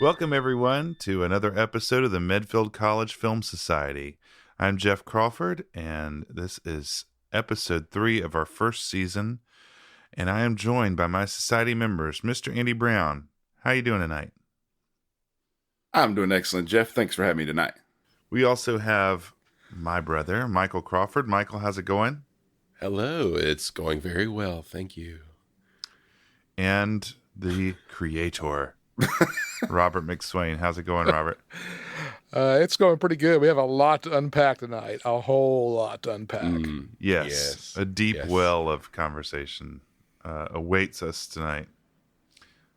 Welcome, everyone, to another episode of the Medfield College Film Society. I'm Jeff Crawford, and this is episode 3 of our first season, and I am joined by my society members, Mr. Andy Brown. How you doing tonight? I'm doing excellent, Jeff. Thanks for having me tonight. We also have my brother, Michael Crawford. Michael, how's it going? Hello, it's going very well, thank you. And the creator, Robert McSwain. How's it going, Robert? It's going pretty good. We have a lot to unpack tonight. A whole lot to unpack. Yes. A deep well of conversation awaits us tonight.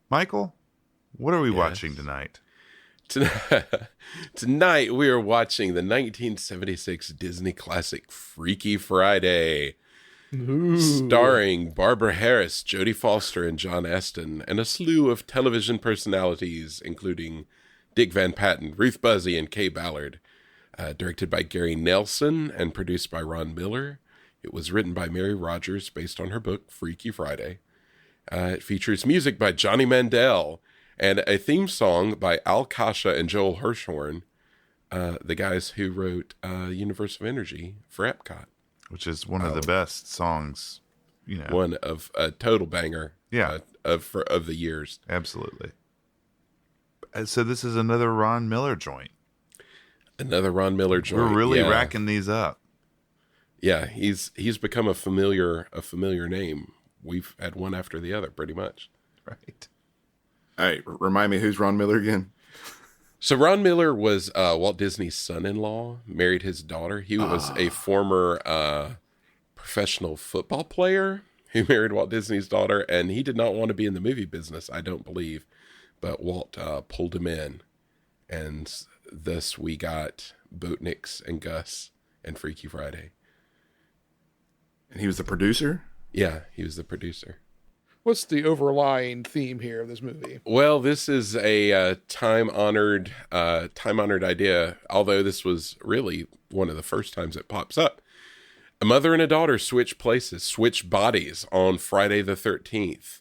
Michael, what are we watching tonight? Tonight we are watching the 1976 Disney classic Freaky Friday. Ooh. Starring Barbara Harris, Jodie Foster, and John Astin, and a slew of television personalities, including Dick Van Patten, Ruth Buzzy, and Kay Ballard. Directed by Gary Nelson and produced by Ron Miller. It was written by Mary Rogers based on her book, Freaky Friday. It features music by Johnny Mandel and a theme song by Al Kasha and Joel Hirschhorn, the guys who wrote Universe of Energy for Epcot. Which is one of the best songs, One of a total banger. Yeah. Of the years. Absolutely. So this is another Ron Miller joint. Another Ron Miller joint. We're really racking these up. Yeah, he's become a familiar name. We've had one after the other, pretty much. Right. All right, remind me, who's Ron Miller again? So Ron Miller was Walt Disney's son-in-law, married his daughter. He was a former professional football player who married Walt Disney's daughter, and he did not want to be in the movie business, I don't believe. But Walt pulled him in, and thus we got Boatniks and Gus and Freaky Friday. And he was the producer? Yeah, he was the producer. What's the overlying theme here of this movie? Well, this is a time-honored idea, although this was really one of the first times it pops up. A mother and a daughter switch bodies on Friday the 13th,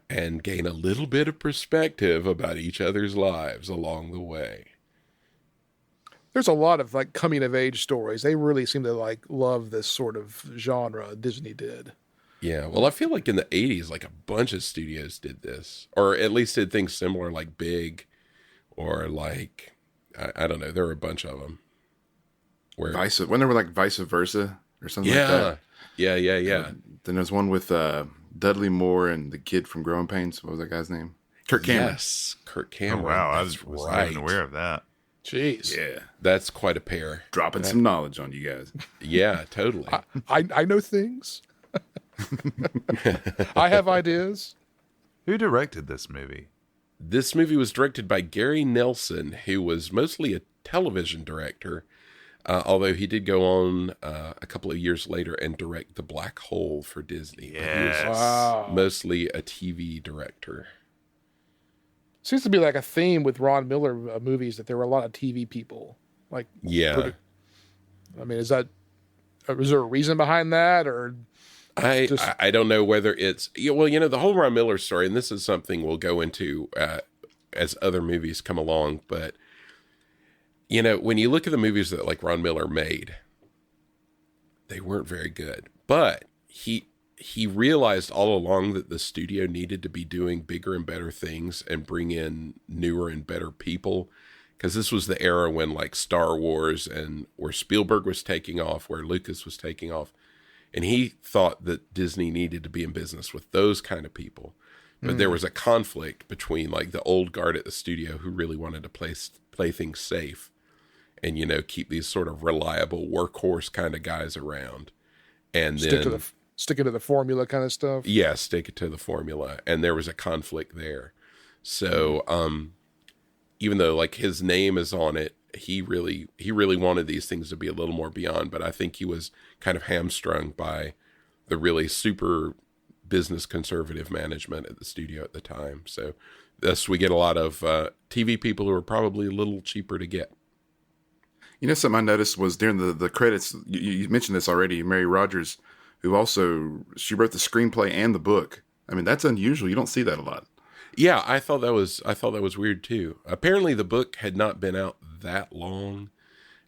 and gain a little bit of perspective about each other's lives along the way. There's a lot of coming-of-age stories. They really seem to love this sort of genre. Disney did. Yeah, well, I feel like in the 80s, a bunch of studios did this, or at least did things similar, like Big, or I don't know, there were a bunch of them. When they were Vice Versa or something like that. Yeah. Then there's one with Dudley Moore and the kid from Growing Pains. What was that guy's name? Kirk Cameron. Yes, Kirk Cameron. Oh, wow, I was not even aware of that. Jeez. Yeah. That's quite a pair. Dropping some knowledge on you guys. Yeah, totally. I know things. I have ideas. Who directed this movie? This movie was directed by Gary Nelson, who was mostly a television director, although he did go on a couple of years later and direct The Black Hole for Disney. Yes. But he was mostly a TV director. Seems to be a theme with Ron Miller movies that there were a lot of TV people. Yeah. I mean, is there a reason behind that, or... I don't know whether it's... Well, the whole Ron Miller story, and this is something we'll go into as other movies come along, but, when you look at the movies that, Ron Miller made, they weren't very good. But he realized all along that the studio needed to be doing bigger and better things and bring in newer and better people, because this was the era when, Star Wars and where Spielberg was taking off, where Lucas was taking off. And he thought that Disney needed to be in business with those kind of people. But there was a conflict between the old guard at the studio who really wanted to play things safe and, keep these sort of reliable workhorse kind of guys around. And stick it to the formula kind of stuff. Yeah, stick it to the formula. And there was a conflict there. So even though his name is on it, he really wanted these things to be a little more beyond, but I think he was kind of hamstrung by the really super business conservative management at the studio at the time. So thus we get a lot of TV people who are probably a little cheaper to get. Something I noticed was during the credits, you mentioned this already, Mary Rogers, who she wrote the screenplay and the book. I mean, that's unusual. You don't see that a lot. Yeah, I thought that was weird too. Apparently the book had not been out that long,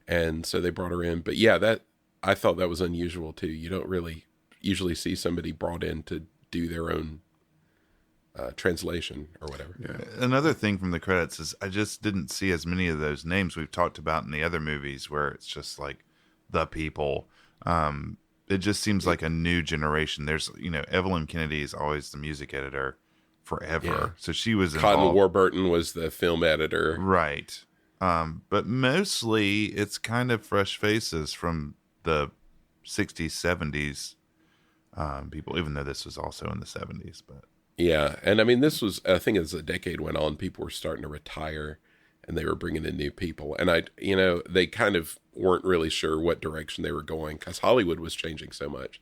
and so they brought her in. But yeah, that I thought that was unusual too. You don't really usually see somebody brought in to do their own translation or whatever. Yeah. Another thing from the credits is I just didn't see as many of those names we've talked about in the other movies where it's just like the people. It just seems like a new generation. There's, Evelyn Kennedy is always the music editor forever. Yeah. So she was Cotton involved. Warburton was the film editor. Right. But mostly it's kind of fresh faces from the 60s, 70s people, even though this was also in the 70s. But Yeah, and I mean, this was, I think as the decade went on, people were starting to retire and they were bringing in new people. And they kind of weren't really sure what direction they were going because Hollywood was changing so much.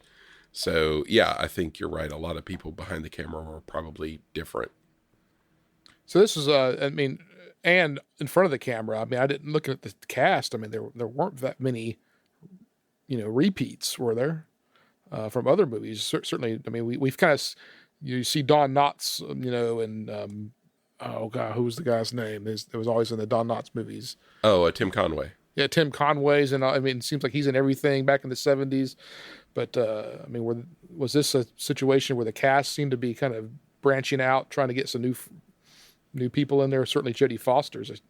So, yeah, I think you're right. A lot of people behind the camera were probably different. So this is, and in front of the camera, I didn't look at the cast. There weren't that many, repeats, were there, from other movies? Certainly, we've kind of, you see Don Knotts, and oh god, who was the guy's name? It was always in the Don Knotts movies. Oh, Tim Conway. Yeah, Tim Conway's, and it seems like he's in everything back in the 70s. But was this a situation where the cast seemed to be kind of branching out, trying to get some new people in there? Certainly, Jodie Foster's,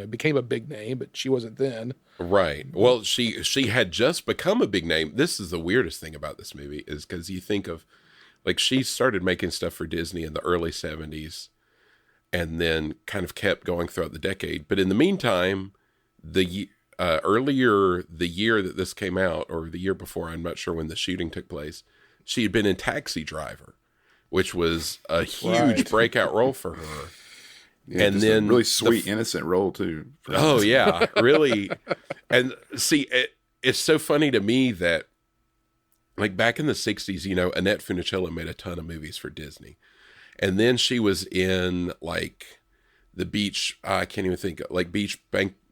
became a big name, but she wasn't then. Right. Well, she had just become a big name. This is the weirdest thing about this movie is because you think of, like, she started making stuff for Disney in the early 70s and then kind of kept going throughout the decade. But in the meantime, the year that this came out, or the year before, I'm not sure when the shooting took place, she had been in Taxi Driver, which was a huge breakout role for her. Yeah, and then a really sweet, innocent role too. Oh yeah, really. And see, it's so funny to me that, like, back in the 60s, Annette Funicello made a ton of movies for Disney. And then she was in, like, the beach, I can't even think, like, Beach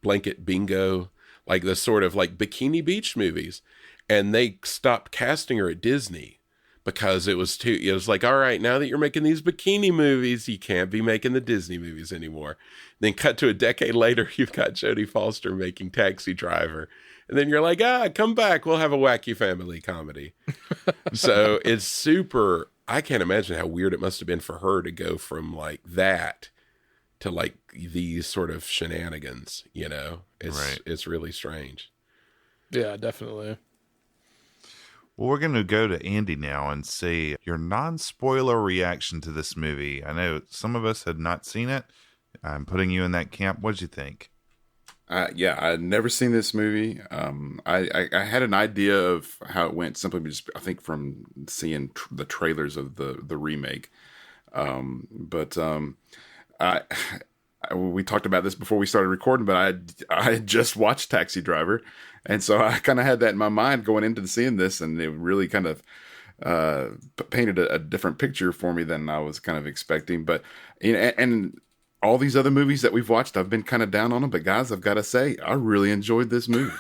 Blanket Bingo, like the sort of, like, Bikini Beach movies. And they stopped casting her at Disney because it was like, all right, now that you're making these bikini movies, you can't be making the Disney movies anymore. Then cut to a decade later, you've got Jodie Foster making Taxi Driver. And then you're like, come back. We'll have a wacky family comedy. So it's super, I can't imagine how weird it must have been for her to go from like that to like these sort of shenanigans, It's really strange. Yeah, definitely. Well, we're going to go to Andy now and see your non-spoiler reaction to this movie. I know some of us had not seen it. I'm putting you in that camp. What'd you think? Yeah, I'd never seen this movie. I had an idea of how it went simply just, I think, from seeing the trailers of the remake. We talked about this before we started recording, but I had just watched Taxi Driver, and so I kind of had that in my mind going into seeing this, and it really kind of painted a different picture for me than I was kind of expecting. But and all these other movies that we've watched, I've been kind of down on them. But guys, I've got to say, I really enjoyed this movie.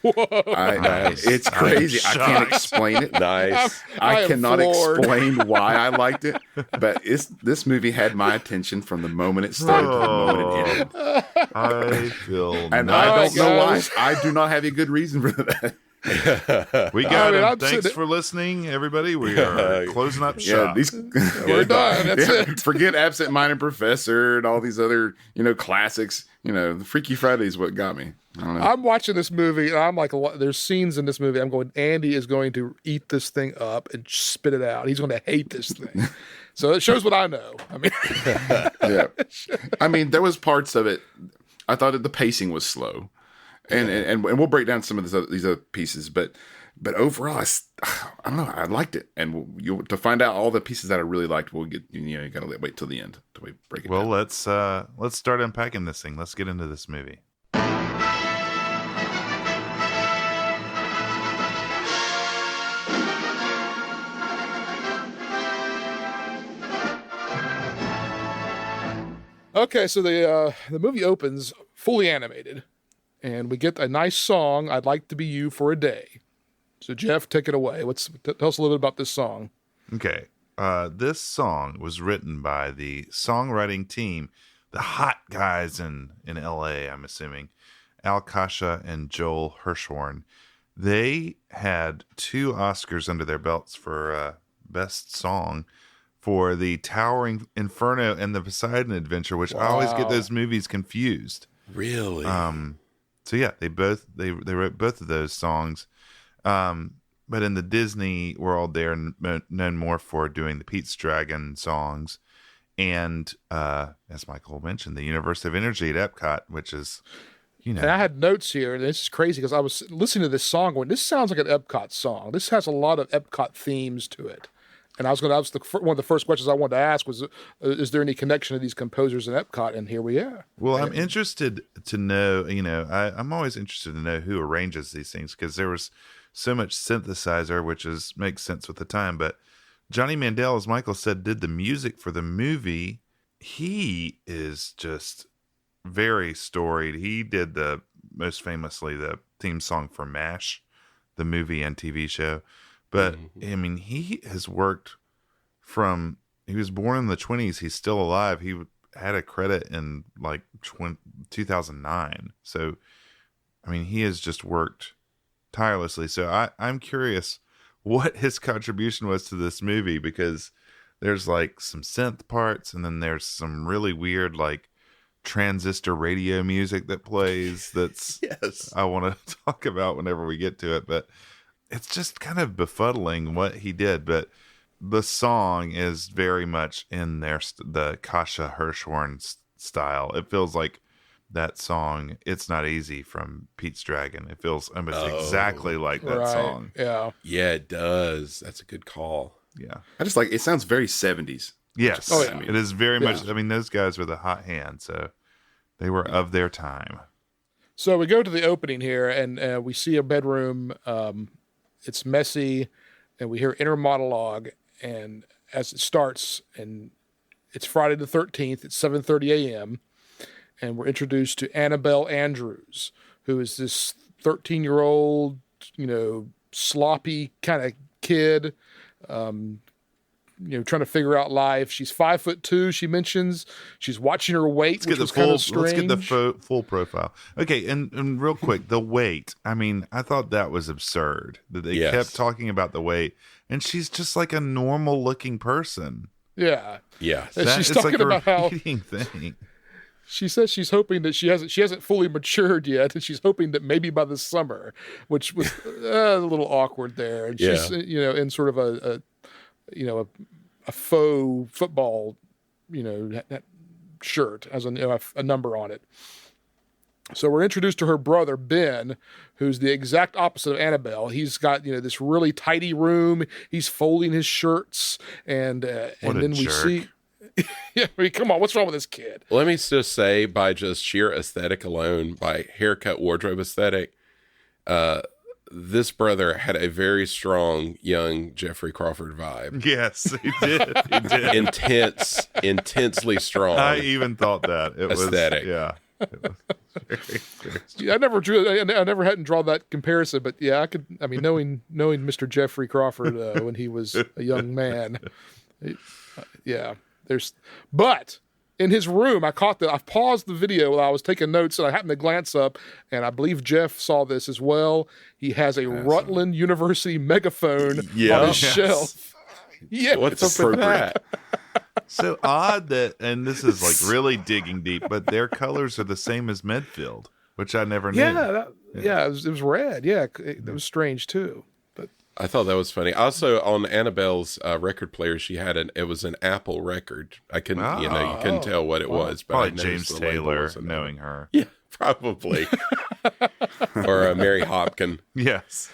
Nice. It's crazy. I can't explain it. Nice. I cannot explain why I liked it, but this movie had my attention from the moment it started to the moment it ended. I feel And I don't know why. I do not have a good reason for that. We got him. I'm Thanks for listening, everybody. We are closing up shop. We're done. That's it. Forget Absent Minded Professor and all these other, classics. The Freaky Friday is what got me. I don't know. I'm watching this movie, and I'm like, there's scenes in this movie. I'm going, Andy is going to eat this thing up and spit it out. He's going to hate this thing. So it shows what I know. Yeah. There was parts of it. I thought that the pacing was slow, and we'll break down some of these other pieces, but overall, I don't know. I liked it, and to find out all the pieces that I really liked, we'll get. You gotta wait till the end till we break it. Well, down. let's start unpacking this thing. Let's get into this movie. Okay, so the movie opens fully animated, and we get a nice song, "I'd Like to Be You for a Day." So Jeff, take it away. Tell us a little bit about this song. Okay. this song was written by the songwriting team, the hot guys in LA, I'm assuming, Al Kasha and Joel Hirschhorn. They had 2 Oscars under their belts for Best Song for the Towering Inferno and the Poseidon Adventure, which I always get those movies confused. Really? So yeah, they wrote both of those songs. But in the Disney world, they're known more for doing the Pete's Dragon songs. And as Michael mentioned, the Universe of Energy at Epcot, which is, you know. And I had notes here, and this is crazy because I was listening to this song going, this sounds like an Epcot song. This has a lot of Epcot themes to it. And one of the first questions I wanted to ask was, is there any connection to these composers in Epcot? And here we are. Well, I'm interested to know, I'm always interested to know who arranges these things, because there was so much synthesizer, which makes sense with the time. But Johnny Mandel, as Michael said, did the music for the movie. He is just very storied. He did most famously the theme song for MASH, the movie and TV show. But I mean, he has worked he was born in the 20s. He's still alive. He had a credit in like 2009. So, I mean, he has just worked tirelessly. So I'm curious what his contribution was to this movie, because there's like some synth parts, and then there's some really weird like transistor radio music that plays that's Yes. I want to talk about whenever we get to it. But it's just kind of befuddling what he did. But the song is very much in the Kasha Hirschhorn style. It feels like that song, It's Not Easy, from Pete's Dragon. It feels almost exactly like that song. Yeah. Yeah, it does. That's a good call. Yeah. I just it sounds very 70s. Yes. Oh, yeah. It is very much. I mean, those guys were the hot hand, so they were of their time. So we go to the opening here, and we see a bedroom. It's messy, and we hear inner monologue. And as it starts, and it's Friday the 13th, it's 7:30 a.m., and we're introduced to Annabelle Andrews, who is this 13-year-old, sloppy kind of kid, trying to figure out life. She's 5'2", she mentions. She's watching her weight, which was kind of strange. Let's get the full profile. Okay, and real quick, the weight. I mean, I thought that was absurd that they kept talking about the weight, and she's just like a normal-looking person. Yeah. Yeah. And she's talking like about how thing. she says she's hoping that she hasn't fully matured yet, and she's hoping that maybe by the summer, which was a little awkward there. And she's in sort of a faux football that shirt has a number on it. So we're introduced to her brother Ben, who's the exact opposite of Annabelle. He's got this really tidy room. He's folding his shirts, and then we see. Yeah, I mean, come on, what's wrong with this kid? Let me just say, by just sheer aesthetic alone, by haircut, wardrobe aesthetic, this brother had a very strong young Jeffrey Crawford vibe. Yes, he did. He did. Intensely strong. I even thought that it aesthetic. was. Yeah. I never hadn't drawn that comparison, but yeah, I could. I mean, knowing Mr. Jeffrey Crawford when he was a young man, but in his room, I paused the video while I was taking notes, and I happened to glance up, and I believe Jeff saw this as well. He has a Rutland University megaphone on his shelf. Yeah, what's up with that? So odd that, and this is like really digging deep, but their colors are the same as Medfield, which I never knew. It was red. Yeah, it was strange too. But I thought that was funny. Also, on Annabelle's record player, she had it was an Apple record. I couldn't, you couldn't tell what it was, but probably I James the label Taylor, was knowing her. Yeah, probably. Or Mary Hopkin. Yes.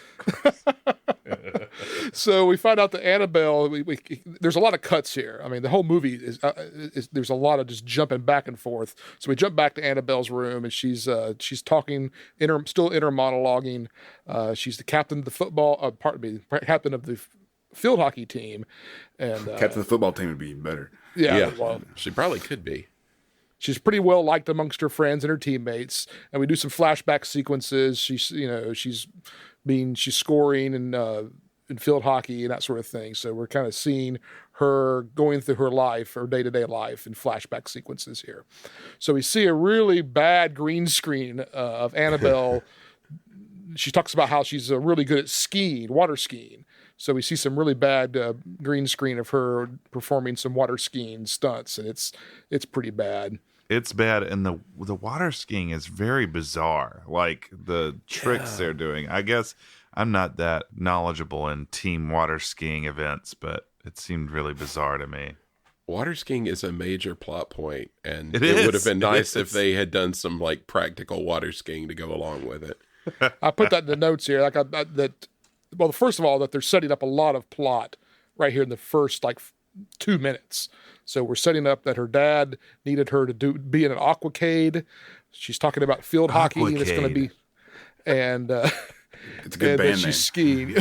So we find out that Annabelle. There's a lot of cuts here. I mean, the whole movie is there's a lot of just jumping back and forth. So we jump back to Annabelle's room, and she's talking, still inner monologuing. She's the captain of the captain of the field hockey team, and Captain of the football team would be even better. Yeah, well, she probably could be. She's pretty well liked amongst her friends and her teammates, and we do some flashback sequences. She's scoring in field hockey and that sort of thing. So we're kind of seeing her going through her life, her day-to-day life in flashback sequences here. So we see a really bad green screen of Annabelle. She talks about how she's really good at skiing, water skiing. So we see some really bad green screen of her performing some water skiing stunts, and it's pretty bad. It's bad, and the water skiing is very bizarre. Like the tricks they're doing. I guess I'm not that knowledgeable in team water skiing events, but it seemed really bizarre to me. Water skiing is a major plot point, and It would is. have been It nice is. if they had done some like practical water skiing to go along with it. I put that in the notes here. Well, first of all, that they're setting up a lot of plot right here in the first 2 minutes. So we're setting up that her dad needed her to be in an aquacade. She's talking about field hockey. And it's going to be, and It's a good and then band name. she's skiing.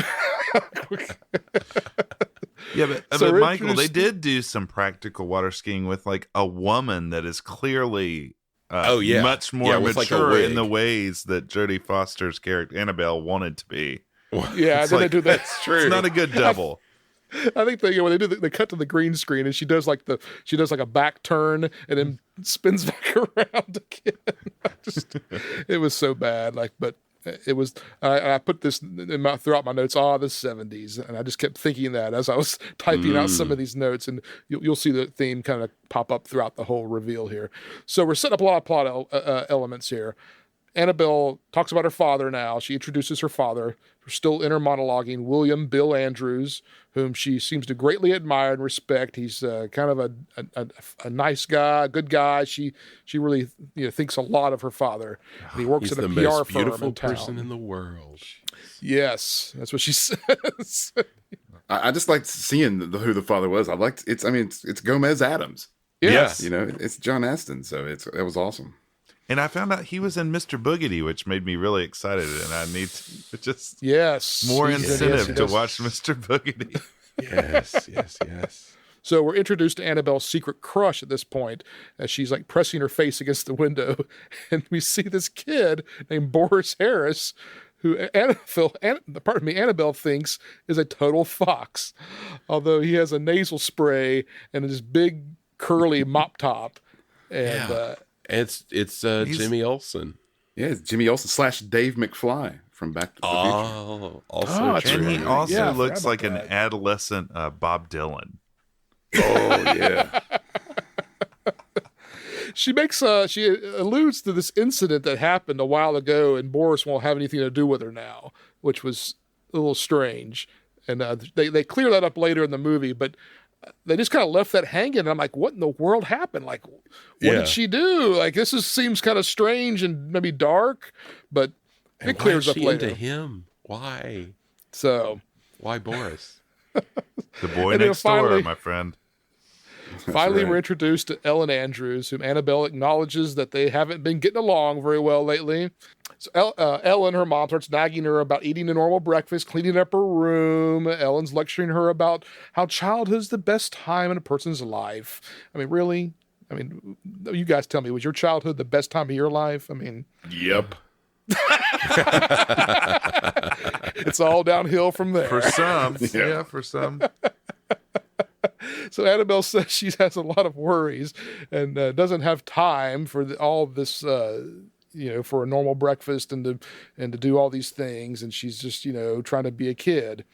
Yeah, but, So but we're Michael, they introduced- did do some practical water skiing with like a woman that is clearly much more Yeah, with, like, a mature in wig. the ways that Jodie Foster's character Annabelle wanted to be. Yeah, It's then like- they do that. That's true. It's not a good double. I think when they cut to the green screen and she does like a back turn and then spins back around again. It was so bad. But it was. I put this throughout my notes. The 70s, and I just kept thinking that as I was typing out some of these notes, and you'll see the theme kind of pop up throughout the whole reveal here. So we're setting up a lot of plot elements here. Annabelle talks about her father now. She introduces her father. We're still inner monologuing William Bill Andrews, whom she seems to greatly admire and respect. He's kind of a nice guy, a good guy. She really thinks a lot of her father. And he works He's at a the PR most firm beautiful in town. person in the world. Yes, that's what she says. I just liked seeing who the father was. It's Gomez Adams. Yes. It's John Astin, so it was awesome. And I found out he was in Mr. Boogedy, which made me really excited. And I need to just Yes. more Yes, incentive he to does. watch Mr. Boogedy. Yes. So we're introduced to Annabelle's secret crush at this point as she's like pressing her face against the window. And we see this kid named Boris Harris, who Annabelle thinks is a total fox, although he has a nasal spray and this big curly mop top. And It's Jimmy Olsen. Yeah, it's Jimmy Olsen / Dave McFly from Back to the Future. Oh, also that's And true. he right. also Yeah, I looks forgot like about an that. adolescent Bob Dylan. Oh yeah. she alludes to this incident that happened a while ago, and Boris won't have anything to do with her now, which was a little strange. And they clear that up later in the movie, but they just kind of left that hanging. And I'm like, what in the world happened? Like, what did she do? Like, seems kind of strange and maybe dark, but And it clears why up is she later. into him? Why? So Why Boris? The boy And then next door, finally- my friend. finally, right. we're introduced to Ellen Andrews, whom Annabelle acknowledges that they haven't been getting along very well lately. So Ellen, her mom, starts nagging her about eating a normal breakfast, cleaning up her room. Ellen's lecturing her about how childhood is the best time in a person's life. I mean, really? I mean, you guys tell me, was your childhood the best time of your life? I mean, Yep. it's all downhill from there. For some. Yeah. Yeah, for some. So Annabelle says she has a lot of worries and doesn't have time for all this, for a normal breakfast and to do all these things. And she's just, trying to be a kid.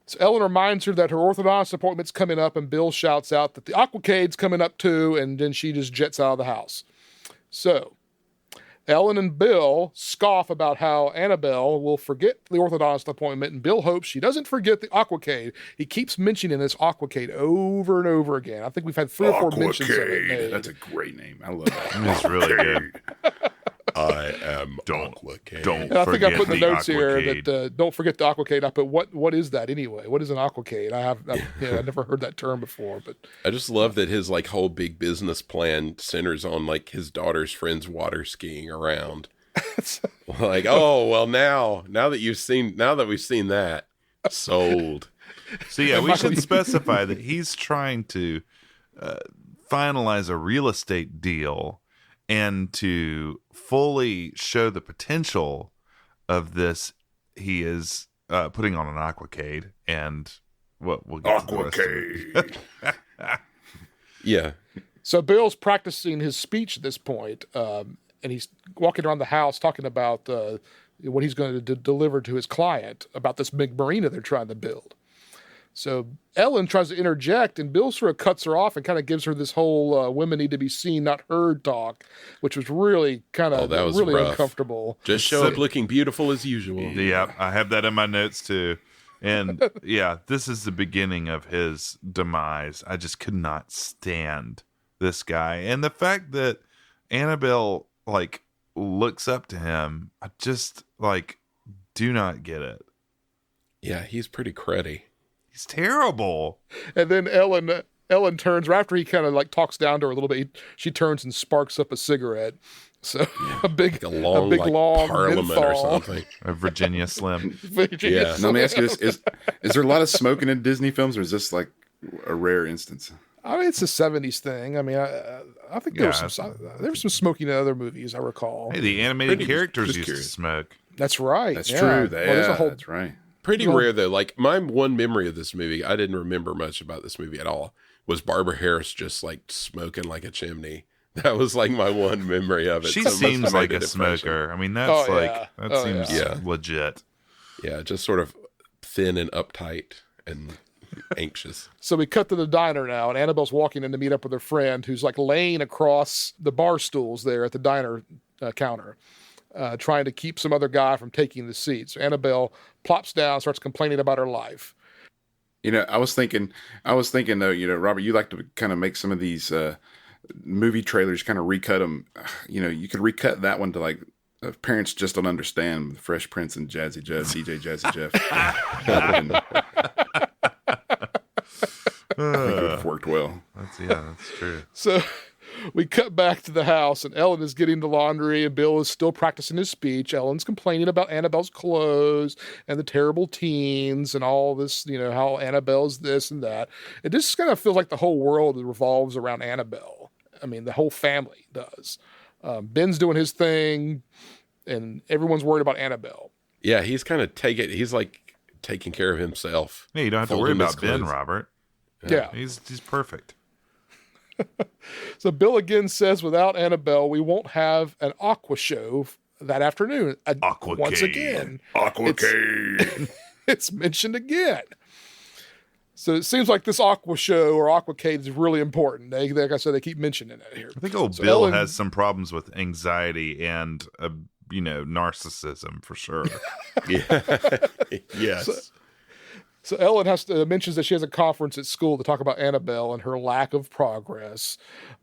So Ellen reminds her that her orthodontist appointment's coming up, and Bill shouts out that the aquacade's coming up too, and then she just jets out of the house. So Ellen and Bill scoff about how Annabelle will forget the orthodontist appointment, and Bill hopes she doesn't forget the aquacade. He keeps mentioning this aquacade over and over again. I think we've had 3 or 4 mentions of it Aquacade. made. That's a great name. I love that. It's really good. I am Don't Aquacade. don't And I think I forget put in the notes here aquacade. that don't forget the aquacade. I put what is that anyway? What is an aquacade? I've never heard that term before, but I just love that his like whole big business plan centers on like his daughter's friends water skiing around. Like, oh well, now that we've seen that, sold. So yeah, we should specify that he's trying to finalize a real estate deal and to fully show the potential of this. He is putting on an aquacade, and well, we'll get to the Aqua rest of it. K. Yeah. So Bill's practicing his speech at this point, and he's walking around the house talking about what he's going to deliver to his client about this big marina they're trying to build. So Ellen tries to interject, and Bill sort of cuts her off and kind of gives her this whole women need to be seen, not heard talk, which was really kind of really rough. Uncomfortable. Just show up looking beautiful as usual. Yeah, I have that in my notes too. And yeah, this is the beginning of his demise. I just could not stand this guy. And the fact that Annabelle like looks up to him, I just like do not get it. Yeah, he's pretty cruddy. He's terrible. And then Ellen turns, or after he kind of like talks down to her a little bit, she turns and sparks up a cigarette. So a big long Parliament menthol. or something. A Virginia Slim. Yeah. Now, let me ask you this: is there a lot of smoking in Disney films, or is this like a rare instance? I mean, it's a '70s thing. I mean, I think there was some smoking in other movies. I recall. Hey, the animated Pretty- characters just used curious. to smoke. That's right. That's yeah. true. Well, there's a whole That's right. Pretty rare though. Like my one memory of this movie, I didn't remember much about this movie at all. Was Barbara Harris just like smoking like a chimney? That was like my one memory of it. She So it must seems have like made a an impression. smoker. I mean, that's that seems yeah. legit. Yeah, just sort of thin and uptight and anxious. So we cut to the diner now, and Annabelle's walking in to meet up with her friend, who's like laying across the bar stools there at the diner counter, trying to keep some other guy from taking the seat. So Annabelle plops down, starts complaining about her life. You know, I was thinking though, you know, Robert, you like to kind of make some of these movie trailers, kind of recut them. You know, you could recut that one to like parents just don't understand Fresh Prince and Jazzy Jeff, DJ Jazzy Jeff. I think it would have worked well. That's true. So we cut back to the house, and Ellen is getting the laundry, and Bill is still practicing his speech. Ellen's complaining about Annabelle's clothes and the terrible teens and all this, you know, how Annabelle's this and that. It just kind of feels like the whole world revolves around Annabelle. I mean, the whole family does. Ben's doing his thing, and everyone's worried about Annabelle. Yeah, he's kind of he's like taking care of himself. Yeah, you don't have to worry Folding his about Ben, clothes. Robert. Yeah. He's perfect. So Bill again says, without Annabelle, we won't have an aqua show that afternoon. Aqua Once Cade. again. Aquacade. It's mentioned again. So it seems like this aqua show or aquacade is really important. Like I said, they keep mentioning it here. I think old So Bill Ellen- has some problems with anxiety and, narcissism for sure. Yeah. Yes. So Ellen mentions that she has a conference at school to talk about Annabelle and her lack of progress.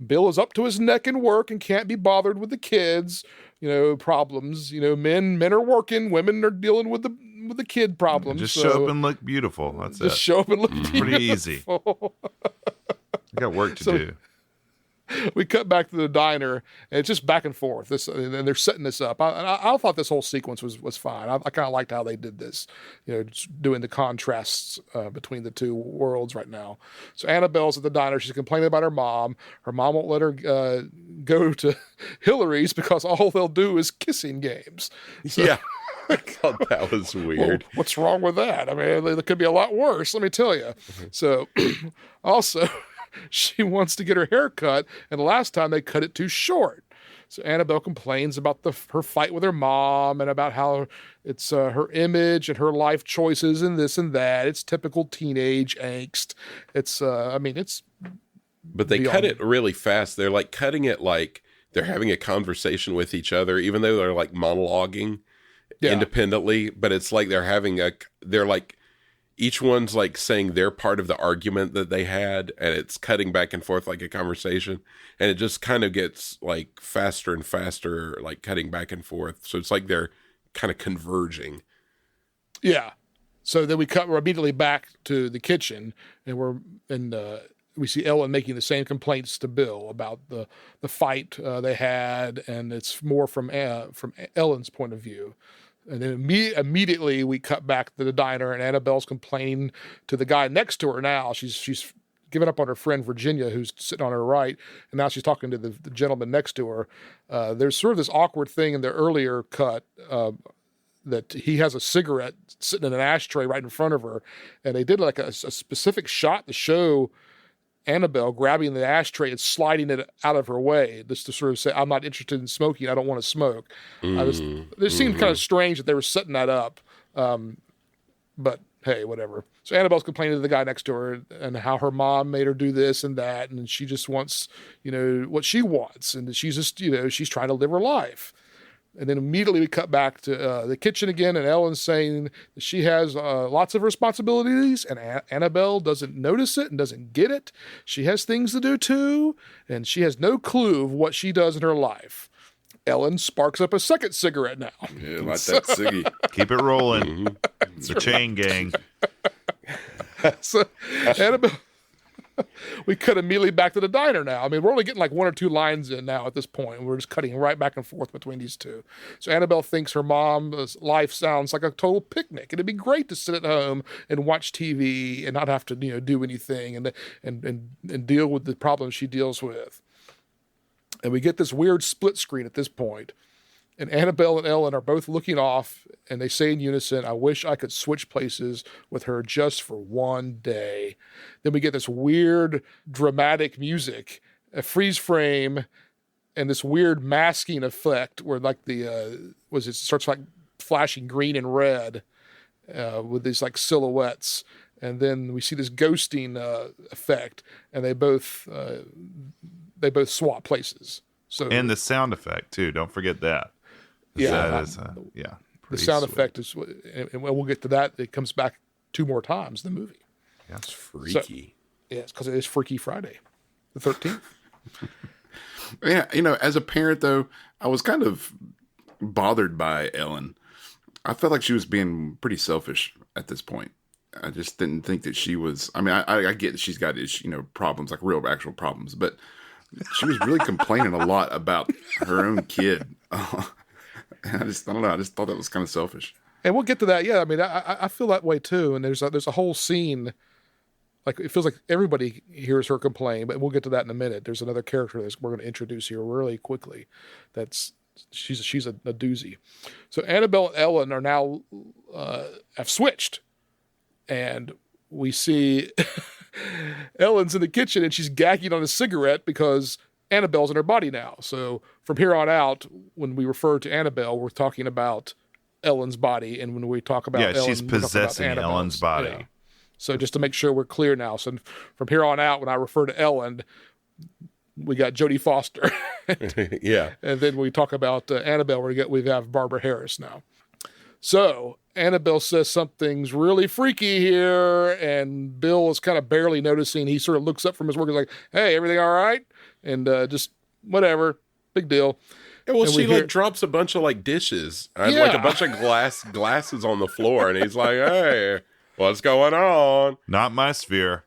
Bill is up to his neck in work and can't be bothered with the kids, problems. Men are working, women are dealing with the kid problems. Just So show up and look beautiful. That's just it. show up and look beautiful. Pretty easy. I got work to do. We cut back to the diner, and it's just back and forth. And they're setting this up. I thought this whole sequence was fine. I kind of liked how they did this, just doing the contrasts between the two worlds right now. So Annabelle's at the diner. She's complaining about her mom. Her mom won't let her go to Hillary's because all they'll do is kissing games. So, Yeah. I thought that was well, weird. what's wrong with that? I mean, it could be a lot worse, let me tell you. So, also, she wants to get her hair cut, and the last time they cut it too short. So Annabelle complains about her fight with her mom and about how it's her image and her life choices and this and that. It's typical teenage angst. It's, But they cut it really fast. They're like cutting it like they're having a conversation with each other, even though they're like monologuing independently. But it's like they're like, each one's like saying their part of the argument that they had, and it's cutting back and forth like a conversation. And it just kind of gets like faster and faster, like cutting back and forth. So it's like they're kind of converging. Yeah. So then we're immediately back to the kitchen, and we see Ellen making the same complaints to Bill about the fight they had, and it's more from Ellen's point of view. And then immediately we cut back to the diner, and Annabelle's complaining to the guy next to her now. She's given up on her friend Virginia, who's sitting on her right, and now she's talking to the gentleman next to her. There's sort of this awkward thing in the earlier cut that he has a cigarette sitting in an ashtray right in front of her, and they did like a specific shot to show Annabelle grabbing the ashtray and sliding it out of her way, just to sort of say, "I'm not interested in smoking. I don't want to smoke." It seemed kind of strange that they were setting that up, but hey, whatever. So Annabelle's complaining to the guy next to her and how her mom made her do this and that, and she just wants, what she wants, and she's just, she's trying to live her life. And then immediately we cut back to the kitchen again, and Ellen's saying that she has lots of responsibilities, and Annabelle doesn't notice it and doesn't get it. She has things to do too, and she has no clue of what she does in her life. Ellen sparks up a second cigarette now. Yeah, like that ciggy. Keep it rolling. The chain gang. So Annabelle, we cut immediately back to the diner now. I mean, we're only getting like one or two lines in now at this point. We're just cutting right back and forth between these two. So Annabelle thinks her mom's life sounds like a total picnic. It'd be great to sit at home and watch TV and not have to, do anything and deal with the problems she deals with. And we get this weird split screen at this point. And Annabelle and Ellen are both looking off, and they say in unison, "I wish I could switch places with her just for one day." Then we get this weird dramatic music, a freeze frame, and this weird masking effect where like it starts like flashing green and red with these like silhouettes. And then we see this ghosting effect, and they both swap places. So And the sound effect too. Don't forget that. Yeah. That is, the sound sweet. effect is, and we'll get to that. It comes back 2 more times in the movie. That's freaky. So, it's because it is Freaky Friday, the 13th. Yeah, as a parent though, I was kind of bothered by Ellen. I felt like she was being pretty selfish at this point. I just didn't think that she was. I mean, I get that she's got problems, like real actual problems, but she was really complaining a lot about her own kid. I don't know. I just thought that was kind of selfish. And we'll get to that. Yeah, I mean, I feel that way too. And there's a whole scene, like it feels like everybody hears her complain, but we'll get to that in a minute. There's another character that we're going to introduce here really quickly. She's a doozy. So Annabelle and Ellen are now have switched, and we see Ellen's in the kitchen and she's gagging on a cigarette because Annabelle's in her body now. So from here on out, when we refer to Annabelle, we're talking about Ellen's body, and when we talk about Ellen, she's possessing Ellen's body. Yeah. So just to make sure we're clear now. So from here on out, when I refer to Ellen, we got Jodie Foster. Yeah. And then we talk about Annabelle, we have Barbara Harris now. So Annabelle says something's really freaky here, and Bill is kind of barely noticing. He sort of looks up from his work and is like, "Hey, everything all right?" And just whatever, big deal. Well, And she we hear- drops a bunch of like dishes, like Yeah. a bunch of glasses on the floor, and he's like, "Hey, what's going on?" Not my sphere.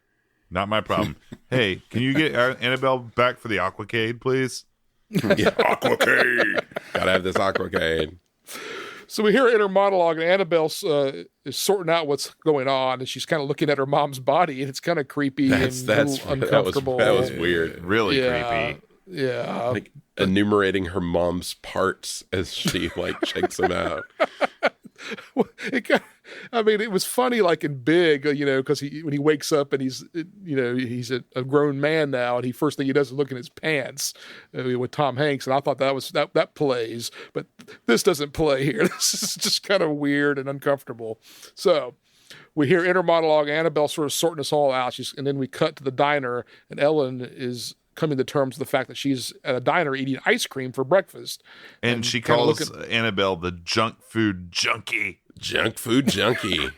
Not my problem. Hey, can you get Annabelle back for the Aquacade, please? Yeah, Aquacade. Gotta have this Aquacade. So we hear in her monologue, and Annabelle is sorting out what's going on, and she's kind of looking at her mom's body, and it's kind of creepy and uncomfortable. That was weird. Really Yeah. creepy. Yeah. Like enumerating her mom's parts as she like checks them out. It was funny, like in Big, because when he wakes up and he's a grown man now, and first thing he does is look in his pants with Tom Hanks, and I thought that plays, but this doesn't play here. This is just kind of weird and uncomfortable. So we hear inner monologue, Annabelle sort of sorting us all out, and then we cut to the diner, and Ellen is coming to terms with the fact that she's at a diner eating ice cream for breakfast. And she calls Annabelle the junk food junkie. Junk food junkie.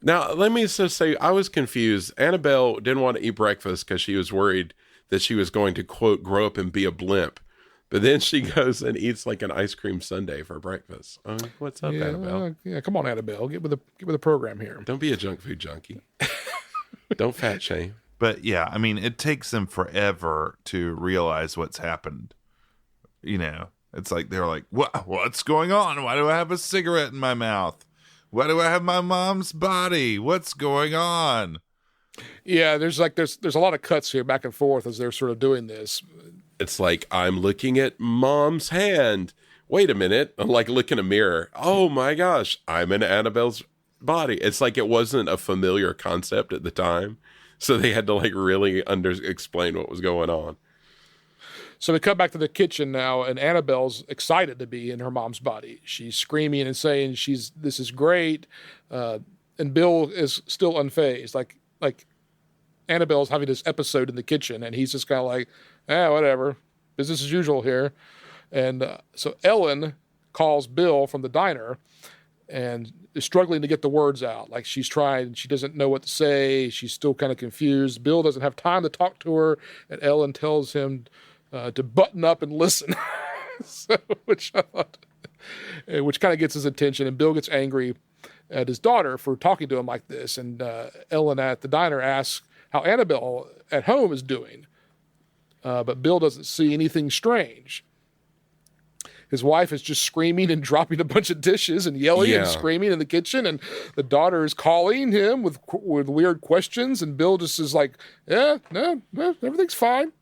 Now, let me just say, I was confused. Annabelle didn't want to eat breakfast because she was worried that she was going to, quote, grow up and be a blimp. But then she goes and eats like an ice cream sundae for breakfast. What's up, Annabelle? Yeah, come on, Annabelle. Get with the program here. Don't be a junk food junkie. Don't fat shame. But yeah, I mean, it takes them forever to realize what's happened. It's like they're like, what's going on? Why do I have a cigarette in my mouth? Why do I have my mom's body? What's going on? Yeah, there's a lot of cuts here back and forth as they're sort of doing this. It's like, I'm looking at mom's hand. wait a minute, I'm like, look in a mirror. Oh my gosh, I'm in Annabelle's body. It's like it wasn't a familiar concept at the time. So they had to like really explain what was going on. So we cut back to the kitchen now, and Annabelle's excited to be in her mom's body. She's screaming and saying this is great, and Bill is still unfazed. Like Annabelle's having this episode in the kitchen, and he's just kind of like, whatever, business as usual here. And so Ellen calls Bill from the diner, and is struggling to get the words out. Like she's trying, she doesn't know what to say. She's still kind of confused. Bill doesn't have time to talk to her, and Ellen tells him to button up and listen, which I thought, which kind of gets his attention. And Bill gets angry at his daughter for talking to him like this. And Ellen at the diner asks how Annabelle at home is doing, but Bill doesn't see anything strange. His wife is just screaming and dropping a bunch of dishes and yelling and screaming in the kitchen, and the daughter is calling him with weird questions. And Bill just is like, no, everything's fine.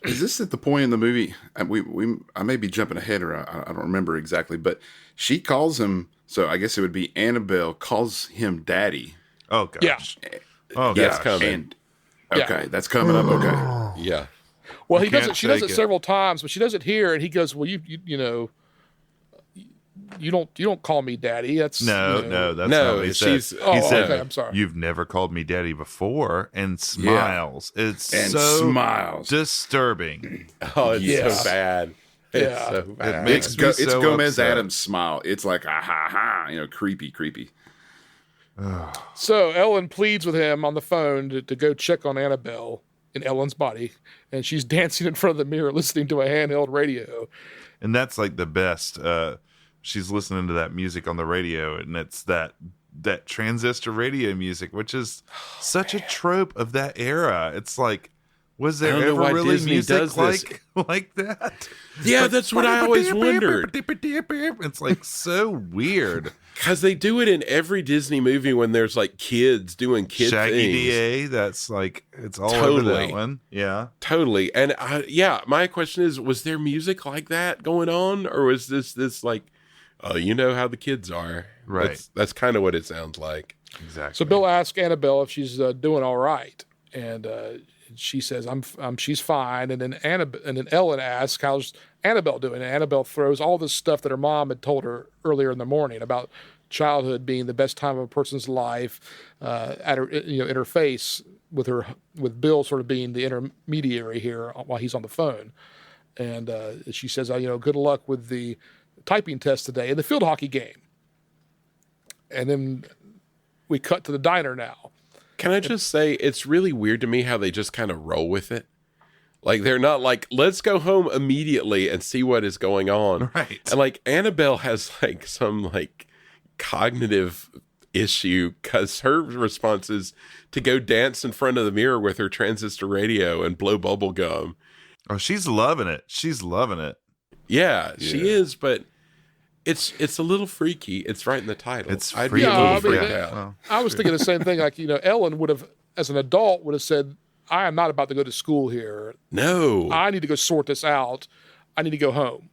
Is this at the point in the movie? I may be jumping ahead, or I don't remember exactly, but she calls him. So I guess it would be Annabelle calls him Daddy. Oh gosh. Yeah. Oh, That's gosh. coming. That's coming up. Okay. Yeah. Well, You he does can't it. She does shake it it. several times, but she does it here, and he goes, "Well, you don't call me Daddy. That's No, that's No, not what he said. she's- Oh, He said, okay, I'm sorry. "You've never called me daddy before," and smiles. It's And so smiles. disturbing. Oh, it's Yes. so bad. It's Yeah. so bad. makes me It's so Gomez upset. Adams' smile. It's like creepy. So Ellen pleads with him on the phone to go check on Annabelle in Ellen's body, and she's dancing in front of the mirror listening to a handheld radio. And that's like the best. She's listening to that music on the radio, and it's that transistor radio music, which is such a trope of that era. It's like, was there I don't know ever why really Disney music does this. like that? Yeah, that's what I always wondered. It's like so weird. Because they do it in every Disney movie when there's like kids doing kid Shaggy things. DA, that's like, it's all over that Totally. one. Yeah. Totally. And my question is, was there music like that going on? Or was this like, you know how the kids are? Right. That's kind of what it sounds like. Exactly. So Bill asks Annabelle if she's doing all right, and she says, she's fine." And then Ellen asks, "How's Annabelle doing?" And Annabelle throws all this stuff that her mom had told her earlier in the morning about childhood being the best time of a person's life, at her, in her face, with Bill sort of being the intermediary here while he's on the phone. And she says, "Good luck with the typing test today and the field hockey game." And then we cut to the diner now. Can I just say, it's really weird to me how they just kind of roll with it. Like, they're not like, let's go home immediately and see what is going on. Right. And like, Annabelle has like some like cognitive issue because her response is to go dance in front of the mirror with her transistor radio and blow bubble gum. Oh, she's loving it. She's loving it. Yeah, she is, but it's a little freaky. It's right in the title. It's I'd freaky. be a little Yeah, I mean, freaked they- out. Well, I was thinking the same thing. Like, Ellen would have, as an adult, would have said, "I am not about to go to school here. No. I need to go sort this out. I need to go home."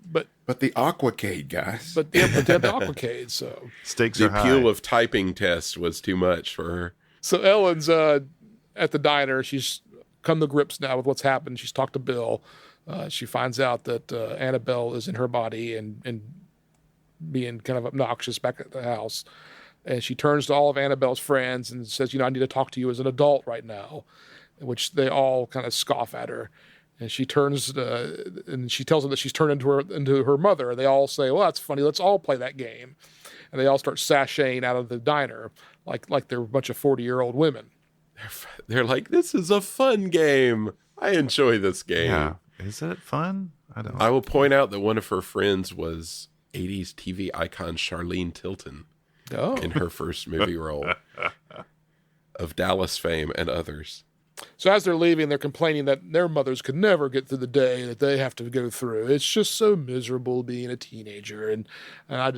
But the Aquacade, guys. they have the Aquacade, so. stakes the are high. appeal of typing tests was too much for her. So Ellen's at the diner. She's come to grips now with what's happened. She's talked to Bill. She finds out that Annabelle is in her body and being kind of obnoxious back at the house. And she turns to all of Annabelle's friends and says, "I need to talk to you as an adult right now," which they all kind of scoff at her. And she turns and she tells them that she's turned into her mother. And they all say, "Well, that's funny. Let's all play that game." And they all start sashaying out of the diner like they're a bunch of 40-year-old women. They're like, this is a fun game. I enjoy this game. Yeah. Is it fun? I don't I will point out that one of her friends was 80s TV icon Charlene Tilton Oh. in her first movie role of Dallas fame and others. So as they're leaving, they're complaining that their mothers could never get through the day that they have to go through. It's just so miserable being a teenager. And I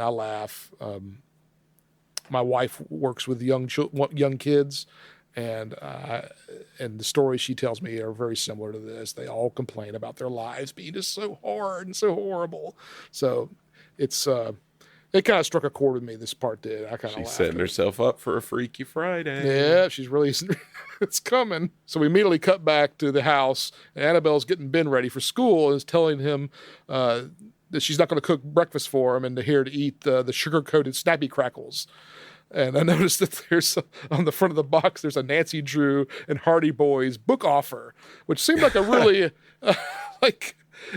laugh. My wife works with young kids, And the stories she tells me are very similar to this. They all complain about their lives being just so hard and so horrible. So it's it kind of struck a chord with me. This part did. I kind of She's setting herself up for a Freaky Friday. Yeah, she's really it's coming. So we immediately cut back to the house. And Annabelle's getting Ben ready for school and is telling him that she's not going to cook breakfast for him and to eat the sugar-coated Snappy Crackles. And I noticed that there's on the front of the box, there's a Nancy Drew and Hardy Boys book offer, which seemed like a really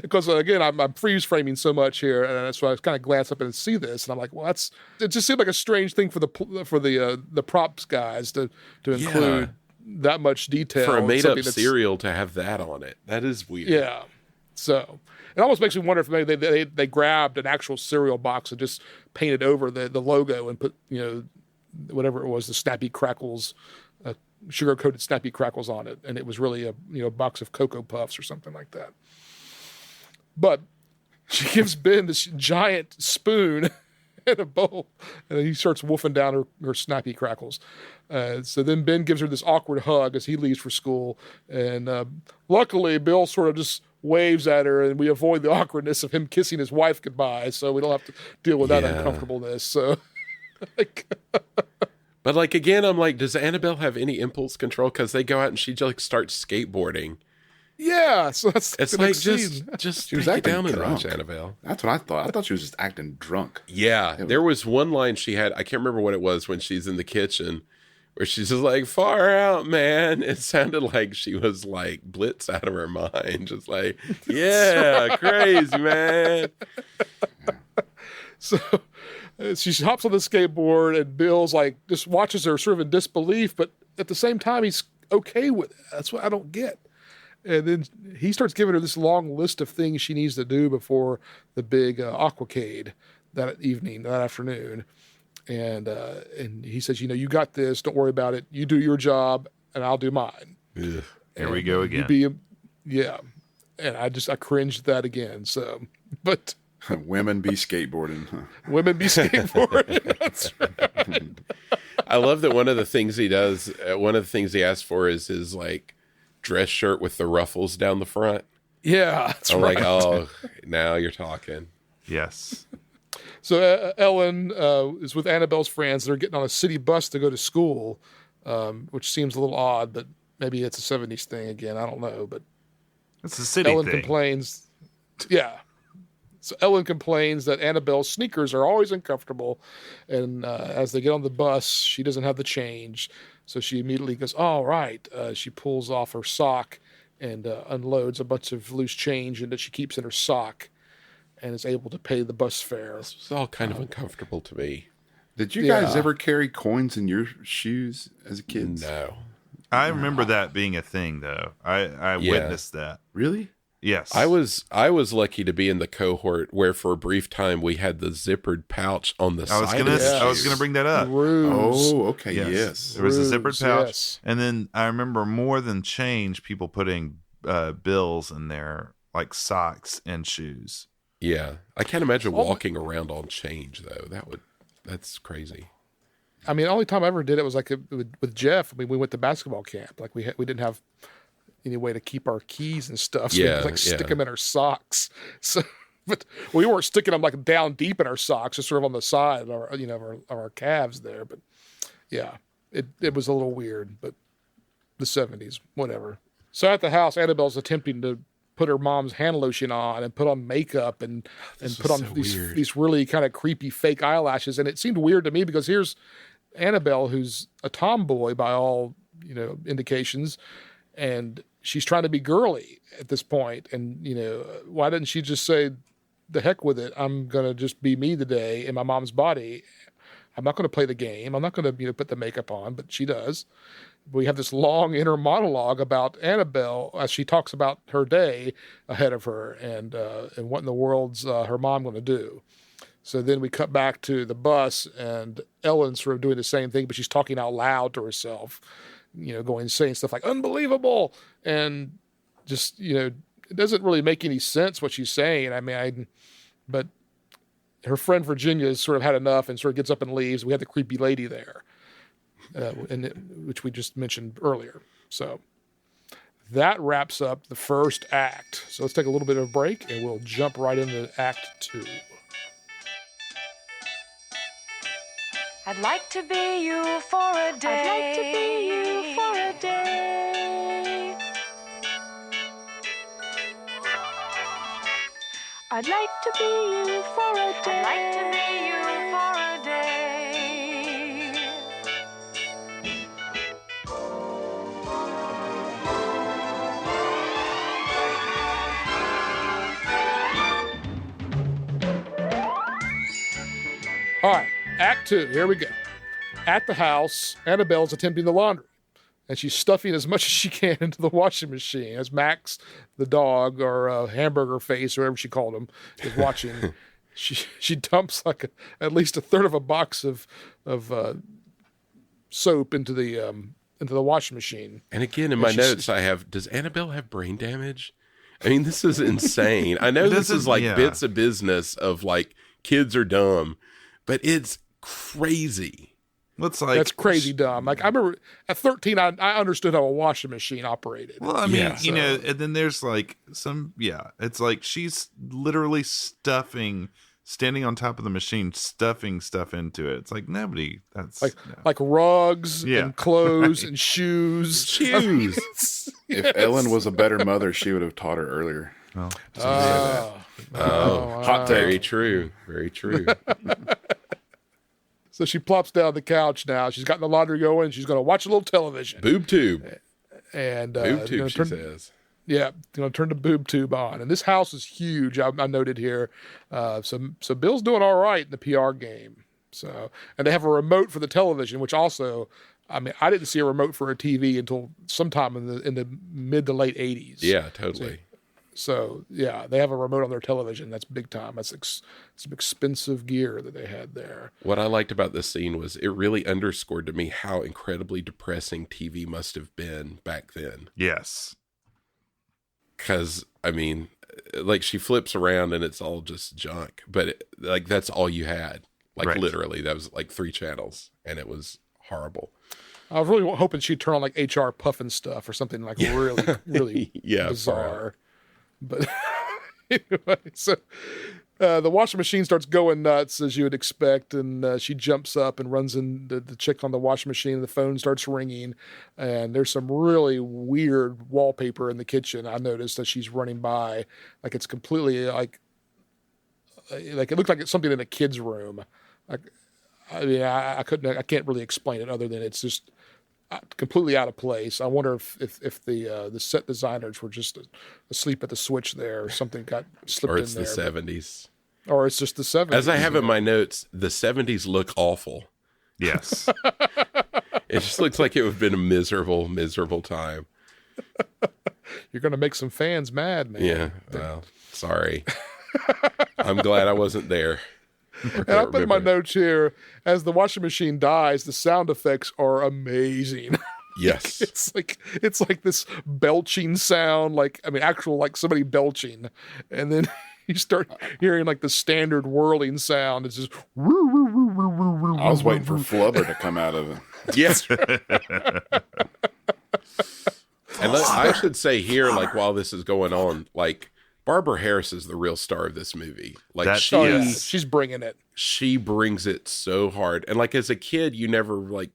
because again, I'm freeze framing so much here, and so I kind of glance up and see this, and I'm like, well, it just seemed like a strange thing for the props guys to include that much detail for a made up cereal to have that on it. That is weird. Yeah, so it almost makes me wonder if maybe they grabbed an actual cereal box and just painted over the logo and put whatever it was, the Snappy Crackles. Sugar-coated Snappy Crackles on it, and it was really a box of Cocoa Puffs or something like that. But she gives Ben this giant spoon and a bowl, and he starts wolfing down her Snappy Crackles. So then Ben gives her this awkward hug as he leaves for school, and luckily Bill sort of just waves at her, and we avoid the awkwardness of him kissing his wife goodbye, so we don't have to deal with that uncomfortableness. So, But again, I'm like, does Annabelle have any impulse control? Because they go out and she starts skateboarding. Yeah, so that's it's like just she was take it acting down a drunk. notch, Annabelle. That's what I thought. I thought she was just acting drunk. Yeah, there was one line she had. I can't remember what it was when she's in the kitchen, where she's just like, "Far out, man." It sounded like she was like blitzed out of her mind, just like, "Yeah, crazy, man." So she hops on the skateboard, and Bill's like just watches her sort of in disbelief, but at the same time he's okay with it. That's what I don't get. And then he starts giving her this long list of things she needs to do before the big aquacade that afternoon. And he says, you got this. Don't worry about it. You do your job, and I'll do mine. Ugh. Here we go again. And I cringed at that again. So, but women be skateboarding. Huh? Women be skateboarding. That's right. I love that one of the things he does. One of the things he asks for is his dress shirt with the ruffles down the front. Yeah, that's I'm right. like, oh, now you're talking. Yes. So Ellen is with Annabelle's friends. They're getting on a city bus to go to school, which seems a little odd, but maybe it's a 70s thing again. I don't know, but it's a city Ellen thing. complains. Yeah. So Ellen complains that Annabelle's sneakers are always uncomfortable, and as they get on the bus, she doesn't have the change. So she immediately goes, "All right." She pulls off her sock and unloads a bunch of loose change that she keeps in her sock, and is able to pay the bus fare. This was all kind of uncomfortable to me. Did you guys ever carry coins in your shoes as a kid? No. I remember that being a thing, though. I witnessed that. Really? Yes. I was lucky to be in the cohort where for a brief time we had the zippered pouch on the side. I was gonna bring that up. Oh, okay, yes. There was a zippered pouch, yes. and then I remember more than change, people putting bills in there, like socks and shoes. Yeah, I can't imagine walking around on change though. That's crazy. I mean, the only time I ever did it was with Jeff. I mean, we went to basketball camp. Like we didn't have any way to keep our keys and stuff. So we'd stick them in our socks. So, but we weren't sticking them down deep in our socks, just sort of on the side of our, of our calves there. But yeah, it was a little weird, but the 70s, whatever. So at the house, Annabelle's attempting to put her mom's hand lotion on and put on makeup and put on these really kind of creepy fake eyelashes. And it seemed weird to me because here's Annabelle, who's a tomboy by all, indications, and she's trying to be girly at this point. And, why didn't she just say, the heck with it, I'm going to just be me today in my mom's body. I'm not going to play the game. I'm not going to, put the makeup on, but she does. We have this long inner monologue about Annabelle as she talks about her day ahead of her and what in the world's her mom going to do. So then we cut back to the bus, and Ellen's sort of doing the same thing, but she's talking out loud to herself, saying stuff like unbelievable, and just it doesn't really make any sense what she's saying. I mean, but her friend Virginia has sort of had enough and sort of gets up and leaves. We have the creepy lady there. which we just mentioned earlier. So that wraps up the first act. So let's take a little bit of a break, and we'll jump right into Act 2. I'd like to be you for a day. I'd like to be you for a day. I'd like to be you for a day. I'd like to be you for a day. All right, Act 2, here we go. At the house, Annabelle's attempting the laundry, and she's stuffing as much as she can into the washing machine as Max, the dog, or Hamburger Face, or whatever she called him, is watching. she dumps like at least a third of a box of soap into the washing machine. And again, in my notes, I have, does Annabelle have brain damage? I mean, this is insane. I know this is like bits of business of like kids are dumb, but it's crazy. That's crazy dumb. Like I remember at 13, I understood how a washing machine operated. Well, I mean, you know, and then there's like it's like she's literally standing on top of the machine, stuffing stuff into it. It's like nobody. That's like rugs and clothes and shoes. If Ellen was a better mother, she would have taught her earlier. Hot take. Very true. Very true. So she plops down on the couch now. She's got the laundry going. She's going to watch a little television. Boob tube. And boob tube, she says. Yeah, going to turn the boob tube on. And this house is huge. I noted here. So Bill's doing all right in the PR game. So, and they have a remote for the television, which also, I mean, I didn't see a remote for a TV until sometime in the mid to late 80s. Yeah, totally. So yeah, they have a remote on their television. That's big time. That's some expensive gear that they had there. What I liked about this scene was it really underscored to me how incredibly depressing TV must have been back then. Yes. Because, I mean, like she flips around and it's all just junk. But like that's all you had. Like literally, that was like 3 channels and it was horrible. I was really hoping she'd turn on like HR Puffin stuff or something like really bizarre. But anyway, so the washing machine starts going nuts as you would expect, and she jumps up and runs in to check on the washing machine. The phone starts ringing, and there's some really weird wallpaper in the kitchen. I noticed that she's running by, like it's completely like it looked like it's something in a kid's room. Like, I mean, I can't really explain it other than it's just completely out of place. I wonder if the set designers were just asleep at the switch there, or something got slipped in there. Or it's the 70s. Or it's just the 70s. As I have in my notes, the 70s look awful. Yes. It just looks like it would have been a miserable, miserable time. You're going to make some fans mad, man. Yeah. Well, sorry. I'm glad I wasn't there. And I put in my notes here, as the washing machine dies, the sound effects are amazing. Yes. It's like this belching sound, actual like somebody belching. And then you start hearing like the standard whirling sound. It's just I was waiting for flubber to come out of it. Yes. And I should say here, like while this is going on, like Barbara Harris is the real star of this movie. Like she's bringing it. She brings it so hard. And like as a kid, you never like,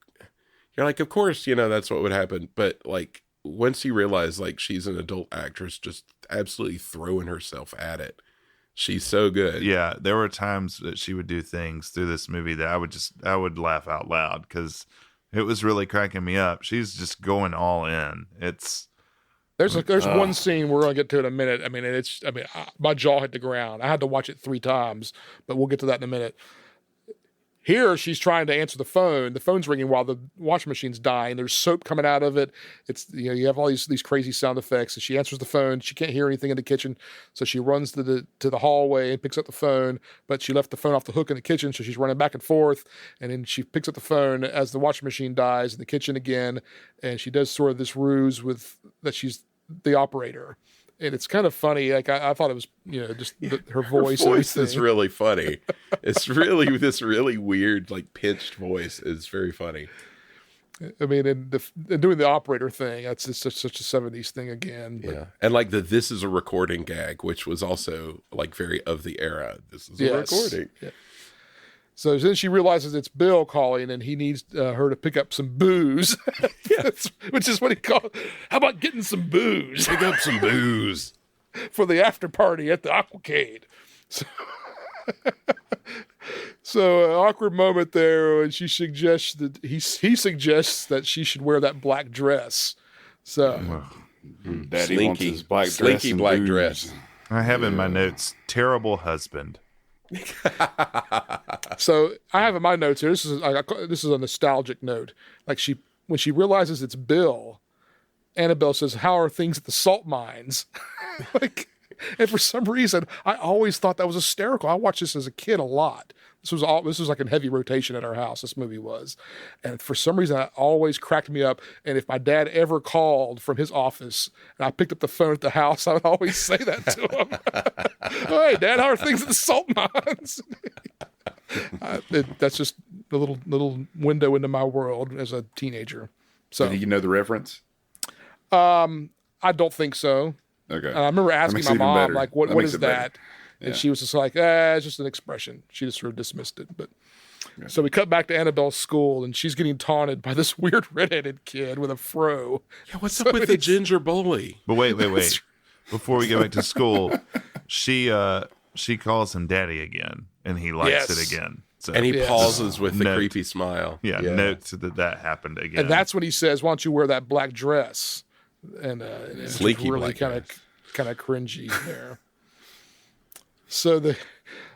you're like, of course, you know, that's what would happen. But like once you realize like she's an adult actress, just absolutely throwing herself at it. She's so good. Yeah. There were times that she would do things through this movie that I would laugh out loud because it was really cracking me up. She's just going all in. There's one scene we're gonna get to in a minute. My jaw hit the ground. I had to watch it 3 times, but we'll get to that in a minute. Here, she's trying to answer the phone. The phone's ringing while the washing machine's dying. There's soap coming out of it. It's you have all these crazy sound effects. And she answers the phone. She can't hear anything in the kitchen, so she runs to the hallway and picks up the phone. But she left the phone off the hook in the kitchen, so she's running back and forth. And then she picks up the phone as the washing machine dies in the kitchen again. And she does sort of this ruse that she's the operator. And it's kind of funny. Like I thought it was, just her voice. Her voice is really funny. It's really this really weird, like pinched voice is very funny. I mean, and doing the operator thing, that's just such a 70s thing again. But, Yeah. And like this is a recording gag, which was also like very of the era. This is a recording. Yeah. So then she realizes it's Bill calling and he needs her to pick up some booze, which is what he called. How about getting some booze? Pick up some booze for the after party at the Aquacade. So an awkward moment there when she suggests that he suggests that she should wear that black dress. So Daddy wants his black dress. Slinky and black booze. dress. I have in my notes, terrible husband. So I have in my notes here. This is a nostalgic note. Like when she realizes it's Bill, Annabelle says, "How are things at the salt mines?" And for some reason, I always thought that was hysterical. I watched this as a kid a lot. This was like in heavy rotation at our house. This movie was, and for some reason, it always cracked me up. And if my dad ever called from his office and I picked up the phone at the house, I would always say that to him. "Oh, hey, Dad, how are things at the salt mines?" That's just a little window into my world as a teenager. So, Did you know the reference? I don't think so. Okay. And I remember asking my even mom, better. like, what makes is it better. that? And she was just like, it's just an expression. She just sort of dismissed it. But so we cut back to Annabelle's school, and she's getting taunted by this weird redheaded kid with a fro. Yeah, what's up with the ginger bully? But wait. Before we go back to school, she calls him daddy again, and he likes it again. So, And he pauses with the Note. creepy smile. yeah, notes that happened again. And that's when he says, "Why don't you wear that black dress?" And it's Sleeky really black kind of cringy there. So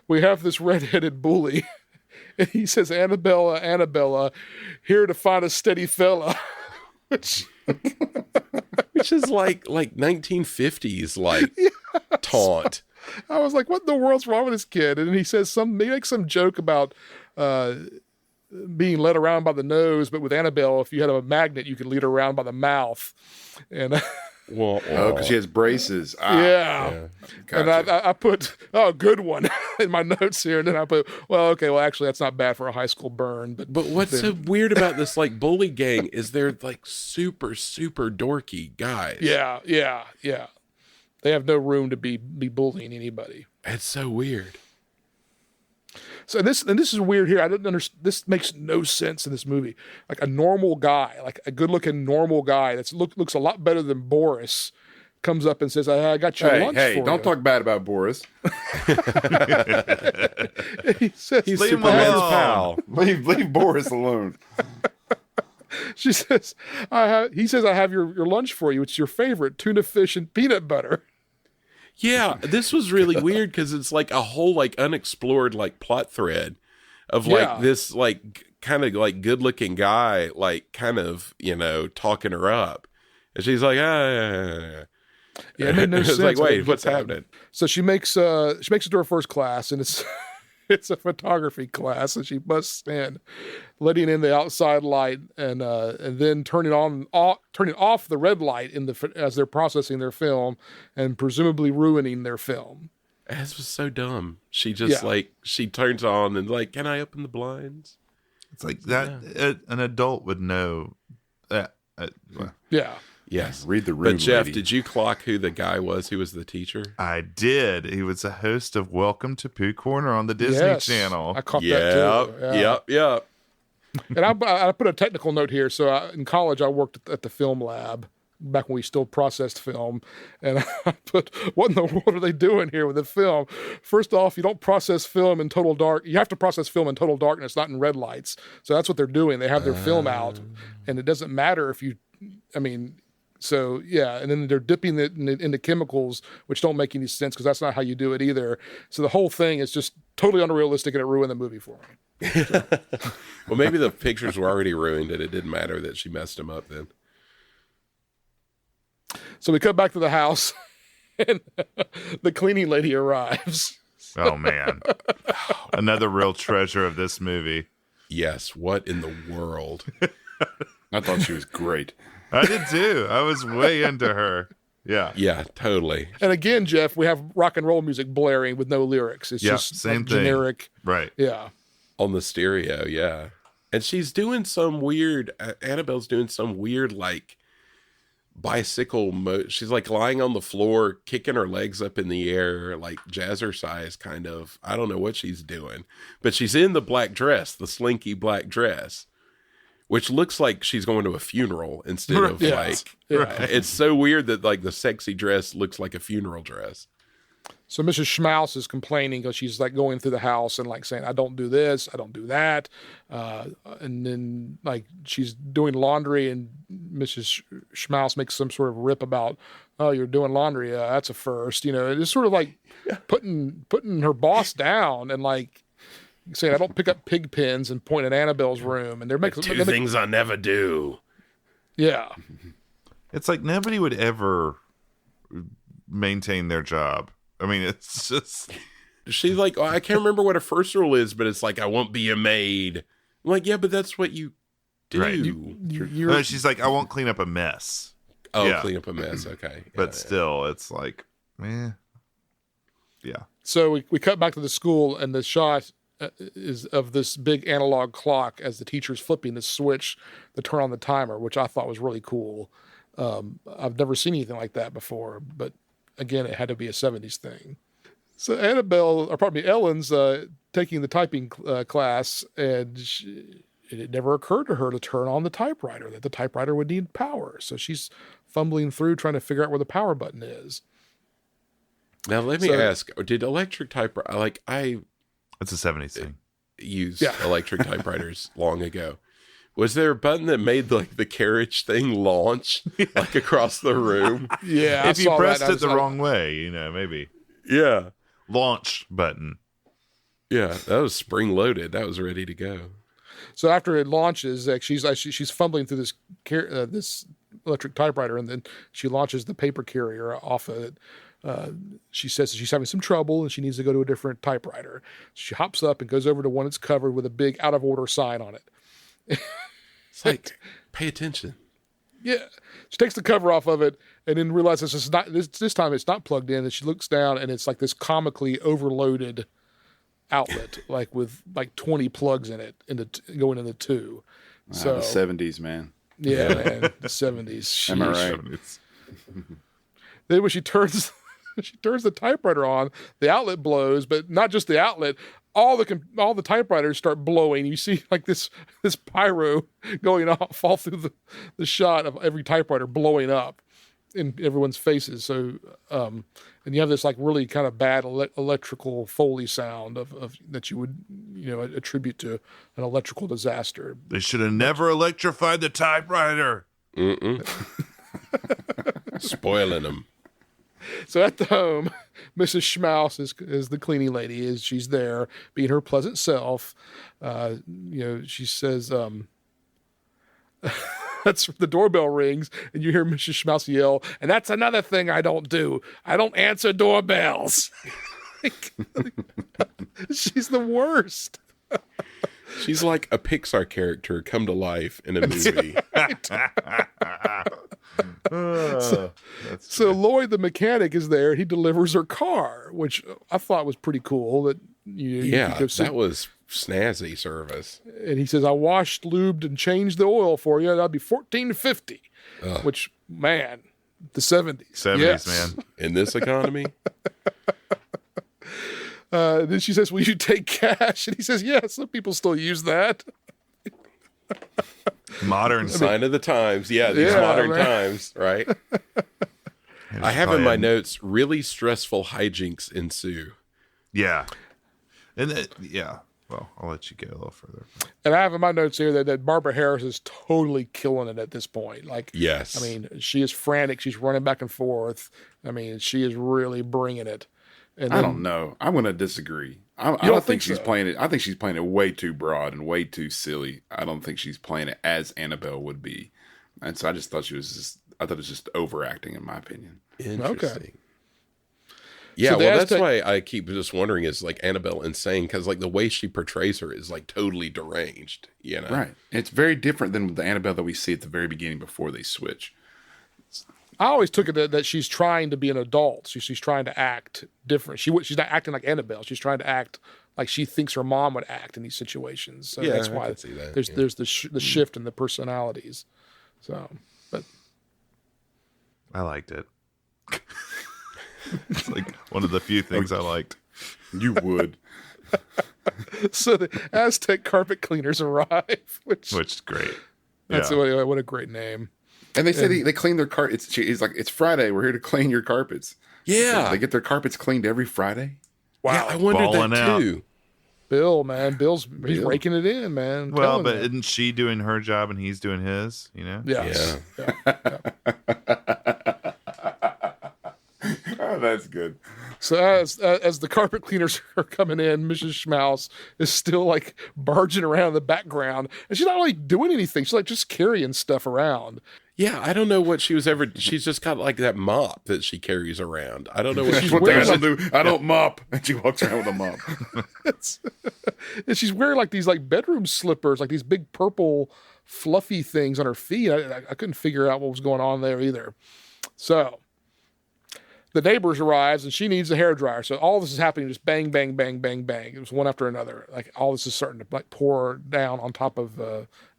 we have this redheaded bully, and he says, Annabella, here to find a steady fella," which is like 1950s taunt. I was like, what in the world's wrong with this kid? And he says he makes some joke about being led around by the nose, but with Annabelle, if you had a magnet, you could lead her around by the mouth. And because she has braces. yeah. Gotcha. And I put, good one in my notes here. And then I put, actually, that's not bad for a high school burn. But what's so weird about this bully gang is they're super, super dorky guys. Yeah. They have no room to be bullying anybody. It's so weird. So this is weird here. I didn't understand. This makes no sense in this movie. Like a normal guy, like a good-looking normal guy that looks a lot better than Boris, comes up and says, "I got your lunch for you." Don't talk bad about Boris. He says, Leave him alone. Leave Boris alone. She says, he says, "I have your lunch for you. It's your favorite, tuna fish and peanut butter." Yeah, this was really weird because it's like a whole unexplored plot thread of this kind of good looking guy kind of talking her up, and she's like Yeah, it made no it's sense. like, I wait, didn't get what's that. happening? So she makes it to her first class, and it's it's a photography class, and she busts in, letting in the outside light, and then turning off the red light as they're processing their film, and presumably ruining their film. This was so dumb. She just she turns on and "Can I open the blinds?" It's like that. An adult would know that. Yeah. Yes. Read the room. But Jeff, lady. did you clock who the guy was who was the teacher? I did. He was a host of Welcome to Pooh Corner on the Disney Yes, Channel. I caught that too. Yeah. Yep. And I put a technical note here. So in college, I worked at the film lab back when we still processed film. And I put, what in the world are they doing here with the film? First off, you don't process film in total dark. You have to process film in total darkness, not in red lights. So that's what they're doing. They have their film out. And it doesn't matter so, yeah, and then they're dipping it into chemicals, which don't make any sense because that's not how you do it either. So the whole thing is just totally unrealistic, and it ruined the movie for me. Well, maybe the pictures were already ruined, and it didn't matter that she messed them up then. So we cut back to the house, and the cleaning lady arrives. Oh, man. Another real treasure of this movie. Yes, what in the world? I thought she was great. I did too. I was way into her. Yeah. Yeah, totally. And again, Jeff, we have rock and roll music blaring with no lyrics. It's just same thing. generic. Right. Yeah. On the stereo, yeah. And she's doing some weird, Annabelle's doing some weird, like, bicycle she's like lying on the floor, kicking her legs up in the air, like jazzercise kind of. I don't know what she's doing, but she's in the black dress, the slinky black dress, which looks like she's going to a funeral instead of like, it's so weird that like the sexy dress looks like a funeral dress. So Mrs. Schmaus is complaining because she's like going through the house and like saying, I don't do this, I don't do that. And then like she's doing laundry and Mrs. Schmaus makes some sort of rip about, oh, you're doing laundry. That's a first, you know, it's sort of like putting her boss down and like saying, I don't pick up pig pens and point at Annabelle's room. And they're making two things I never do. Yeah. It's like nobody would ever maintain their job. I mean, it's just... She's like, I can't remember what her first rule is, but it's like, I won't be a maid. I'm like, yeah, but that's what you do. Right. No, she's like, I won't clean up a mess. Oh, yeah. Clean up a mess. Okay. But still, it's like, yeah. So we cut back to the school, and the shot is of this big analog clock as the teacher's flipping the switch to turn on the timer, which I thought was really cool. I've never seen anything like that before, but again, it had to be a 70s thing. So Ellen's taking the typing class, and it never occurred to her to turn on the typewriter, that the typewriter would need power. So she's fumbling through trying to figure out where the power button is. Now, let me ask, did electric typewriter, like it's a 70s thing. Used electric typewriters long ago. Was there a button that made like the carriage thing launch like across the room? Yeah. If you pressed it the wrong way, you know, maybe. Yeah. Launch button. Yeah, that was spring loaded. That was ready to go. So after it launches, like she's fumbling through this electric typewriter, and then she launches the paper carrier off of it. She says that she's having some trouble and she needs to go to a different typewriter. She hops up and goes over to one that's covered with a big out of order sign on it. It's like, pay attention. Yeah. She takes the cover off of it and then realizes it's not this time it's not plugged in, and she looks down and it's like this comically overloaded outlet, like with like 20 plugs in it going into two. So the 70s, man. Yeah, man. The 70s. Am I right? Then when she turns the typewriter on, the outlet blows, but not just the outlet. All the typewriters start blowing. You see like this pyro going off all through the shot of every typewriter blowing up in everyone's faces. So, and you have this like really kind of bad electrical Foley sound of that you would, you know, attribute to an electrical disaster. They should have never electrified the typewriter. Spoiling them. So at the home, Mrs. Schmaus is the cleaning lady. She's there being her pleasant self. You know, she says, that's the doorbell rings, and you hear Mrs. Schmaus yell, and that's another thing I don't do. I don't answer doorbells. She's the worst. She's like a Pixar character come to life in a movie. So Lloyd, the mechanic, is there. He delivers her car, which I thought was pretty cool. That that was snazzy service. And he says, "I washed, lubed, and changed the oil for you. That'd be $14.50." Which, man, the 70s. 70s, yes. man. In this economy. Then she says, "Will you take cash?" And he says, "Yes, some people still use that." Modern sign of the times. Yeah, these modern times, right? I have in my notes, really stressful hijinks ensue. Yeah. And well, I'll let you go a little further. And I have in my notes here that Barbara Harris is totally killing it at this point. Like, yes. I mean, she is frantic. She's running back and forth. I mean, she is really bringing it. And then, I don't know. I'm going to disagree. I don't think she's playing it. I think she's playing it way too broad and way too silly. I don't think she's playing it as Annabelle would be. And so I just thought I thought it was just overacting, in my opinion. Interesting. Okay. Yeah, so well, that's why I keep just wondering, is like Annabelle insane? Because like the way she portrays her is like totally deranged, you know? Right. It's very different than the Annabelle that we see at the very beginning before they switch. I always took it that she's trying to be an adult. She's trying to act different. She's not acting like Annabelle. She's trying to act like she thinks her mom would act in these situations. So that's why I can see that. there's the shift in the personalities. So, but I liked it. It's like one of the few things I liked. You would. so the Aztec carpet cleaners arrive, which Which is great. that's Yeah. what a great name. And they say they clean their carpets. He's like, it's Friday. We're here to clean your carpets. Yeah. They get their carpets cleaned every Friday. Yeah, I wondered Balling that out. too. Bill, man, he's Bill. raking it in, man. I'm Well, telling but you. isn't she doing her job and he's doing his? You know. Yes. Oh, that's good. So as the carpet cleaners are coming in, Mrs. Schmaus is still like barging around in the background, and she's not like doing anything. She's like just carrying stuff around. Yeah, I don't know what she was ever. She's just got like that mop that she carries around. I don't know what That's she's one thing I wearing. don't do. I don't mop. And she walks around with a mop. And she's wearing like these like bedroom slippers, like these big purple fluffy things on her feet. I couldn't figure out what was going on there either. So the neighbors arrives and she needs a hairdryer. So all this is happening just bang, bang, bang, bang, bang. It was one after another. Like all this is starting to like pour down on top of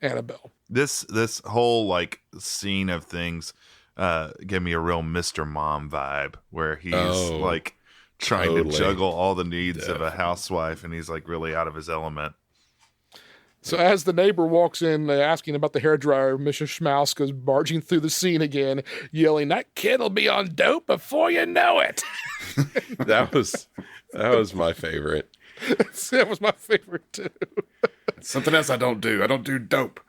Annabelle. This whole like scene of things gave me a real Mr. Mom vibe where he's like trying to totally. juggle all the needs of a housewife and he's like really out of his element. So as the neighbor walks in asking about the hairdryer, Mrs. Schmaus goes barging through the scene again, yelling, "That kid'll be on dope before you know it." That was my favorite. That was my favorite too. Something else I don't do. I don't do dope.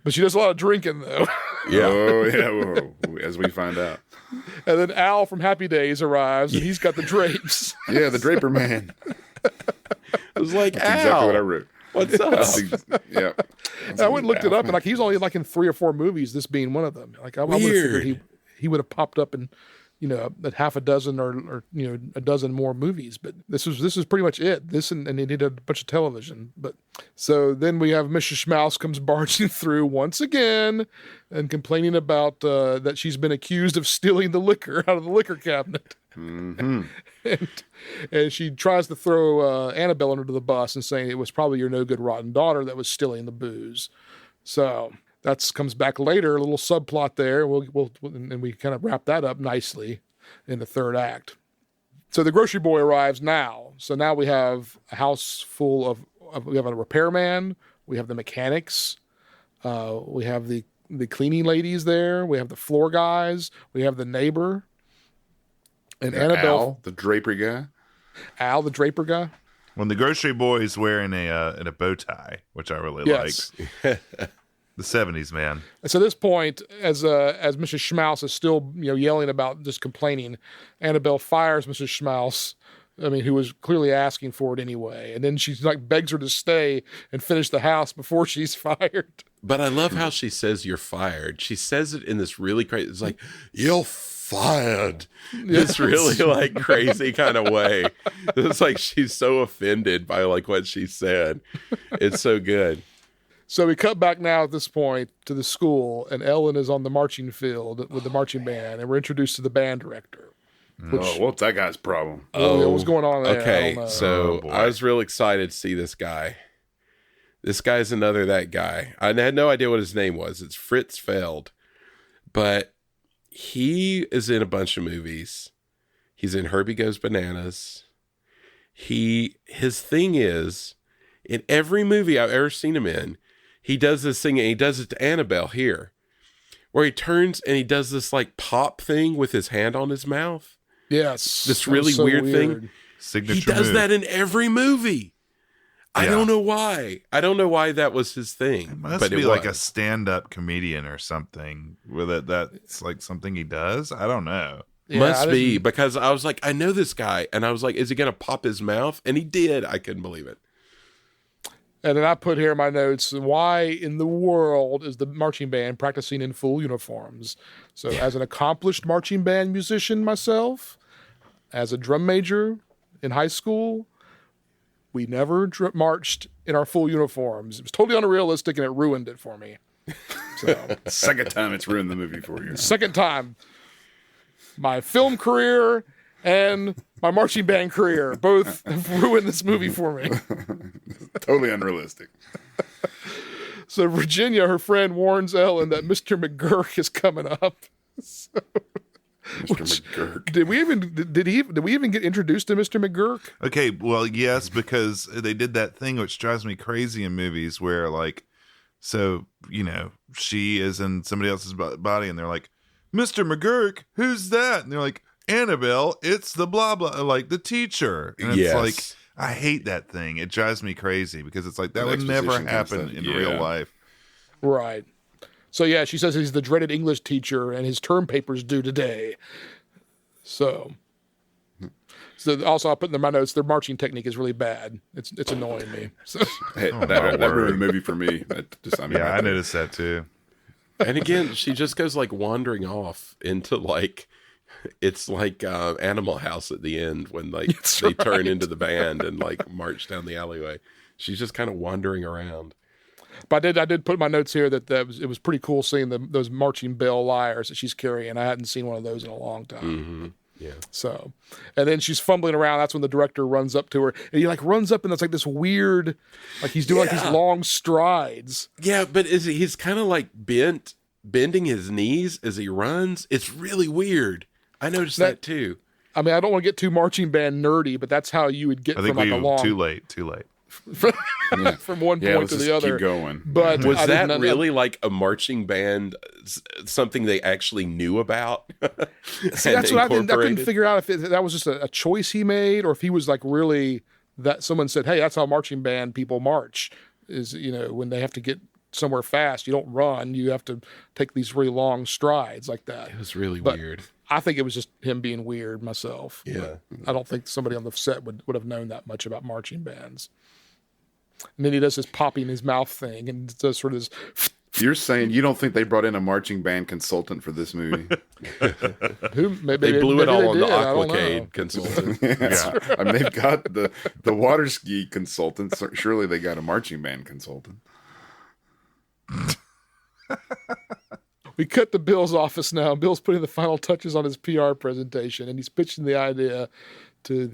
But she does a lot of drinking though. Yeah. Oh, yeah. Whoa. As we find out. And then Al from Happy Days arrives and he's got the drapes. Yeah, the Draper Man. It was like, That's exactly what I Al, wrote. what's up? Yeah. I went and looked it up and like he's only like in 3 or 4 movies, this being one of them. Like I would have figured Weird. he would have popped up in, a half a dozen or a dozen more movies, but this is pretty much it. This and he did a bunch of television. But so then we have Mrs. Schmaus comes barging through once again and complaining about that she's been accused of stealing the liquor out of the liquor cabinet. Mm-hmm. And she tries to throw Annabelle under the bus and saying it was probably your no good rotten daughter that was stealing the booze. So that comes back later, a little subplot there. And we kind of wrap that up nicely in the third act. So the grocery boy arrives now. So now we have a house full of we have a repairman, we have the mechanics, we have the cleaning ladies there, we have the floor guys, we have the neighbor, and Annabelle, Al, the Draper guy. Al, the draper guy. When the grocery boy is wearing a bow tie, which I really Yes. like. The 70s, man. So at this point, as Mrs. Schmaus is still yelling about just complaining, Annabelle fires Mrs. Schmaus. I mean, who was clearly asking for it anyway, and then she like begs her to stay and finish the house before she's fired. But I love how she says you're fired. She says it in this really crazy, it's like, you're fired. This really like crazy kind of way. It's like she's so offended by like what she said. It's so good. So we cut back now at this point to the school, and Ellen is on the marching field with the marching band, and we're introduced to the band director. What's that guy's problem? What's going on there? I Okay, don't know. so boy. I was real excited to see this guy. This guy's another that guy. I had no idea what his name was. It's Fritz Feld. But he is in a bunch of movies. He's in Herbie Goes Bananas. His thing is, in every movie I've ever seen him in, he does this thing, and he does it to Annabelle here, where he turns and he does this like pop thing with his hand on his mouth. Yes, This that was really so weird thing. Signature He does move. that in every movie. I Yeah. don't know why. I don't know why that was his thing. Must but be it like a was. stand-up comedian or something with it. That's like something he does. I don't know. Yeah, Must I be, didn't- because I was like, I know this guy. And I was like, is he going to pop his mouth? And he did. I couldn't believe it. And then I put here in my notes, why in the world is the marching band practicing in full uniforms? So as an accomplished marching band musician myself, as a drum major in high school, we never marched in our full uniforms. It was totally unrealistic and it ruined it for me. So, Second time it's ruined the movie for you. second time, my film career and my marching band career both have ruined this movie for me. Totally unrealistic. So Virginia, her friend, warns Ellen that Mr. McGurk is coming up. So, Mr. McGurk. did we even get introduced to Mr. McGurk? Okay, well, yes, because they did that thing which drives me crazy in movies where, like, so, she is in somebody else's body and they're like, Mr. McGurk, who's that? And they're like, Annabelle, it's the blah, blah, like the teacher. And it's Yes. like, I hate that thing. It drives me crazy because it's like, that would never Exposition kind of happen stuff. in Yeah. real life. Right. So yeah, she says he's the dreaded English teacher and his term paper's due today. So also I put in my notes, their marching technique is really bad. It's annoying me. So, Hey, my that word. ruined the movie for me. Yeah, I noticed that too. And again, she just goes like wandering off into like, it's like Animal House at the end when like That's they turn right. into the band and like march down the alleyway. She's just kind of wandering around. but I did put in my notes here that it was pretty cool seeing those marching bell lyres that she's carrying. I hadn't seen one of those in a long time. Mm-hmm. Yeah. So, and then she's fumbling around. That's when the director runs up to her, and he like runs up, and it's like this weird, like he's doing like these long strides. Yeah, but he's kind of like bending his knees as he runs. It's really weird. I noticed that too. I mean, I don't want to get too marching band nerdy, but that's how you would get I from think like a long too late. from one Yeah, point let's to just the other. keep going. But Was I that didn't- really like a marching band, something they actually knew about? See, that's what I couldn't figure out if that was just a choice he made, or if he was like really that someone said, "Hey, that's how marching band people march." Is when they have to get somewhere fast, you don't run; you have to take these really long strides like that. It was really But weird. I think it was just him being weird myself. Yeah. I don't think somebody on the set would have known that much about marching bands. And then he does this popping his mouth thing and does sort of this. You're saying you don't think they brought in a marching band consultant for this movie? They blew it all on the Aquacade consultant. Yeah. I mean, they've got the water ski consultant. So surely they got a marching band consultant. We cut to Bill's office now. Bill's putting the final touches on his PR presentation, and he's pitching the idea to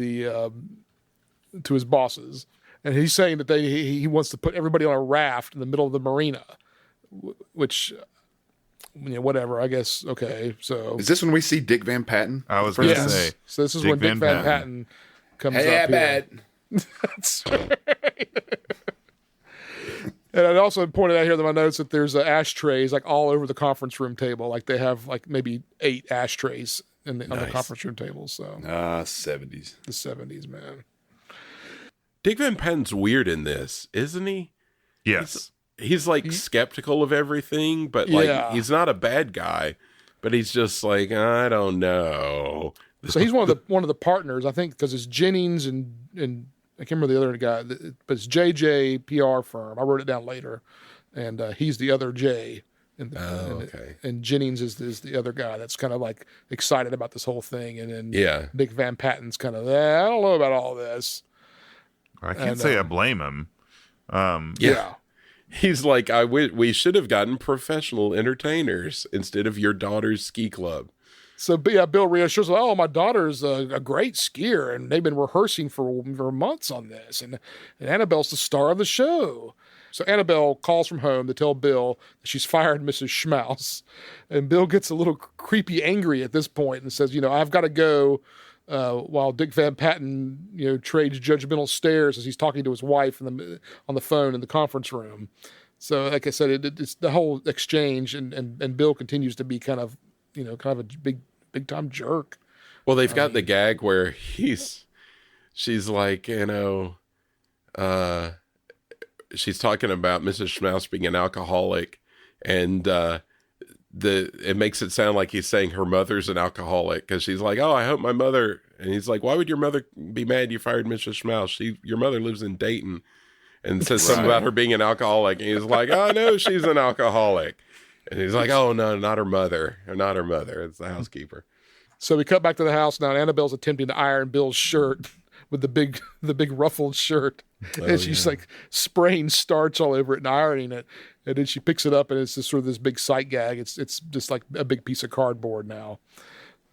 to his bosses. And he's saying that he wants to put everybody on a raft in the middle of the marina, which, whatever. I guess okay. So Is this when we see Dick Van Patten? I was going to yes. say. So this is Dick when Dick Van Van Patten. Patten comes up here. That's right. And I also pointed out here in my notes that there's ashtrays like all over the conference room table. Like they have like maybe 8 ashtrays on the conference room table. So 70s. the 70s, man. Dick Van Patten's weird in this, isn't he? Yes. He's like skeptical of everything, but like Yeah. he's not a bad guy. But he's just like, I don't know. So he's one of the partners, I think, because it's Jennings and I can't remember the other guy, but it's JJ PR firm. I wrote it down later, and he's the other J. Okay. And Jennings is the other guy that's kind of like excited about this whole thing, and then Yeah. Dick Van Patten's kind of I don't know about all this. I can't And, say I blame him. Yeah. He's like, we should have gotten professional entertainers instead of your daughter's ski club. So yeah, Bill reassures, "Oh, my daughter's a great skier, and they've been rehearsing for months on this, and Annabelle's the star of the show." So Annabelle calls from home to tell Bill that she's fired Mrs. Schmaus, and Bill gets a little creepy angry at this point and says, "I've got to go." While Dick Van Patten, trades judgmental stares as he's talking to his wife on the phone in the conference room. So, like I said, it's the whole exchange, and Bill continues to be kind of a big time jerk. Well, they've got the gag where she's like, she's talking about Mrs. Schmaus being an alcoholic, and it makes it sound like he's saying her mother's an alcoholic, because she's like, "Oh, I hope my mother," and he's like, "Why would your mother be mad you fired Mrs. Schmaus? Your mother lives in Dayton," and says something about her being an alcoholic, and he's like, "Oh no, she's an alcoholic," and he's like, "Oh no, not her mother, it's the housekeeper." So we cut back to the house now, and Annabelle's attempting to iron Bill's shirt with the big ruffled shirt, and she's like spraying starch all over it and ironing it, and then she picks it up and it's just sort of this big sight gag. It's just like a big piece of cardboard now.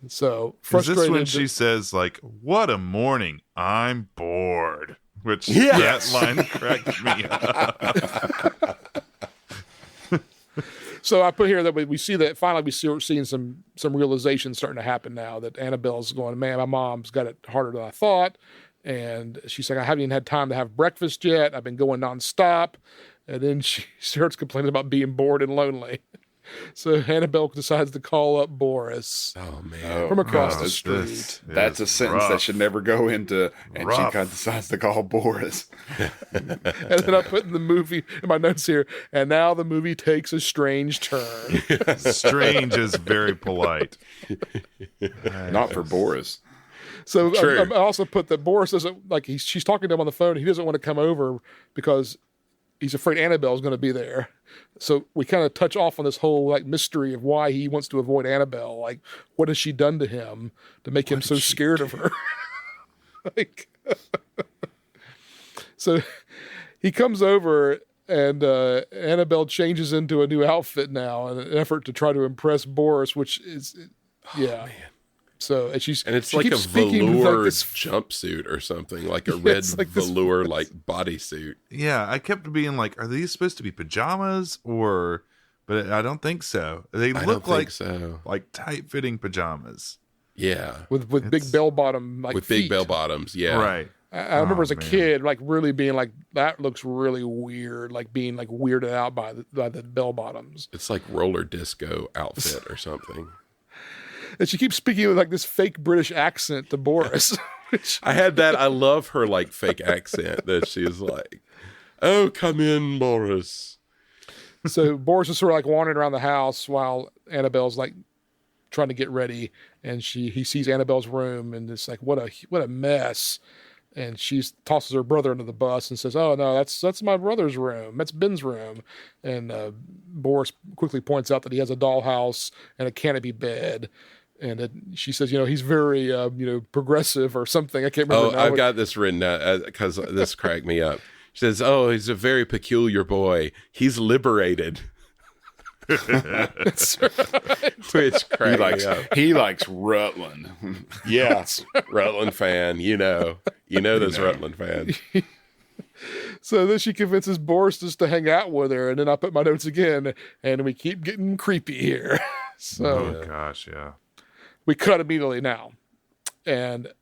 So frustrated. Is this when she says like, "What a morning! I'm bored," which that line cracked me up. So I put here that we see that finally we're seeing some realization starting to happen now that Annabelle's going, man, my mom's got it harder than I thought. And she's like, I haven't even had time to have breakfast yet. I've been going nonstop. And then she starts complaining about being bored and lonely. So Annabelle decides to call up Boris from across the street. That's a sentence that should never go into, and she kind of decides to call Boris. And then I put in the movie, in my notes here, and now the movie takes a strange turn. Strange is very polite. Not for Boris. So I also put that Boris doesn't, like, she's talking to him on the phone. He doesn't want to come over because he's afraid Annabelle's going to be there. So we kind of touch off on this whole like mystery of why he wants to avoid Annabelle. Like, what has she done to him to make him so scared of her? Like, so he comes over and Annabelle changes into a new outfit now in an effort to try to impress Boris, which is, man. So and it's like a velour jumpsuit or something, like a red like velour like bodysuit. Yeah, I kept being like, are these supposed to be pajamas or? But I don't think so. They look like tight fitting pajamas. Yeah, with big bell bottom with feet. big bell bottoms. Yeah, right. I remember as a kid, like really being like, that looks really weird, like being like weirded out by the bell bottoms. It's like roller disco outfit or something. And she keeps speaking with like this fake British accent to Boris. I had that. I love her like fake accent that she's like, "Oh, come in, Boris." So Boris is sort of like wandering around the house while Annabelle's like trying to get ready, and he sees Annabelle's room, and it's like what a mess. And she tosses her brother into the bus and says, "Oh no, that's my brother's room. That's Ben's room." And Boris quickly points out that he has a dollhouse and a canopy bed. And she says, he's very, progressive or something. I can't remember. I've got this written down because this cracked me up. She says, "Oh, he's a very peculiar boy. He's liberated." That's right. Which cracked me up. He likes Rutland. Yeah, Rutland fan. Those Rutland fans. So then she convinces Boris just to hang out with her, and then I put my notes again, and we keep getting creepy here. So, gosh, yeah. We cut immediately now, and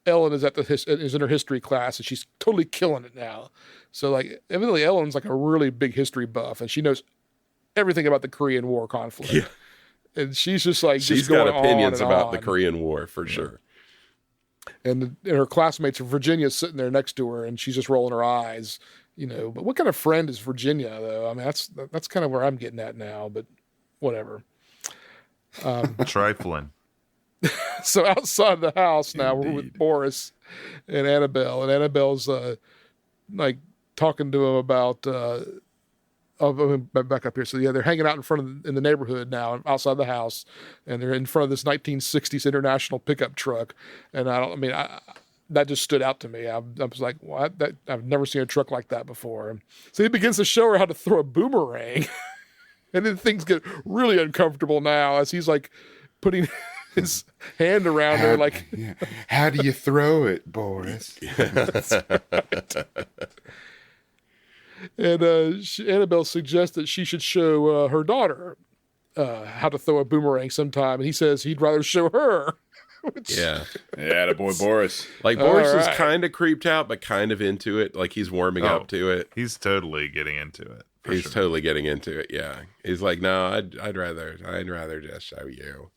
Ellen is is in her history class, and she's totally killing it now. So, like, evidently Ellen's like a really big history buff, and she knows everything about the Korean War conflict. Yeah. And she's just like, she's got opinions about the Korean War for sure. And her classmates, Virginia's sitting there next to her, and she's just rolling her eyes, But what kind of friend is Virginia, though? I mean, that's kind of where I'm getting at now, but whatever. Trifling. So outside the house now, we're with Boris and Annabelle, and Annabelle's like talking to him about. Back up here. So yeah, they're hanging out in the neighborhood now, outside the house, and they're in front of this 1960s International pickup truck. And that just stood out to me. I was like, what? I've never seen a truck like that before. So he begins to show her how to throw a boomerang, and then things get really uncomfortable now as he's like putting his hand around her, like, how do you throw it, Boris? And Annabelle suggests that she should show her daughter how to throw a boomerang sometime, and he says he'd rather show her. Yeah, the boy Boris. Like Boris is kind of creeped out, but kind of into it. Like he's warming up to it. He's totally getting into it. He's totally getting into it. Yeah, he's like, no, I'd rather just show you.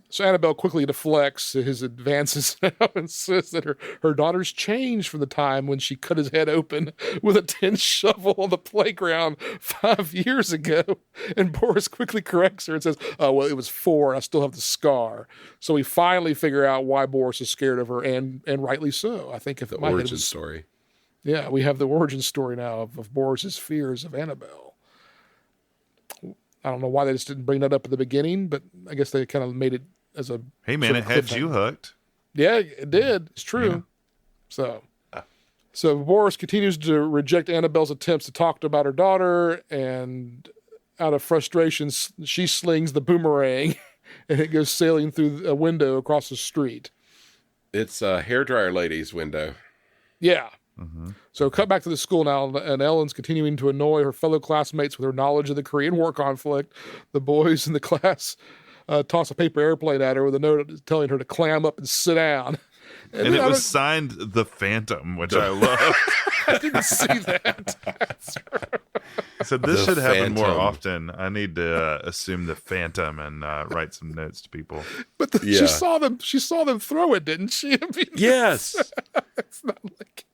So Annabelle quickly deflects his advances now and says that her daughter's changed from the time when she cut his head open with a tin shovel on the playground 5 years ago. And Boris quickly corrects her and says, "Oh, well, it was 4. And I still have the scar." So we finally figure out why Boris is scared of her, and rightly so. I think if the origin story. Yeah, we have the origin story now of Boris's fears of Annabelle. I don't know why they just didn't bring that up at the beginning, but I guess they kind of made it as a... Hey, man, it had you hooked. Yeah, it did. It's true. So Boris continues to reject Annabelle's attempts to talk about her daughter, and out of frustration, she slings the boomerang, and it goes sailing through a window across the street. It's a hairdryer lady's window. Yeah. Mm-hmm. So cut back to the school now, and Ellen's continuing to annoy her fellow classmates with her knowledge of the Korean War conflict. The boys in the class toss a paper airplane at her with a note telling her to clam up and sit down. And it was signed The Phantom, which I love. I didn't see that. So this should happen more often. I need to assume The Phantom and write some notes to people. But she saw them throw it, didn't she? I mean, yes. It's not like.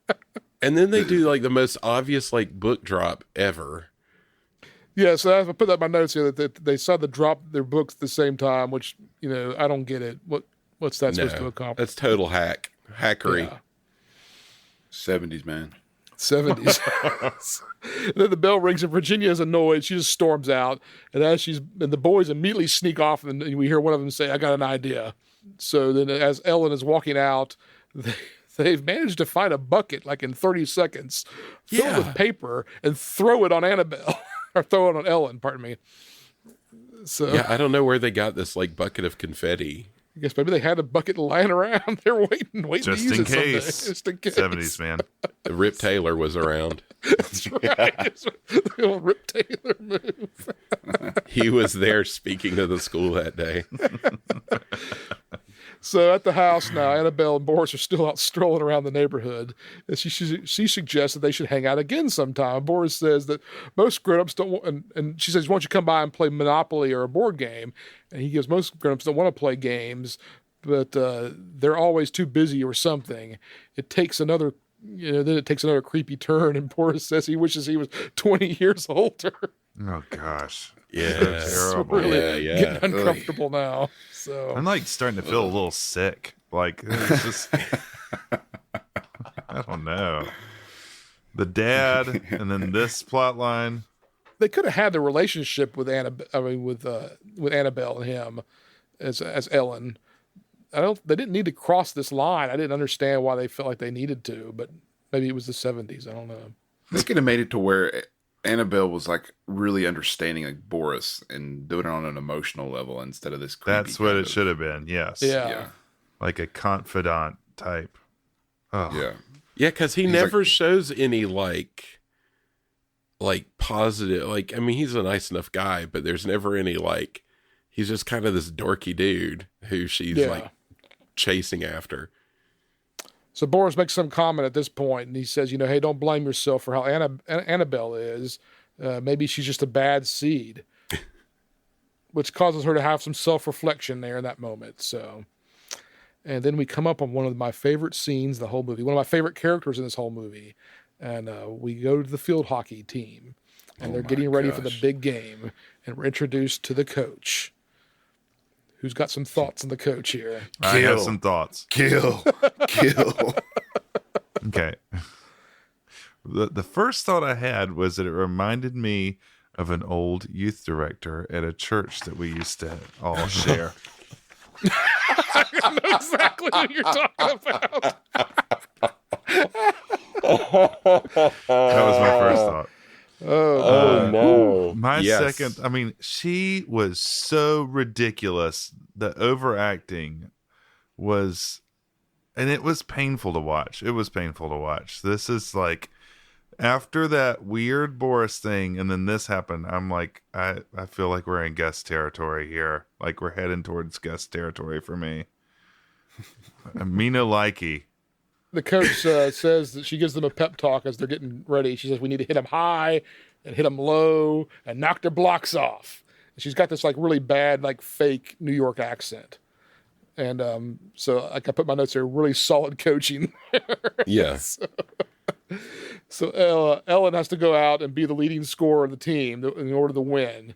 And then they do like the most obvious like book drop ever. Yeah, so I put that in my notes here that they saw the drop their books at the same time, which I don't get it. What's that supposed to accomplish? That's total hackery. Yeah. 70s, man. 70s. Then the bell rings and Virginia is annoyed. She just storms out, and the boys immediately sneak off, and we hear one of them say, "I got an idea." So then, as Ellen is walking out, they've managed to find a bucket like in 30 seconds, filled with paper, and throw it on Annabelle or throw it on Ellen. Pardon me. So I don't know where they got this like bucket of confetti. I guess maybe they had a bucket lying around. They're waiting just to use it someday. Just in case. 70s, man. Rip Taylor was around. That's right. The old Rip Taylor move. He was there speaking to the school that day. So at the house now, Annabelle and Boris are still out strolling around the neighborhood. And she suggests that they should hang out again sometime. Boris says that most grown-ups don't want, and she says, "Why don't you come by and play Monopoly or a board game?" And he goes, "Most grown-ups don't want to play games, but they're always too busy or something. It takes another, then it takes another creepy turn." And Boris says he wishes he was 20 years older. Oh, gosh. Yeah. So terrible. Really getting uncomfortable now. So I'm like starting to feel a little sick. Like, it's just, I don't know. The dad, and then this plot line. They could have had the relationship with with Annabelle and him as Ellen. They didn't need to cross this line. I didn't understand why they felt like they needed to, but maybe it was the 70s. I don't know. They could have made it to where Annabelle was like really understanding like Boris and doing it on an emotional level instead of this creepy. That's what it should have been. Yes. Yeah. Like a confidant type. Oh. Yeah. Yeah, because he never shows any like positive. Like, I mean, he's a nice enough guy, but there's never any like. He's just kind of this dorky dude who she's like chasing after. So Boris makes some comment at this point, and he says, "Hey, don't blame yourself for how Annabelle is. Maybe she's just a bad seed," which causes her to have some self-reflection there in that moment. So, and then we come up on one of my favorite scenes, the whole movie, one of my favorite characters in this whole movie, and we go to the field hockey team, and they're getting ready for the big game, and we're introduced to the coach. Who's got some thoughts on the coach here? I have some thoughts. Kill. Okay. The first thought I had was that it reminded me of an old youth director at a church that we used to all share. I know exactly what you're talking about. That was my first thought. Oh no. My second, I mean, she was so ridiculous. The overacting was, and it was painful to watch. This is like, after that weird Boris thing, and then this happened, I'm like, I feel like we're in guest territory here. Like, we're heading towards guest territory for me. Me no likey. The coach says that she gives them a pep talk as they're getting ready. She says, "We need to hit them high and hit them low and knock their blocks off." And she's got this like really bad, like fake New York accent. And so like I put my notes here, really solid coaching. Yes. So Ellen has to go out and be the leading scorer of the team in order to win.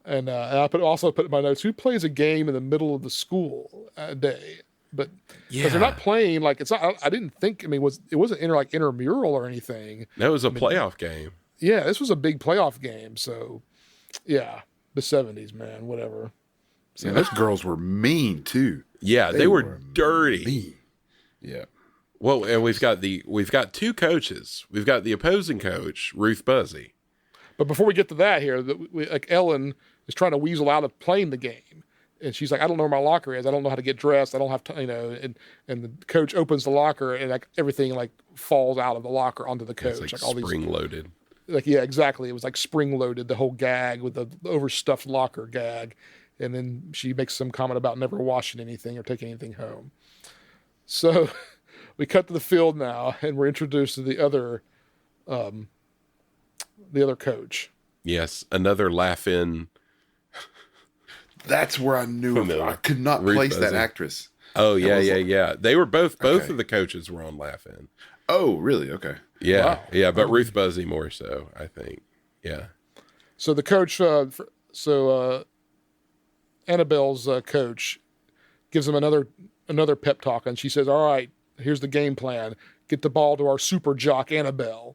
And I also put in my notes, who plays a game in the middle of the school day? But because they're not playing, like, it's not, I didn't think, I mean, it wasn't intramural or anything. That was a playoff game. Yeah, this was a big playoff game. So, yeah, the 70s, man, whatever. Yeah, those girls were mean, too. Yeah, they were dirty. Mean. Yeah. Well, and we've got two coaches. We've got the opposing coach, Ruth Buzzy. But before we get to that here, like Ellen is trying to weasel out of playing the game. And she's like, I don't know where my locker is. I don't know how to get dressed. I don't have time, and the coach opens the locker and like everything like falls out of the locker onto the coach. It's like all spring loaded. Like, yeah, exactly. It was like spring loaded, the whole gag with the overstuffed locker gag. And then she makes some comment about never washing anything or taking anything home. So we cut to the field now and we're introduced to the other coach. Yes. Another laugh-in. That's where I knew I could not Ruth place that Buzzy. actress. Oh, yeah. They were both of the coaches were on laugh-in. Oh, really? Okay. Yeah. Wow. Yeah, but Ruth Buzzy more so, I think. Yeah. So the coach, Annabelle's coach gives him another pep talk, and she says, all right, here's the game plan. Get the ball to our super jock, Ellen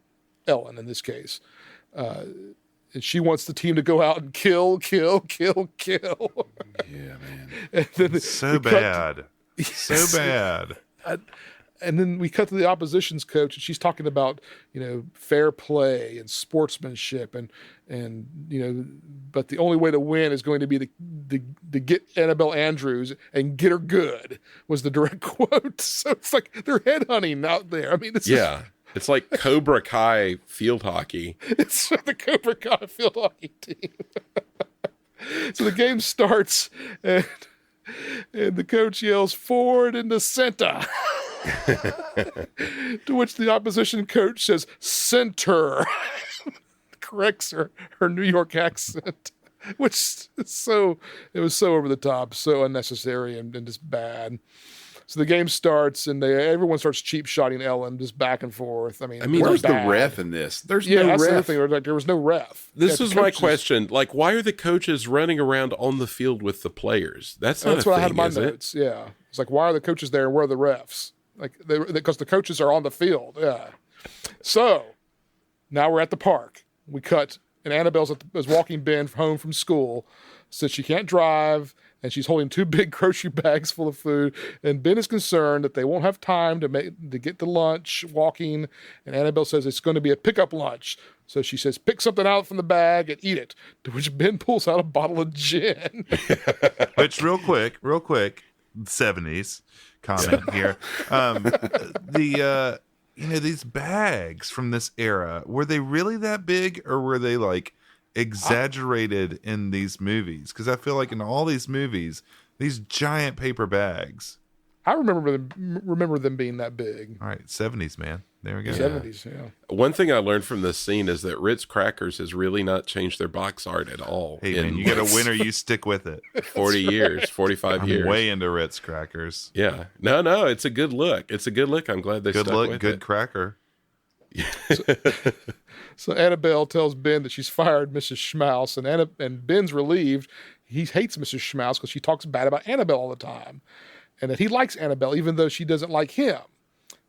in this case. And she wants the team to go out and kill. Yeah, man. And then So bad. So bad. And then we cut to the opposition's coach, and she's talking about, fair play and sportsmanship, and but the only way to win is going to be to get Annabelle Andrews and get her good, was the direct quote. So it's like they're headhunting out there. I mean, It's like Cobra Kai field hockey. it's the Cobra Kai field hockey team. So the game starts, and the coach yells, "Forward into center." To which the opposition coach says, "Center." Corrects her New York accent, which it was so over the top, so unnecessary and just bad. So the game starts, and everyone starts cheap shotting Ellen just back and forth. I mean, Where's the bad. ref in this? There's Yeah, no that's the other ref. thing. Like, there was no ref. This Yeah, is the my coaches- question. Like, why are the coaches running around on the field with the players? That's not That's a what thing, I had in my is it? notes. Yeah, it's like, why are the coaches there and where are the refs? Like, because the coaches are on the field. Yeah. So now we're at the park. We cut, and Annabelle's is walking Ben home from school, says she can't drive, and she's holding 2 big grocery bags full of food. And Ben is concerned that they won't have time to get to lunch walking. And Annabelle says it's going to be a pickup lunch. So she says, pick something out from the bag and eat it. To which Ben pulls out a bottle of gin. Which real quick, 70s comment here. These bags from this era, were they really that big, or were they like exaggerated in these movies? Because I feel like in all these movies, these giant paper bags. I remember them being that big. All right, 70s, man. There we go. 70s, yeah. One thing I learned from this scene is that Ritz Crackers has really not changed their box art at all. Hey, man, in you get a winner, you stick with it. 40 years, 45 I'm years. way into Ritz crackers. Yeah. No, it's a good look. It's a good look. I'm glad they Good stuck look, with good it. cracker. So Annabelle tells Ben that she's fired Mrs. Schmaus, and Ben's relieved. He hates Mrs. Schmaus because she talks bad about Annabelle all the time, and that he likes Annabelle even though she doesn't like him.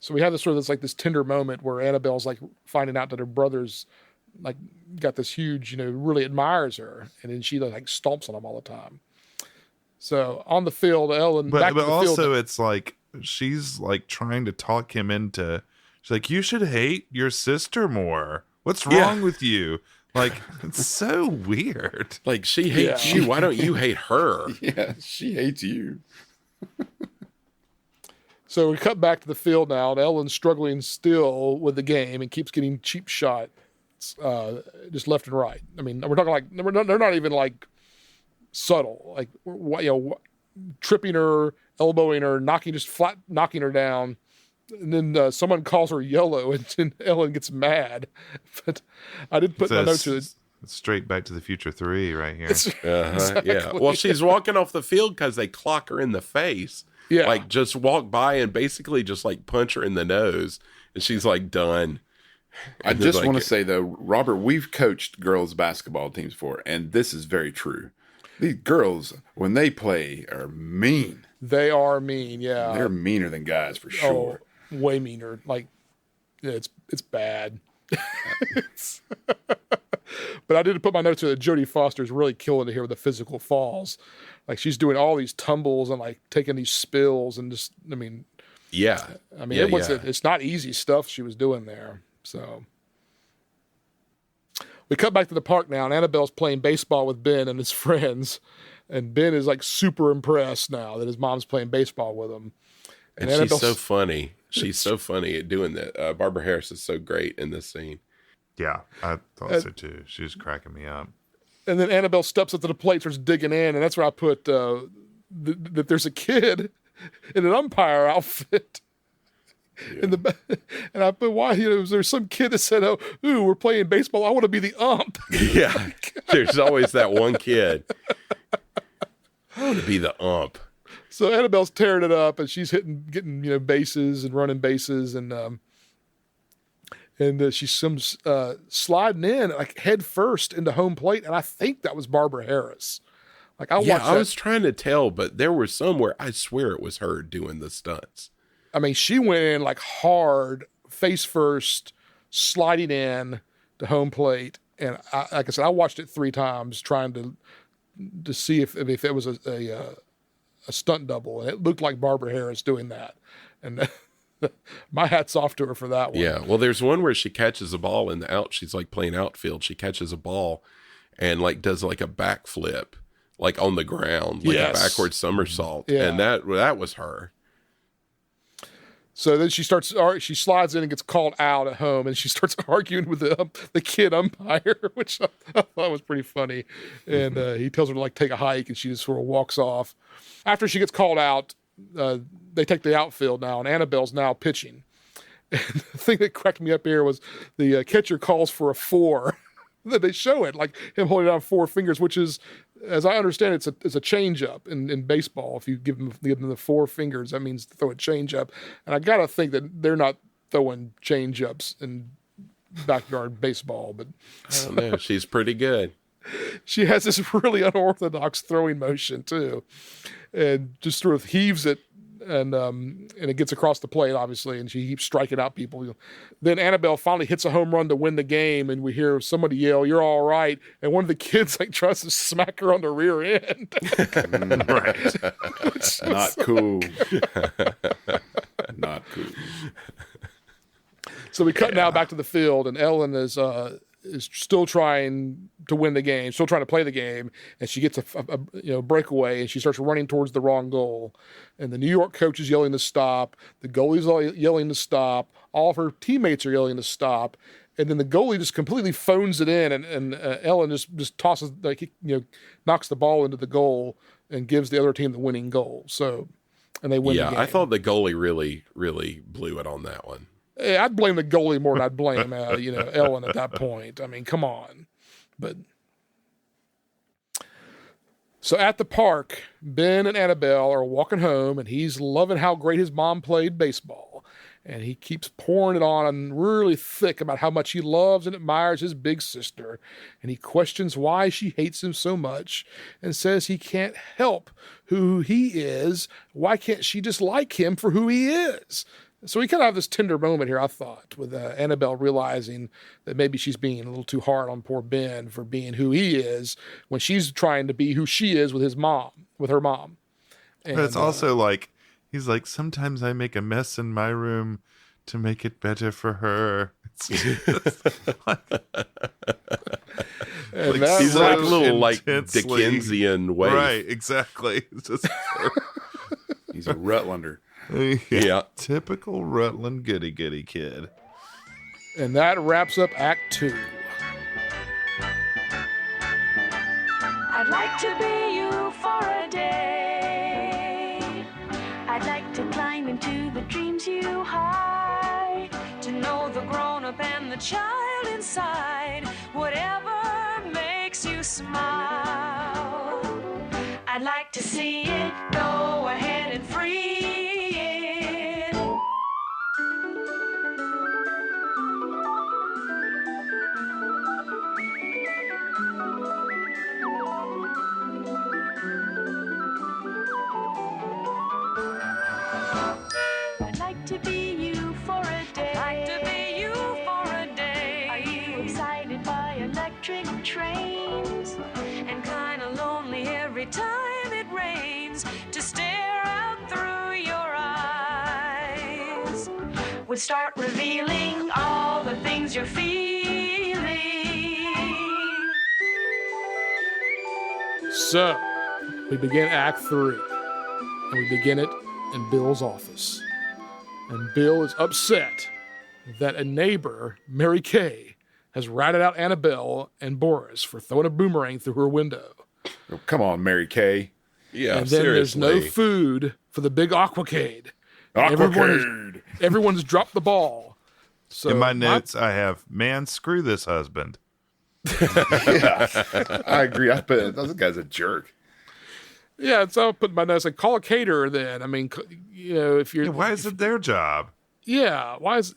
So we have this tender moment where Annabelle's like finding out that her brother's like got this huge, really admires her, and then she like stomps on him all the time. So on the field, Ellen. But back to the also, field, it's like she's like trying to talk him into. She's like, you should hate your sister more. What's wrong with you? Like, it's so weird. Like, she hates you. Why don't you hate her? Yeah, she hates you. So we cut back to the field now, and Ellen's struggling still with the game and keeps getting cheap shots just left and right. I mean, we're talking like they're not even like subtle, like tripping her, elbowing her, knocking her down. And then someone calls her yellow, and then Ellen gets mad. But I did put my notes to it. Straight Back to the Future 3 right here. Yeah. Well, she's walking off the field because they clock her in the face. Yeah. Like, just walk by and basically just like punch her in the nose, and she's like done. I And just like- want to say though, Robert, we've coached girls basketball teams before, and this is very true. These girls, when they play, are mean. They are mean, yeah. They're meaner than guys for sure. Oh, way meaner. Like, yeah, it's bad. But I did put my notes here that Jodie Foster's really killing it here with the physical falls. Like, she's doing all these tumbles and like taking these spills and just, I mean, Yeah. I mean, Yeah, it's not easy stuff she was doing there. So we cut back to the park now, and Annabelle's playing baseball with Ben and his friends. And Ben is like super impressed now that his mom's playing baseball with him. And she's so funny. She's so funny at doing that. Barbara Harris is so great in this scene. Yeah, I thought so too. She was cracking me up. And then Annabelle steps up to the plate, starts digging in, and that's where I put that there's a kid in an umpire outfit. Yeah. And I put, why? There's some kid that said, "Oh, ooh, we're playing baseball. I want to be the ump." Yeah, there's always that one kid. I want to be the ump. So Annabelle's tearing it up, and she's getting bases and running bases, and she's sliding in like head first into home plate, and I think that was Barbara Harris. Like I was trying to tell, but there was somewhere I swear it was her doing the stunts. I mean, she went in like hard, face first, sliding in to home plate, and like I said, I watched it 3 times trying to see if it was a stunt double, and it looked like Barbara Harris doing that, and my hat's off to her for that one. Yeah, well, there's one where she catches a ball in the out. She's like playing outfield. She catches a ball and like does like a backflip, like on the ground, like a backward somersault, and that was her. So then she slides in and gets called out at home, and she starts arguing with the kid umpire, which I thought was pretty funny. And he tells her to like take a hike, and she just sort of walks off. After she gets called out, they take the outfield now, and Annabelle's now pitching. And the thing that cracked me up here was the catcher calls for a 4. That they show it like him holding down 4 fingers, which is, as I understand, it's a changeup in baseball. If you give them the 4 fingers, that means throw a changeup. And I gotta think that they're not throwing changeups in backyard baseball, but I don't know. She's pretty good. She has this really unorthodox throwing motion too, and just sort of heaves it. And it gets across the plate, obviously, and she keeps striking out people. Then Annabelle finally hits a home run to win the game, and we hear somebody yell, "You're all right!" And one of the kids like tries to smack her on the rear end. Right. Not cool. Not cool. So we cut now back to the field, and Ellen is still trying to win the game, still trying to play the game, and she gets a breakaway, and she starts running towards the wrong goal. And the New York coach is yelling to stop. The goalie's yelling to stop. All of her teammates are yelling to stop. And then the goalie just completely phones it in, and Ellen just tosses, knocks the ball into the goal and gives the other team the winning goal. So, and they win the game. I thought the goalie really, really blew it on that one. I'd blame the goalie more than I'd blame, Ellen at that point. I mean, come on. But so at the park, Ben and Annabelle are walking home, and he's loving how great his mom played baseball. And he keeps pouring it on really thick about how much he loves and admires his big sister. And he questions why she hates him so much and says he can't help who he is. Why can't she just like him for who he is? So we kind of have this tender moment here, I thought, with Annabelle realizing that maybe she's being a little too hard on poor Ben for being who he is when she's trying to be who she is with her mom. And, but it's also like, he's like, sometimes I make a mess in my room to make it better for her. He's like a little like Dickensian way. Right, exactly. It's just he's a Rutlander. Yeah. Typical Rutland goody kid. And that wraps up Act 2. I'd like to be you for a day. I'd like to climb into the dreams you hide, to know the grown-up and the child inside, whatever makes you smile. I'd like to see it, go ahead and free it. I'd like to be you for a day. I'd like to be you for a day. Are you excited by electric trains and kind of lonely every time it rains to stare out through your eyes? would start revealing all the things you're feeling. So, we begin Act 3, and we begin it in Bill's office. And Bill is upset that a neighbor, Mary Kay, has ratted out Annabelle and Boris for throwing a boomerang through her window. Oh, come on, Mary Kay. Yeah, And then there's no seriously. food for the big aquacade. Aquacade. Everyone's dropped the ball. So In my notes, I have, man, screw this husband. I agree. I put this guy's a jerk. Yeah, so I put in my notes, like, call a caterer then. I mean, if you're... Yeah, why is it their job? Yeah, why is...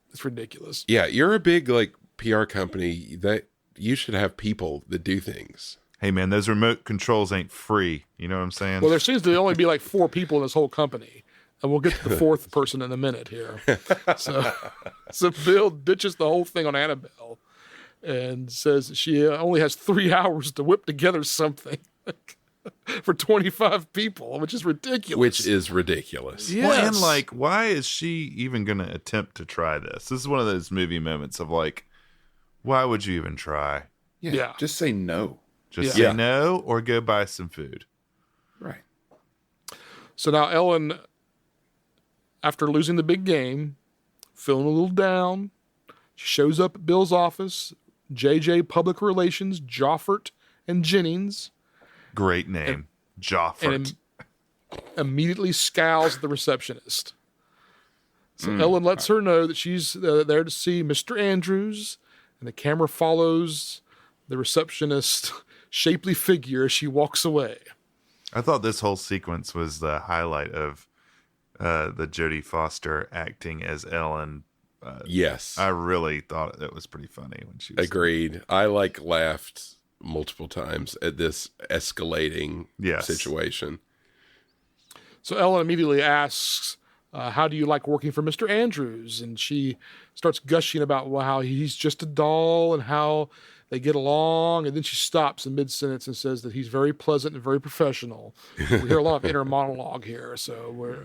It's ridiculous. Yeah, you're a big like PR company that you should have people that do things. Hey, man, those remote controls ain't free. You know what I'm saying? Well, there seems to only be like 4 people in this whole company. And we'll get to the 4th person in a minute here. So Bill ditches the whole thing on Annabelle and says she only has 3 hours to whip together something for 25 people, which is ridiculous. Which is ridiculous. Yes. Well, and like, why is she even going to attempt to try this? This is one of those movie moments of like, why would you even try? Yeah. Just say no. Just Yeah. say no or go buy some food. Right. So now Ellen, after losing the big game, feeling a little down, she shows up at Bill's office, JJ Public Relations, Joffert, and Jennings, Great name. Joffert. and immediately scowls at the receptionist. So Ellen lets her know that she's there to see Mr. Andrews, and the camera follows the receptionist's shapely figure as she walks away. I thought this whole sequence was the highlight of the Jodie Foster acting as Ellen. Yes. I really thought it was pretty funny when she was Agreed. I like laughed multiple times at this escalating Yes. situation. So Ellen immediately asks, how do you like working for Mr. Andrews? And she starts gushing about how he's just a doll and how they get along. And then she stops in mid-sentence and says that he's very pleasant and very professional. We hear a lot of inner monologue here. So where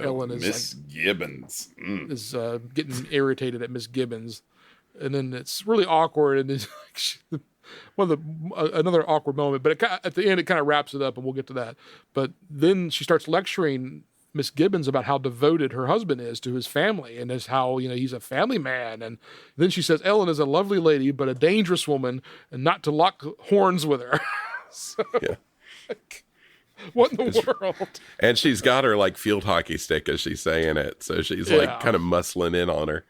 Ellen is Miss Gibbons. is getting irritated at Miss Gibbons. And then it's really awkward. And it's like another awkward moment, but at the end, it kind of wraps it up, and we'll get to that. But then she starts lecturing Miss Gibbons about how devoted her husband is to his family and as how, he's a family man. And then she says, Ellen is a lovely lady, but a dangerous woman, and not to lock horns with her. So, Yeah. what in the world? And she's got her like field hockey stick as she's saying it. So she's Yeah. like kind of muscling in on her.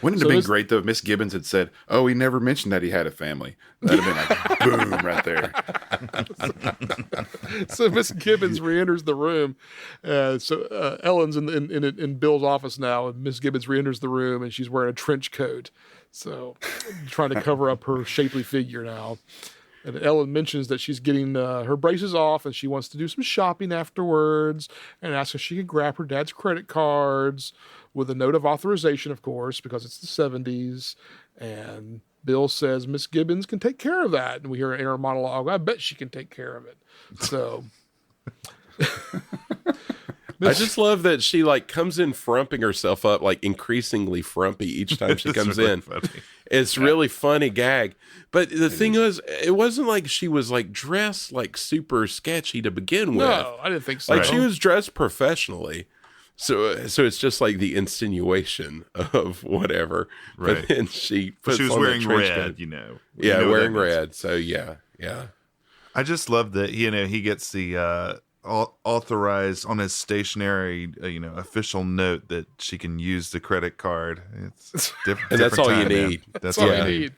Wouldn't it So have been this- great though if Miss Gibbons had said, "Oh, he never mentioned that he had a family"? That'd have been like boom right there. So Miss Gibbons re-enters the room. Ellen's in Bill's office now, and Miss Gibbons re-enters the room, and she's wearing a trench coat, so trying to cover up her shapely figure now. And Ellen mentions that she's getting her braces off, and she wants to do some shopping afterwards, and asks if she can grab her dad's credit cards with a note of authorization, of course, because it's the 70s. And Bill says Miss Gibbons can take care of that. And we hear an inner monologue. I bet she can take care of it. So I just love that she like comes in frumping herself up, like increasingly frumpy each time she It's comes really in. funny. It's really funny gag. But the thing was, it wasn't like she was like dressed like super sketchy to begin with. no, I didn't think so. Like she was dressed professionally. So it's just like the insinuation of whatever. Right. But then she puts She was on that wearing trench red, coat. You Yeah, know what wearing that means. red. So yeah. I just love that, he gets the authorized on his stationary, official note that she can use the credit card. It's different. And that's all you time, man. need. That's That's all all you you need.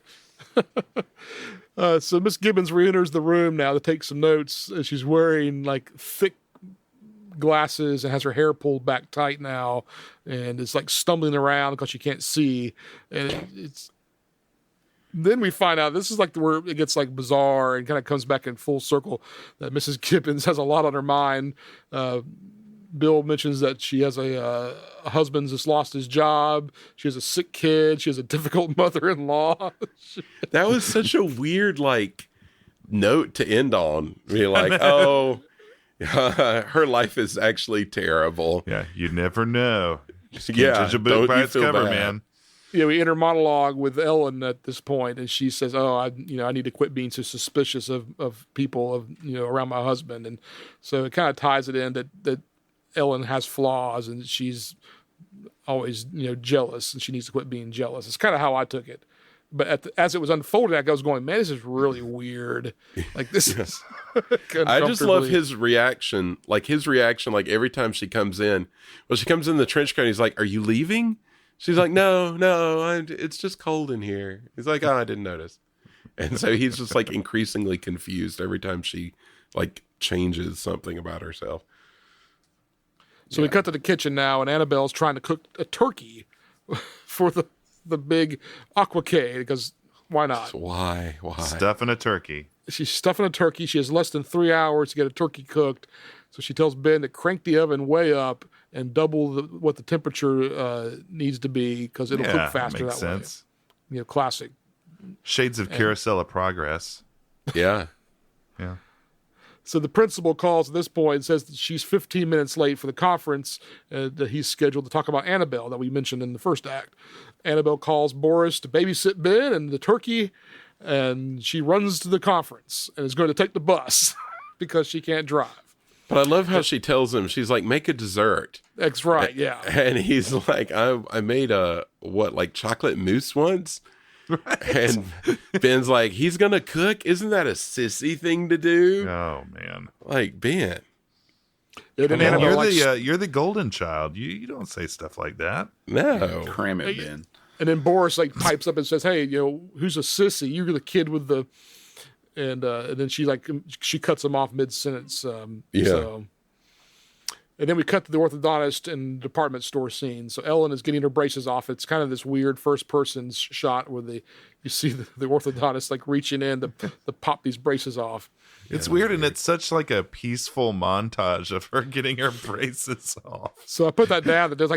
need. So Miss Gibbons re-enters the room now to take some notes. She's wearing like thick glasses and has her hair pulled back tight now, and is like stumbling around because she can't see. And it's then we find out this is like where it gets like bizarre and kind of comes back in full circle that Mrs. Gibbons has a lot on her mind. Bill mentions that she has a husband that's lost his job. She has a sick kid. She has a difficult mother-in-law. That was such a weird like note to end on. Be like, oh, her life is actually terrible. Yeah, you never know. Just can't judge a book by its cover, man. Yeah, we enter monologue with Ellen at this point, and she says, "Oh, I need to quit being so suspicious of people around my husband." And so it kind of ties it in that Ellen has flaws and she's always jealous, and she needs to quit being jealous. It's kind of how I took it. But as it was unfolding, I was going, "Man, this is really weird." Like this is. I just love his reaction. Like every time she comes in. Well, she comes in the trench coat. And he's like, "Are you leaving?" She's like, no, it's just cold in here. He's like, "Oh, I didn't notice." And so he's just like increasingly confused every time she like changes something about herself. So we cut to the kitchen now, and Annabelle's trying to cook a turkey for the big aquacade, because why not? So why? Stuffing a turkey. She's stuffing a turkey. She has less than 3 hours to get a turkey cooked. So she tells Ben to crank the oven way up and double what the temperature needs to be, because it'll cook faster makes that sense. way. Classic. Shades of Carousel of Progress. Yeah. Yeah. So the principal calls at this point and says that she's 15 minutes late for the conference that he's scheduled to talk about Annabelle that we mentioned in the first act. Annabelle calls Boris to babysit Ben and the turkey, and she runs to the conference and is going to take the bus because she can't drive. But I love how she tells him, she's like, "Make a dessert." That's right, yeah. And he's like, I made chocolate mousse once. Right. And Ben's like, "He's going to cook? Isn't that a sissy thing to do?" Oh, man. Like, Ben. You're the golden child. You don't say stuff like that. No. Cram it, Ben. And then Boris pipes up and says, "Hey, who's a sissy? You're the kid with the..." And then she cuts him off mid-sentence. So. And then we cut to the orthodontist and department store scene. So Ellen is getting her braces off. It's kind of this weird first-person shot where you see the orthodontist reaching in to pop these braces off. It's weird, and it's such a peaceful montage of her getting her braces off. So I put that down. That there's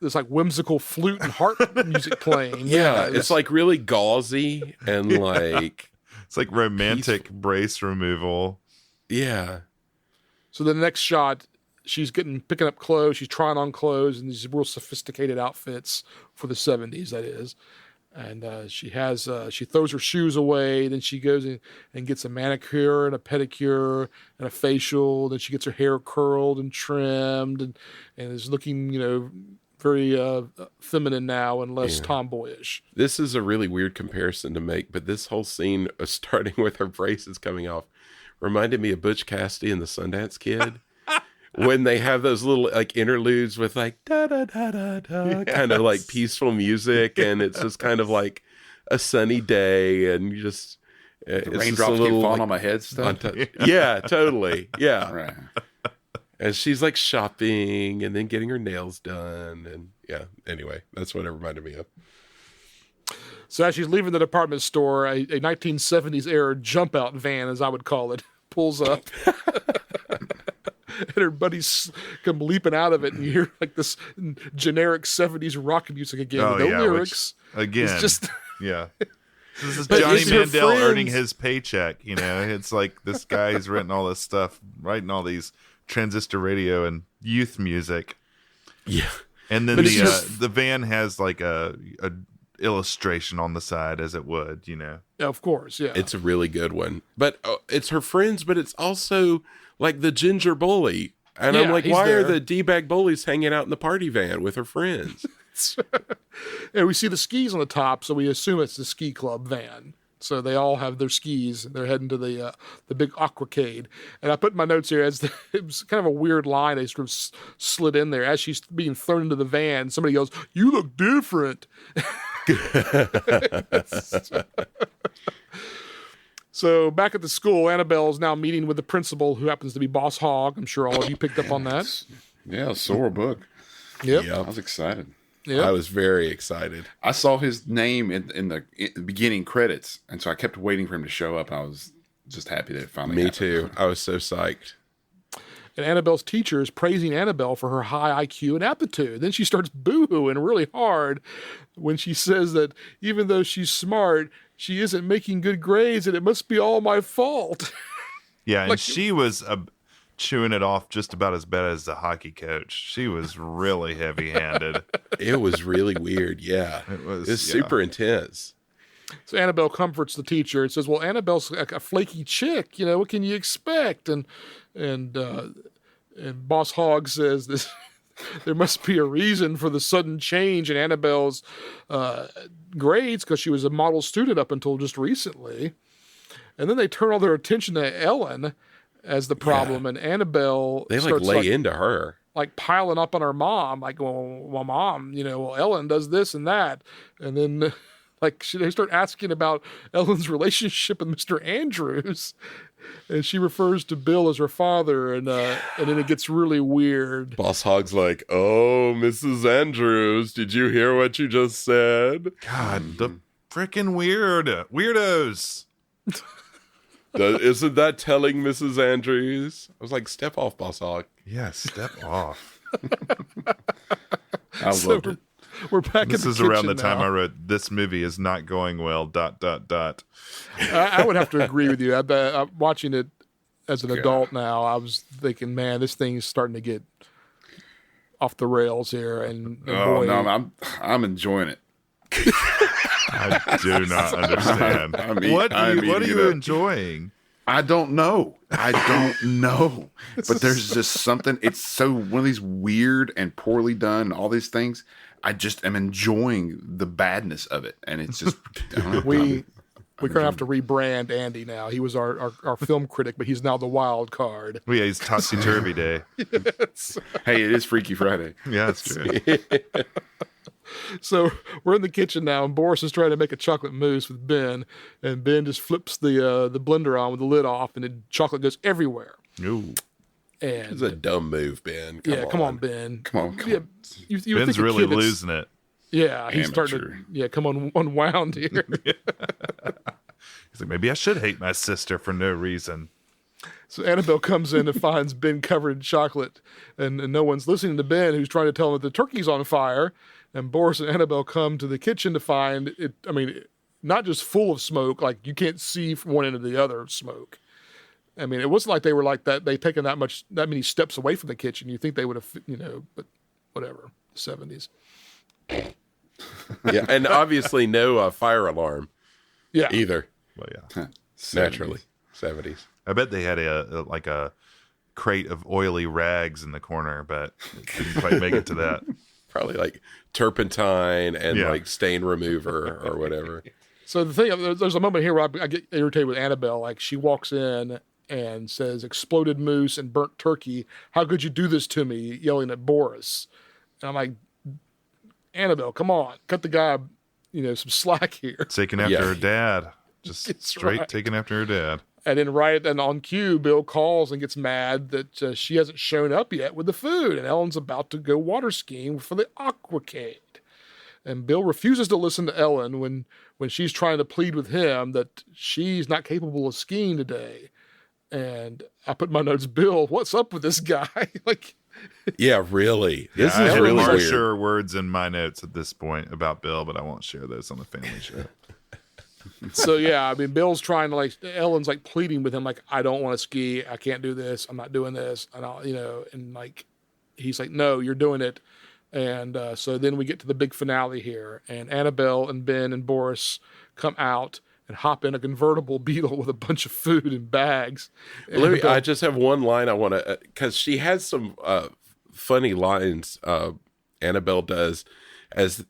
this whimsical flute and harp music playing. Yeah, it's really gauzy and it's like romantic brace removal. Yeah. So the next shot, she's picking up clothes. She's trying on clothes and these real sophisticated outfits for the 70s, that is. And she throws her shoes away. Then she goes in and gets a manicure and a pedicure and a facial. Then she gets her hair curled and trimmed and is looking, very feminine now and less tomboyish. This is a really weird comparison to make, but this whole scene, starting with her braces coming off, reminded me of Butch Cassidy and the Sundance Kid. When they have those little interludes with da da da da da, kind of peaceful music, and it's just kind of a sunny day, and you just the raindrops keep falling on my head stuff. Yeah, totally. Yeah. Right. And she's shopping and then getting her nails done, and anyway, that's what it reminded me of. So as she's leaving the department store, a 1970s era jump out van, as I would call it, pulls up. And her buddies come leaping out of it, and you hear this generic 70s rock music again with no lyrics. It's just This is Johnny Mandel earning his paycheck. It's this guy who's written all this stuff, writing all these transistor radio and youth music. Yeah, and then the van has a illustration on the side, as it would. Of course, yeah. It's a really good one, but it's her friends, but it's also the ginger bully. And I'm why are the D-bag bullies hanging out in the party van with her friends? And we see the skis on the top, so we assume it's the ski club van. So they all have their skis. They're heading to the big aquacade. And I put in my notes here it was kind of a weird line they sort of slid in there. As she's being thrown into the van, somebody goes, "You look different." So back at the school, Annabelle is now meeting with the principal, who happens to be Boss Hogg. I'm sure all of you picked up on that. Yeah, sore book. Yep. I was excited. Yep. I was very excited. I saw his name in the beginning credits, and so I kept waiting for him to show up, and I was just happy that it finally happened. Too. I was so psyched. And Annabelle's teacher is praising Annabelle for her high IQ and aptitude. Then she starts boo-hooing really hard when she says that even though she's smart, she isn't making good grades, and it must be all my fault. Yeah, and she was chewing it off just about as bad as the hockey coach. She was really heavy-handed. It was really weird. Yeah. It was super intense. So Annabelle comforts the teacher and says, "Well, Annabelle's a flaky chick. You know, what can you expect?" And Boss Hogg says this. There must be a reason for the sudden change in Annabelle's grades because she was a model student up until just recently. And then they turn all their attention to Ellen as the problem, and Annabelle they starts lay into her, like piling up on her mom, like, well, mom, Ellen does this and that, and then they start asking about Ellen's relationship with Mr. Andrews, and she refers to Bill as her father, and then it gets really weird. Boss Hogg's like, "Oh, Mrs. Andrews, did you hear what you just said?" God, the freaking weirdos. Isn't that telling, Mrs. Andrews? I was like, "Step off, Boss Hogg." Yeah, step off. I loved it. We're back This in the is around the kitchen time now. I wrote, "This movie is not going well, ... I would have to agree with you. I'm watching it as an adult now. I was thinking, man, this thing is starting to get off the rails here. And boy, no, I'm enjoying it. I do not understand. What are you enjoying? I don't know. But there's just something. It's so one of these weird and poorly done, all these things. I just am enjoying the badness of it. And it's just, I don't know. we're going to have to rebrand Andy now. He was our film critic, but he's now the wild card. Well, yeah, it's Topsy-Turvy Day. Hey, it is Freaky Friday. Yeah, that's true. So we're in the kitchen now, and Boris is trying to make a chocolate mousse with Ben, and Ben just flips the blender on with the lid off, and the chocolate goes everywhere. Ooh. And It's a dumb move, Ben. come on, Ben. Come on. Yeah, you think Ben's a really kid that's- losing it. Yeah, he's starting Amateur. to come on unwound here. He's like, maybe I should hate my sister for no reason. So Annabelle comes in and finds Ben covered in chocolate, and no one's listening to Ben, who's trying to tell him that the turkey's on fire. And Boris and Annabelle come to the kitchen to find it. I mean, not just full of smoke, like you can't see from one end to the other smoke. I mean, it wasn't like they were like that. They taken that many steps away from the kitchen. You think they would have, but whatever. 70s. Yeah, and obviously no fire alarm Yeah. either. Well, yeah. Naturally, 70s. I bet they had a crate of oily rags in the corner, but it didn't quite make it to that. Probably like turpentine and Yeah. like stain remover or whatever. So the thing, there's a moment here where I get irritated with Annabelle. Like she walks in and says, "Exploded moose and burnt turkey. How could you do this to me?" Yelling at Boris. And I'm like, Annabelle, come on, cut the guy, some slack here. Taking after Yeah. her dad. Just That's straight right. taking after her dad. And then on cue, Bill calls and gets mad that she hasn't shown up yet with the food, and Ellen's about to go water skiing for the aquacade. And Bill refuses to listen to Ellen when she's trying to plead with him that she's not capable of skiing today. And I put in my notes, Bill, what's up with this guy? Like, Yeah, really. This I is have really weird. harsher words in my notes at this point about Bill, but I won't share those on the family show. so yeah, I mean, Bill's trying to Ellen's pleading with him, like, I don't want to ski. I can't do this. I'm not doing this. And and he's like, no, you're doing it. And so then we get to the big finale here, and Annabelle and Ben and Boris come out and hop in a convertible Beetle with a bunch of food in bags. I just have one line I want to, because she has some funny lines, Annabelle does, as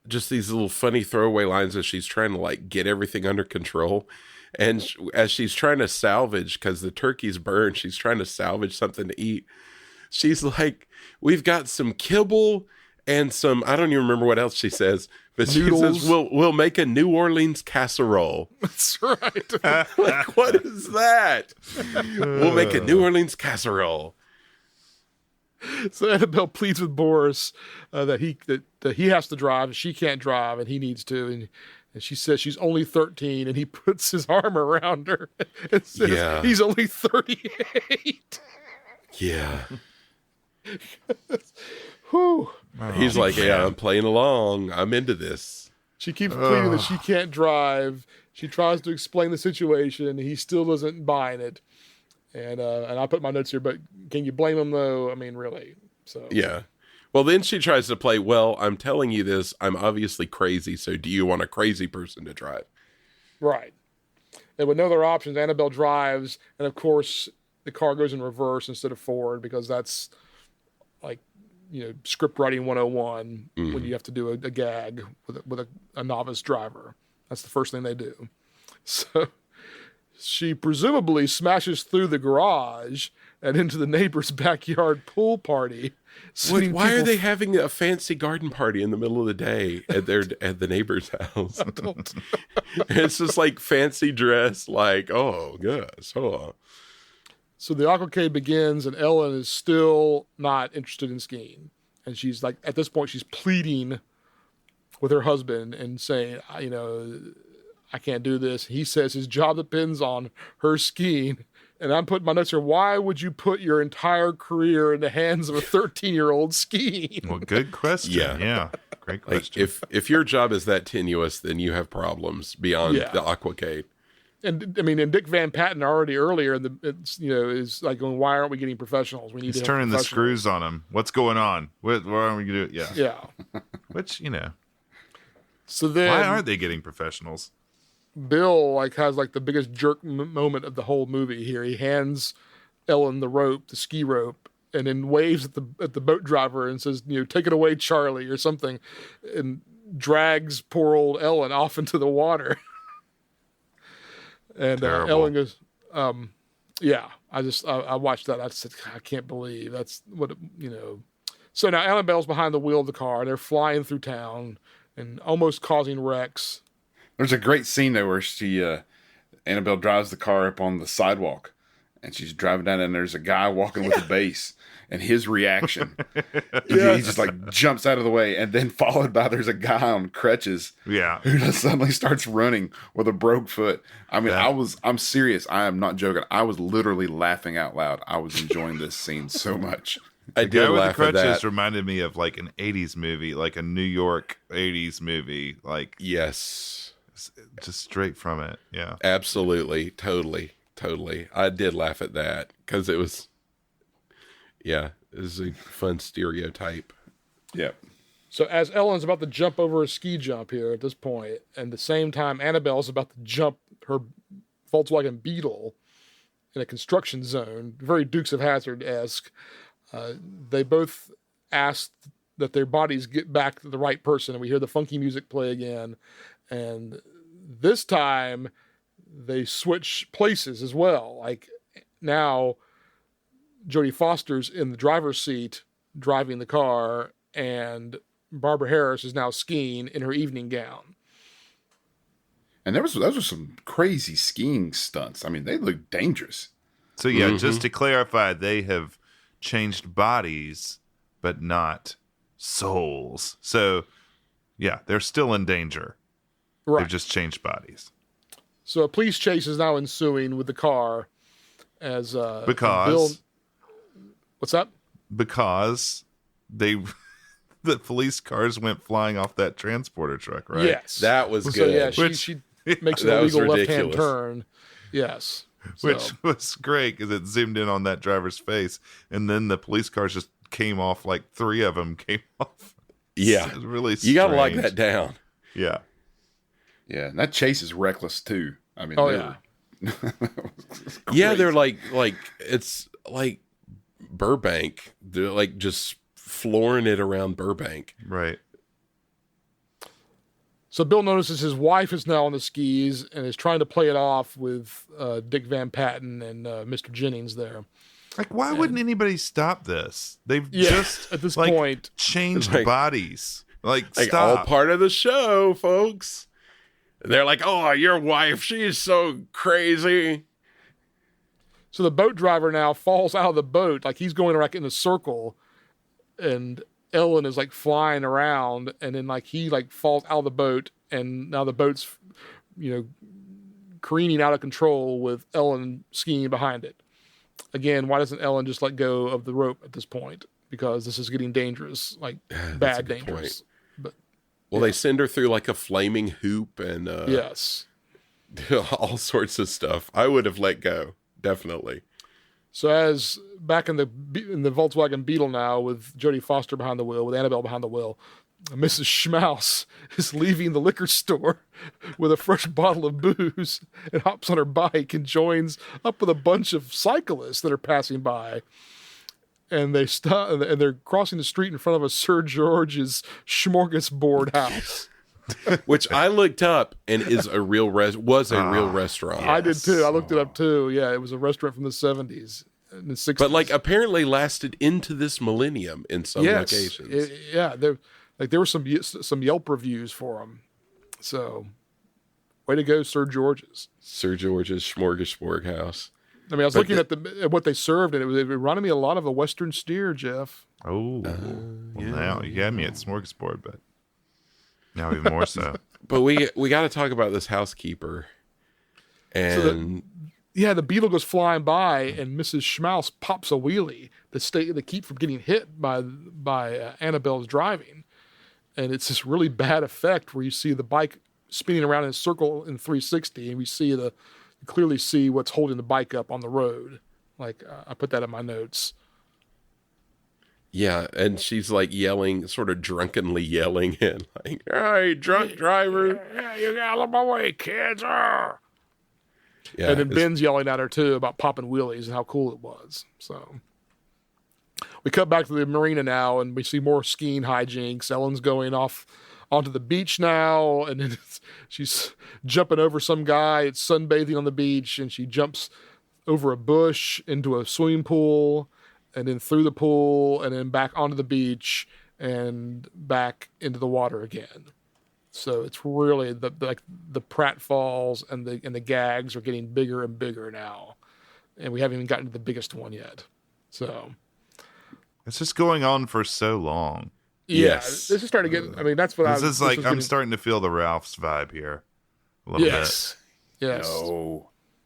just these little funny throwaway lines as she's trying to get everything under control. And as she's trying to salvage, because the turkey's burned, she's trying to salvage something to eat. She's like, we've got some kibble and some, I don't even remember what else she says, but Noodles. she says, we'll make a New Orleans casserole. That's right. Like, what is that? We'll make a New Orleans casserole. So Annabelle pleads with Boris that he has to drive and she can't drive and he needs to. And she says she's only 13, and he puts his arm around her and says Yeah. he's only 38. Yeah. Whew. He's like, yeah, I'm playing along. I'm into this. She keeps pleading that she can't drive. She tries to explain the situation. He still doesn't buy it. And I put my notes here, but can you blame him though? I mean, really? So Yeah. Well, then she tries to play, well, I'm telling you this, I'm obviously crazy, so do you want a crazy person to drive? Right. And with no other options, Annabelle drives, and of course the car goes in reverse instead of forward because that's like, script writing 101 when you have to do a gag with a novice driver. That's the first thing they do. So she presumably smashes through the garage and into the neighbor's backyard pool party. Why are they having a fancy garden party in the middle of the day at the neighbor's house? It's just like fancy dress, like, oh, yes. Oh. So the aquacade begins, and Ellen is still not interested in skiing. And she's like, at this point, she's pleading with her husband and saying, I can't do this. He says his job depends on her skiing. And I'm putting my notes here. Why would you put your entire career in the hands of a 13-year-old skiing? Well, good question. Yeah. Great question. Like if your job is that tenuous, then you have problems beyond the aquacade. And I mean, and Dick Van Patten already earlier, is like going, why aren't we getting professionals? We need. He's turning the screws on him. What's going on? Why aren't we going to do it? Yeah. Yeah. Which, So then, why aren't they getting professionals? Bill has the biggest jerk moment of the whole movie here. He hands Ellen the ski rope, and then waves at the boat driver and says, take it away, Charlie, or something, and drags poor old Ellen off into the water. And Ellen goes, yeah, I watched that. I said, I can't believe that's what, So now Annabelle's behind the wheel of the car. They're flying through town and almost causing wrecks. There's a great scene there where Annabelle drives the car up on the sidewalk, and she's driving down, and there's a guy walking with a bass, and his reaction, he just jumps out of the way, and then followed by there's a guy on crutches, who just suddenly starts running with a broke foot. I mean, I'm serious. I am not joking. I was literally laughing out loud. I was enjoying this scene so much. I did laugh at that. The crutches reminded me of like an 80s movie, like a New York 80s movie. Yes. Just straight from it. Yeah. Absolutely. Totally. I did laugh at that because it was a fun stereotype. Yeah. So as Ellen's about to jump over a ski jump here at this point, and at the same time Annabelle's about to jump her Volkswagen Beetle in a construction zone, very Dukes of Hazzard-esque, they both ask that their bodies get back to the right person, and we hear the funky music play again. And this time they switch places as well. Like now Jodie Foster's in the driver's seat driving the car, and Barbara Harris is now skiing in her evening gown. And those were some crazy skiing stunts. I mean, they look dangerous. So just to clarify, they have changed bodies, but not souls. So they're still in danger. Right. They've just changed bodies. So a police chase is now ensuing with the car as Bill. What's that? Because the police cars went flying off that transporter truck, right? Yes. That was good. So yeah, she makes an illegal left-hand turn. Yes. Which was great because it zoomed in on that driver's face, and then the police cars just came off, like 3 of them came off. Yeah. It was really strange. You got to lock that down. Yeah. Yeah, and that chase is reckless too. I mean, yeah, they're like it's like Burbank. They're like just flooring it around Burbank. Right. So Bill notices his wife is now on the skis and is trying to play it off with Dick Van Patten and Mr. Jennings there. Like, why wouldn't anybody stop this? They've just at this point changed bodies. Like stop. All part of the show, folks. They're like, oh, your wife, she's so crazy. So the boat driver now falls out of the boat, like he's going in a circle, and Ellen is like flying around, and then he falls out of the boat, and now the boat's careening out of control with Ellen skiing behind it. Again, why doesn't Ellen just let go of the rope at this point? Because this is getting dangerous, bad dangerous. But well, they send her through like a flaming hoop and yes, all sorts of stuff. I would have let go, definitely. So as back in the Volkswagen Beetle now, with Jodie Foster behind the wheel, with Annabelle behind the wheel, Mrs. Schmaus is leaving the liquor store with a fresh bottle of booze and hops on her bike and joins up with a bunch of cyclists that are passing by. And they stop, and they're crossing the street in front of a Sir George's smorgasbord house. Which I looked up and is a real was a real restaurant. I did too. I looked it up too. Yeah, it was a restaurant from the 70s and the 60s. But like apparently lasted into this millennium in some locations. There were some Yelp reviews for them. So, way to go, Sir George's. Sir George's Smorgasbord House. I mean, I was looking at what they served, and it reminded me a lot of a Western steer, Jeff. Oh, now you had me at smorgasbord, but now even more so. But we got to talk about this housekeeper. And the Beetle goes flying by, and Mrs. Schmaus pops a wheelie to keep from getting hit by Annabelle's driving. And it's this really bad effect where you see the bike spinning around in a circle in 360, and we clearly see what's holding the bike up on the road. Like I put that in my notes. Yeah, and she's like yelling, sort of drunkenly yelling, and like, "Hey, drunk driver! Yeah, you got out of my way, kids!" Yeah, and then it's- Ben's yelling at her too about popping wheelies and how cool it was. So we cut back to the marina now, and we see more skiing hijinks. Ellen's going off onto the beach now, and then she's jumping over some guy. It's sunbathing on the beach, and she jumps over a bush into a swimming pool, and then through the pool, and then back onto the beach, and back into the water again. So it's really the pratfalls and the gags are getting bigger and bigger now, and we haven't even gotten to the biggest one yet. So It's just going on for so long. Yes. This is starting to get. I mean, that's what This is like I'm starting to feel the Ralph's vibe here. A little Yes.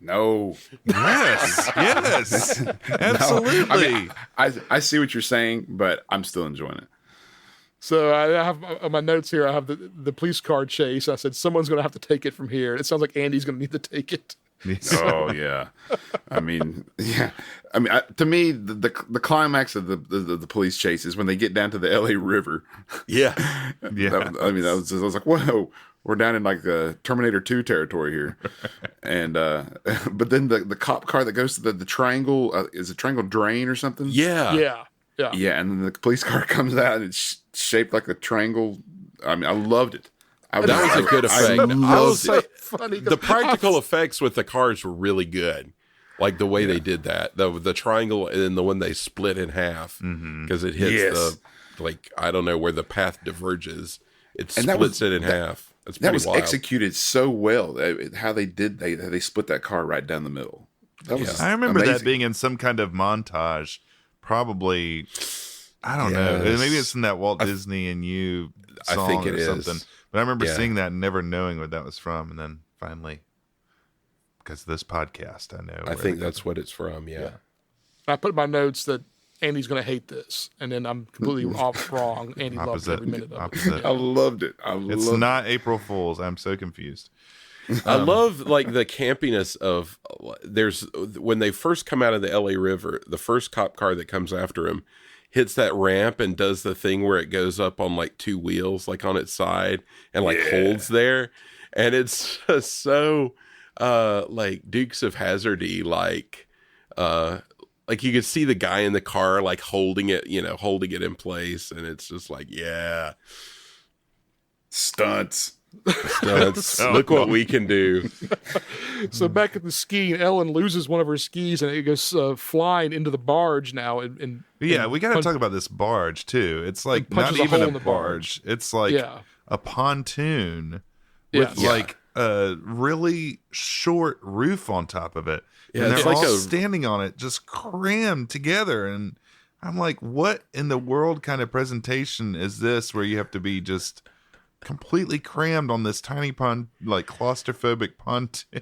No. bit. Yes. Absolutely. I see what you're saying, but I'm still enjoying it. So I have on my notes here. I have the police car chase. I said someone's going to have to take it from here. It sounds like Andy's going to need to take it. Oh yeah, I mean, to me, the climax of the police chase is when they get down to the L.A. River. yeah, Yeah. I was like, whoa, we're down in like the Terminator 2 territory here, and but then the cop car that goes to the triangle is a triangle drain or something. yeah. Yeah, and then the police car comes out and it's shaped like a triangle. I mean, I loved it. That was a good effect. I will say, Funny. the practical effects with the cars were really good. Like the way they did that, the triangle and then the one they split in half because it hits I don't know where the path diverges. It splits it in half. That's pretty that was wild. executed so well. How they did they split that car right down the middle. That was I remember amazing. that being in some kind of montage. Probably, I don't know. Yes. Maybe it's in that Walt Disney and You song I think it or is. something. But I remember Yeah. seeing that and never knowing what that was from. And then finally, because of this podcast, I know. I think that's what it's from. Yeah. I put in my notes that Andy's going to hate this, and then I'm completely off wrong. Andy loved every minute of it. Opposite. I loved it. It's not April Fool's. I'm so confused. I love like the campiness of when they first come out of the LA River, the first cop car that comes after him hits that ramp and does the thing where it goes up on like two wheels, like on its side and like holds there. And it's just so like Dukes of Hazzardy, like you could see the guy in the car like holding it in place, and it's just like, yeah. Stunts. Look what we can do. So back at the skiing, Ellen loses one of her skis, and it goes flying into the barge now. And Yeah, we got to talk about this barge too. It's like not punches a even hole a in the barge. It's like a pontoon with like a really short roof on top of it. Yeah, and it's they're like all a- standing on it, just crammed together. And I'm like, what in the world kind of presentation is this where you have to be just completely crammed on this tiny like claustrophobic pontoon?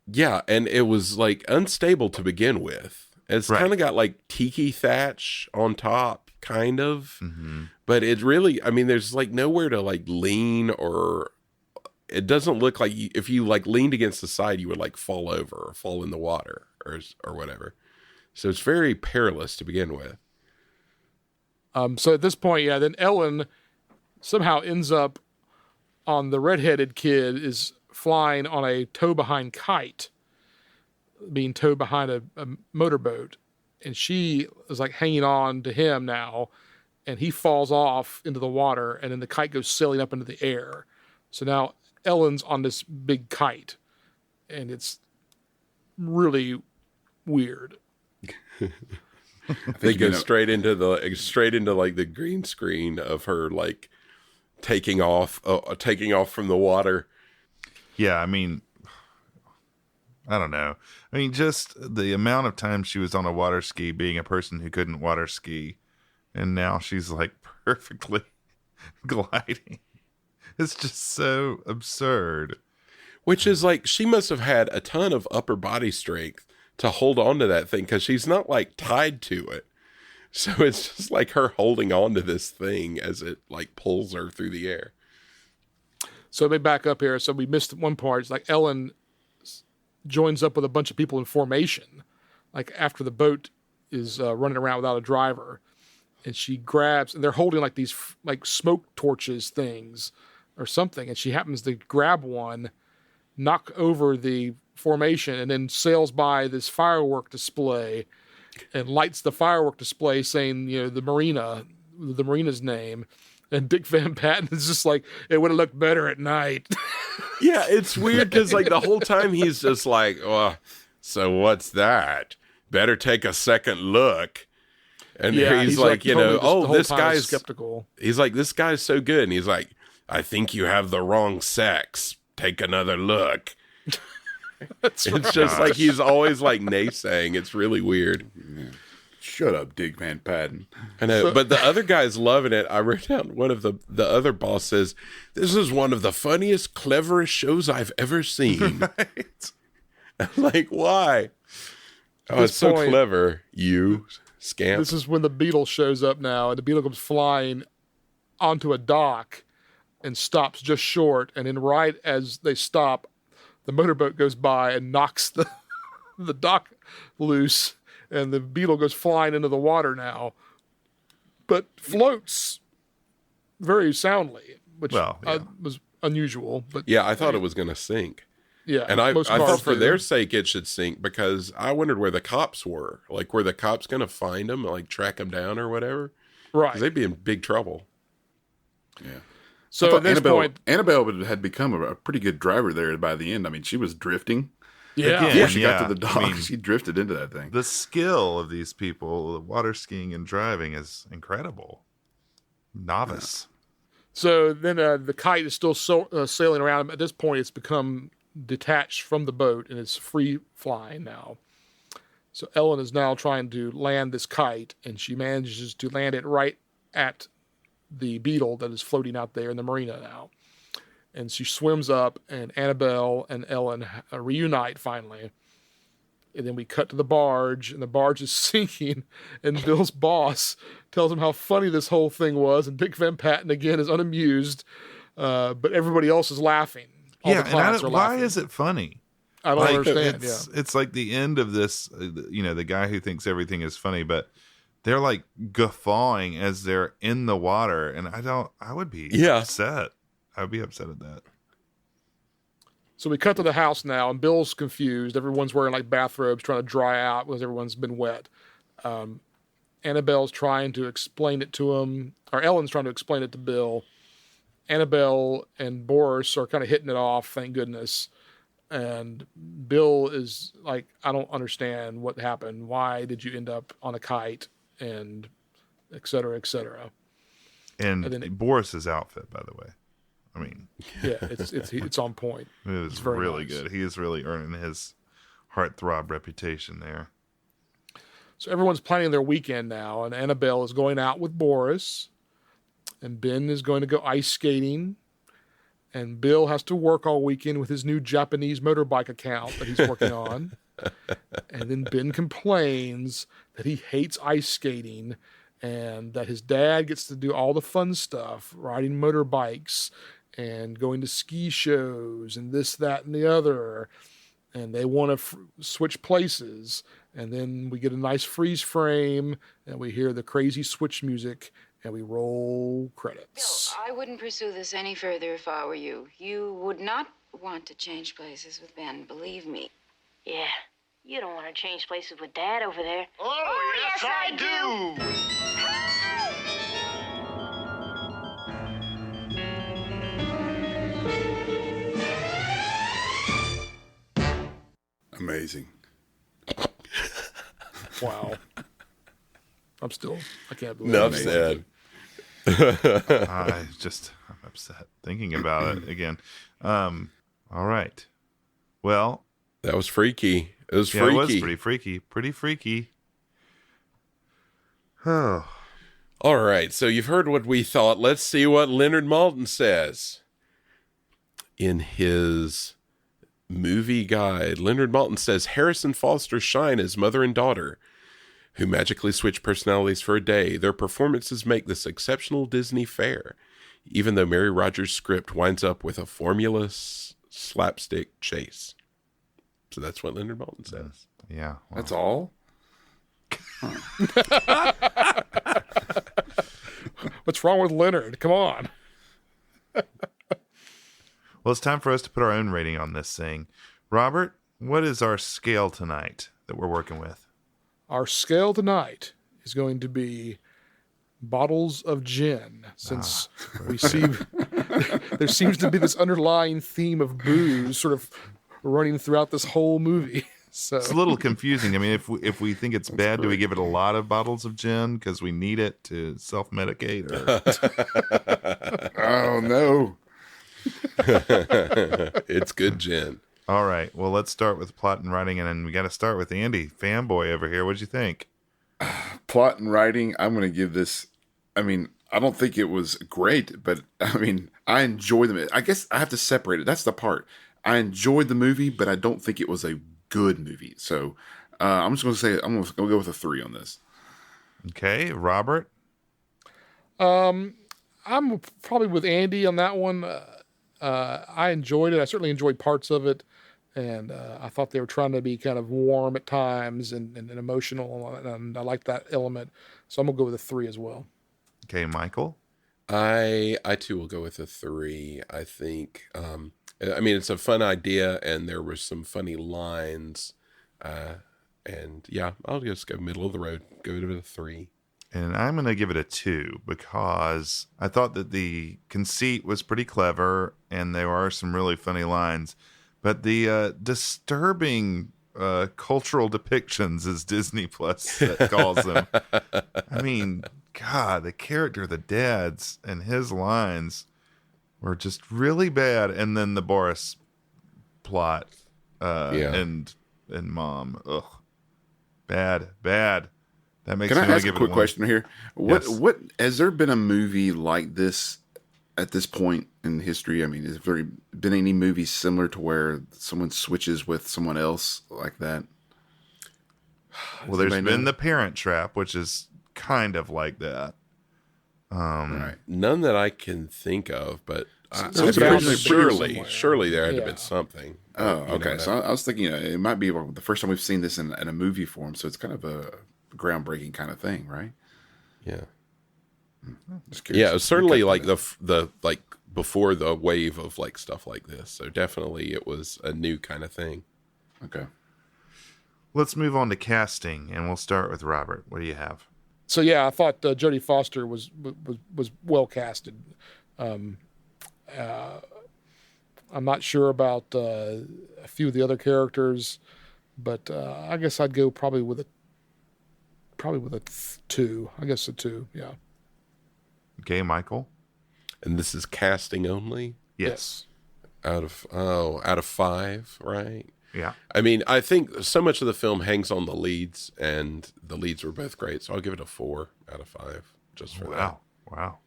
Yeah, and it was like unstable to begin with. It's Right. kind of got like tiki thatch on top, kind of. Mm-hmm. But it really, I mean, there's like nowhere to like lean, or it doesn't look like if you like leaned against the side, you would like fall over or fall in the water or whatever. So it's very perilous to begin with. So at this point, then Ellen somehow ends up on the redheaded kid is flying on a tow-behind kite, being towed behind a motorboat. And she is like hanging on to him now, and he falls off into the water, and then the kite goes sailing up into the air. So now Ellen's on this big kite, and it's really weird. They go straight into like the green screen of her like taking off from the water. Yeah, I mean, I don't know. I mean, just the amount of time she was on a water ski being a person who couldn't water ski, and now she's like perfectly gliding. It's just so absurd. Which is like, she must have had a ton of upper body strength to hold on to that thing, because she's not like tied to it. So it's just like her holding on to this thing as it like pulls her through the air. So let me back up here. So we missed one part. It's like Ellen joins up with a bunch of people in formation, like after the boat is running around without a driver, and she grabs, and they're holding like these like smoke torches things or something, and she happens to grab one, knock over the formation, and then sails by this firework display and lights the firework display saying, the marina's name. And Dick Van Patten is just like, it would have looked better at night. Yeah, it's weird because like the whole time he's just like, oh, so what's that? Better take a second look. And he's like, totally this guy's skeptical. He's like, this guy's so good. And he's like, I think you have the wrong sex. Take another look. It's just like he's always like naysaying. It's really weird. Yeah. Shut up, Dick Van Patten. I know, but the other guy's loving it. I wrote down one of the other boss says, this is one of the funniest, cleverest shows I've ever seen. Right? I'm like, why? Oh, it's so clever, you scamp. This is when the beetle shows up now, and the beetle comes flying onto a dock and stops just short. And then right as they stop, the motorboat goes by and knocks the dock loose. And the beetle goes flying into the water now, but floats very soundly, which was unusual. But yeah, I thought it was going to sink. Yeah, and I thought for their sake it should sink, because I wondered where the cops were. Like, were the cops going to find them, like track them down or whatever? Right, 'cause they'd be in big trouble. Yeah. So at this point, Annabelle had become a pretty good driver there by the end. I mean, she was drifting. Yeah, before she got to the dock, she drifted into that thing. The skill of these people, water skiing and driving, is incredible. Novice. So then the kite is still sailing around. At this point, it's become detached from the boat and it's free flying now. So Ellen is now trying to land this kite, and she manages to land it right at the beetle that is floating out there in the marina now. And she swims up, and Annabelle and Ellen reunite finally. And then we cut to the barge, and the barge is sinking, and Bill's boss tells him how funny this whole thing was, and Dick Van Patten, again, is unamused, but everybody else is laughing. All the clowns are laughing. Why is it funny? I don't understand, It's like the end of this, the guy who thinks everything is funny, but they're like guffawing as they're in the water, and I would be upset. I would be upset at that. So we cut to the house now, and Bill's confused. Everyone's wearing like bathrobes, trying to dry out because everyone's been wet. Annabelle's trying to explain it to him, or Ellen's trying to explain it to Bill. Annabelle and Boris are kind of hitting it off, thank goodness. And Bill is like, I don't understand what happened. Why did you end up on a kite? And et cetera, et cetera. And then Boris's outfit, by the way. I mean, yeah, it's on point. It was really good. He is really earning his heartthrob reputation there. So everyone's planning their weekend now, and Annabelle is going out with Boris, and Ben is going to go ice skating, and Bill has to work all weekend with his new Japanese motorbike account that he's working on. And then Ben complains that he hates ice skating, and that his dad gets to do all the fun stuff, riding motorbikes and going to ski shows and this, that, and the other. and they want to switch places, and then we get a nice freeze frame, and we hear the crazy switch music, and we roll credits. Bill, I wouldn't pursue this any further if I were you. You would not want to change places with Ben, believe me. Yeah, you don't want to change places with Dad over there. Oh, yes, I do. Amazing. Wow. I can't believe Enough it. said. I'm upset thinking about it again. All right. Well, That was freaky. It was yeah, freaky. it was pretty freaky. Pretty freaky. Oh. All right, so you've heard what we thought. Let's see what Leonard Maltin says. In his movie guide, Leonard Maltin says Harrison Foster shine as mother and daughter, who magically switch personalities for a day. Their performances make this exceptional Disney fare, even though Mary Rogers' script winds up with a formulous slapstick chase. So that's what Leonard Maltin says. Yeah. Well, That's all? What's wrong with Leonard? Come on. well, it's time for us to put our own rating on this thing. Robert, what is our scale tonight that we're working with? Our scale tonight is going to be bottles of gin, since we see there seems to be this underlying theme of booze sort of running throughout this whole movie. So It's a little confusing. I mean, if we think it's bad, do we give it a lot of bottles of gin because we need it to self-medicate? Or... Oh, no. It's good gin. All right. Well, let's start with plot and writing, and then we got to start with Andy, fanboy over here. What'd you think? Plot and writing, I'm going to give this, I mean, I don't think it was great, but I mean, I enjoyed them. I guess I have to separate it. That's the part. I enjoyed the movie, but I don't think it was a good movie. So I'm just going to say, I'm going to go with a 3 on this. Okay, Robert. I'm probably with Andy on that one. I enjoyed it. I certainly enjoyed parts of it, and I thought they were trying to be kind of warm at times and emotional, and I liked that element. So I'm gonna go with a 3 as well. Okay, Michael. I too will go with a 3. I think, I mean, it's a fun idea, and there were some funny lines, and yeah, I'll just go middle of the road. Go to a 3. And I'm going to give it a 2 because I thought that the conceit was pretty clever and there are some really funny lines. But the disturbing cultural depictions, as Disney Plus calls them, I mean, God, the character of the dads and his lines were just really bad. And then the Boris plot and mom, ugh, bad. That makes Can me I ask a give it quick 1. question here? What Yes. what has there been a movie like this at this point in history? I mean, has there been any movies similar to where someone switches with someone else like that? Well, there's anybody been know? The Parent Trap, which is kind of like that. Right. None that I can think of, but So it's originally surely there had to Yeah. have been something. Oh, You know, okay. So I was thinking it might be the first time we've seen this in a movie form. So it's kind of a groundbreaking kind of thing, right? yeah. Just curious. Yeah, it was certainly like the like before the wave of like stuff like this. So definitely it was a new kind of thing. Okay. Let's move on to casting, and we'll start with Robert. What do you have? So yeah, I thought Jodie Foster was well casted. I'm not sure about a few of the other characters, but I guess I'd go probably with a 2. I guess a 2. Yeah. Okay, Michael. And this is casting only Yes. out of 5, right? Yeah. I mean, I think so much of the film hangs on the leads, and the leads were both great. So I'll give it a 4 out of 5 just for that. Wow.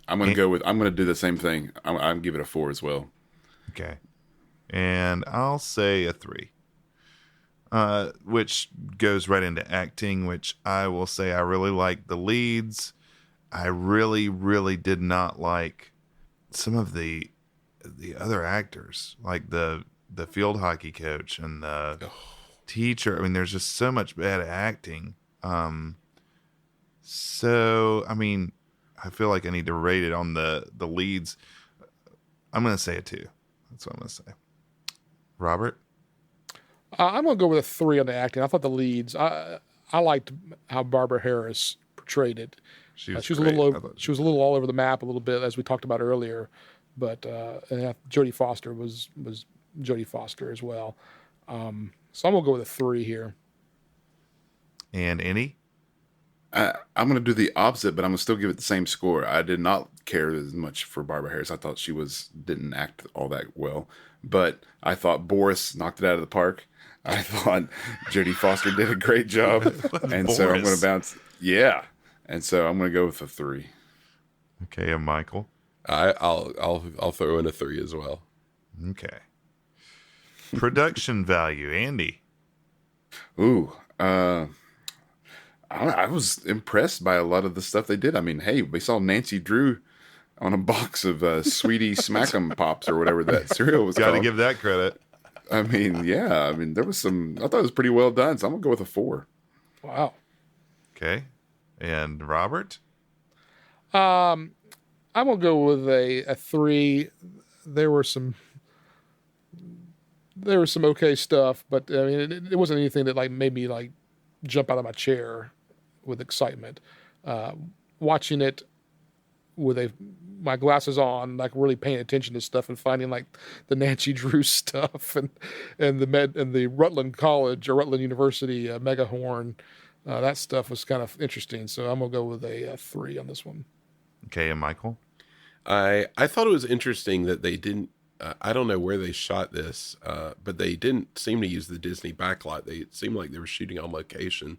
I'm going to do the same thing. I'm going to give it a 4 as well. Okay. And I'll say a 3. Which goes right into acting, which I will say I really like the leads. I really, really did not like some of the other actors, like the the field hockey coach and the teacher. I mean, there's just so much bad acting. So, I mean, I feel like I need to rate it on the leads. I'm going to say a 2. That's what I'm going to say. Robert? I'm going to go with a 3 on the acting. I thought the leads, I liked how Barbara Harris portrayed it. She was a little all over the map a little bit, as we talked about earlier. But Jodie Foster was Jodie Foster as well. So I'm going to go with a 3 here. And Annie? I'm going to do the opposite, but I'm going to still give it the same score. I did not care as much for Barbara Harris. I thought she didn't act all that well. But I thought Boris knocked it out of the park. I thought Jodie Foster did a great job. And Boris. So I'm going to bounce. Yeah. And so I'm going to go with a 3. Okay, and Michael? I'll throw in a 3 as well. Okay. Production value, Andy? Ooh, I was impressed by a lot of the stuff they did. I mean, hey, we saw Nancy Drew on a box of Sweetie Smack'em Pops or whatever that cereal was Got called. to give that credit. I mean, yeah. I mean, there was I thought it was pretty well done, so I'm going to go with a 4. Wow. Okay. And Robert? I'm going to go with a 3. There was some okay stuff, but I mean, it wasn't anything that like made me like jump out of my chair with excitement. Watching it with my glasses on, like really paying attention to stuff and finding like the Nancy Drew stuff and the Rutland College or Rutland University mega horn. That stuff was kind of interesting. So I'm going to go with a 3 on this one. Okay, and Michael? I thought it was interesting that they didn't, I don't know where they shot this, but they didn't seem to use the Disney backlight. It seemed like they were shooting on location,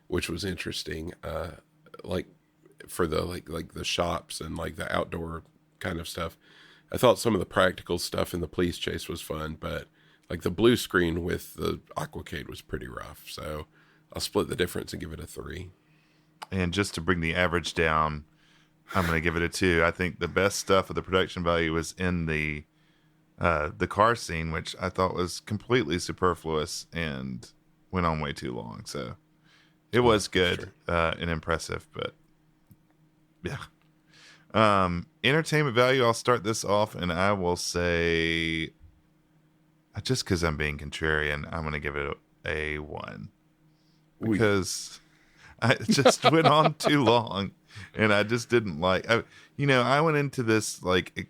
which was interesting. Like for the like the shops and like the outdoor kind of stuff. I thought some of the practical stuff in the police chase was fun, but like the blue screen with the Aquacade was pretty rough. So I'll split the difference and give it a 3. And just to bring the average down, I'm going to give it a 2. I think the best stuff of the production value was in the car scene, which I thought was completely superfluous and went on way too long. So it was good and impressive, but yeah. Entertainment value, I'll start this off and I will say, just because I'm being contrarian, I'm going to give it a 1. Because it just went on too long. And I just didn't like, I went into this like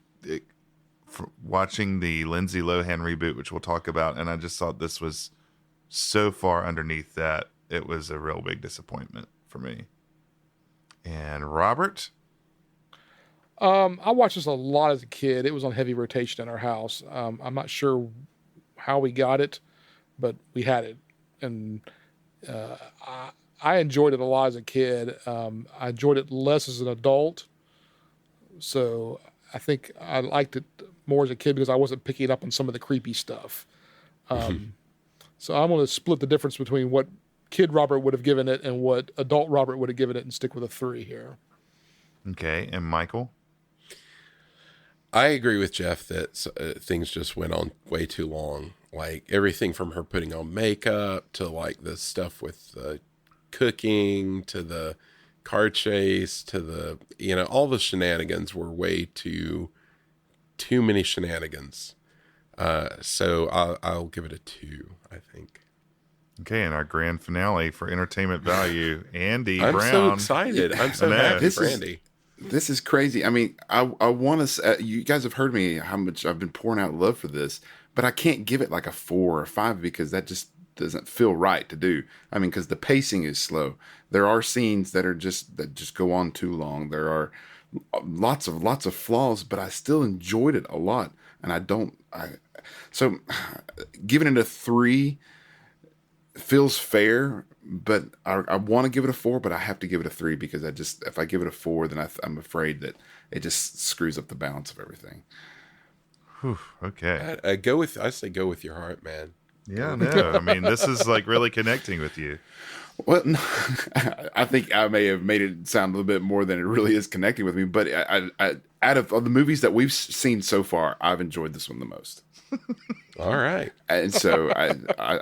watching the Lindsay Lohan reboot, which we'll talk about, and I just thought this was so far underneath that it was a real big disappointment for me. And Robert? I watched this a lot as a kid. It was on heavy rotation in our house. I'm not sure how we got it, but we had it. And I enjoyed it a lot as a kid. I enjoyed it less as an adult. So I think I liked it more as a kid because I wasn't picking up on some of the creepy stuff. So I'm going to split the difference between what kid Robert would have given it and what adult Robert would have given it and stick with a 3 here. Okay. And Michael? I agree with Jeff that things just went on way too long. Like everything from her putting on makeup to like the stuff with the cooking to the car chase to the, all the shenanigans were way too many shenanigans. So I'll give it a 2, I think. Okay, and our grand finale for entertainment value, Andy I'm Brown. so excited. I'm so happy for Andy. This is crazy. I mean, I want to. You guys have heard me how much I've been pouring out love for this, but I can't give it like a 4 or 5 because that just doesn't feel right to do. I mean, because the pacing is slow. There are scenes that just go on too long. There are lots of flaws, but I still enjoyed it a lot, and so giving it a 3 feels fair, but I want to give it a 4, but I have to give it a 3 because if I give it a 4, then I'm afraid that it just screws up the balance of everything. Whew, okay. I say go with your heart, man. Yeah, no. I mean, this is like really connecting with you. Well, no, I think I may have made it sound a little bit more than it really is connecting with me, but I out of the movies that we've seen so far, I've enjoyed this one the most. All right. And so I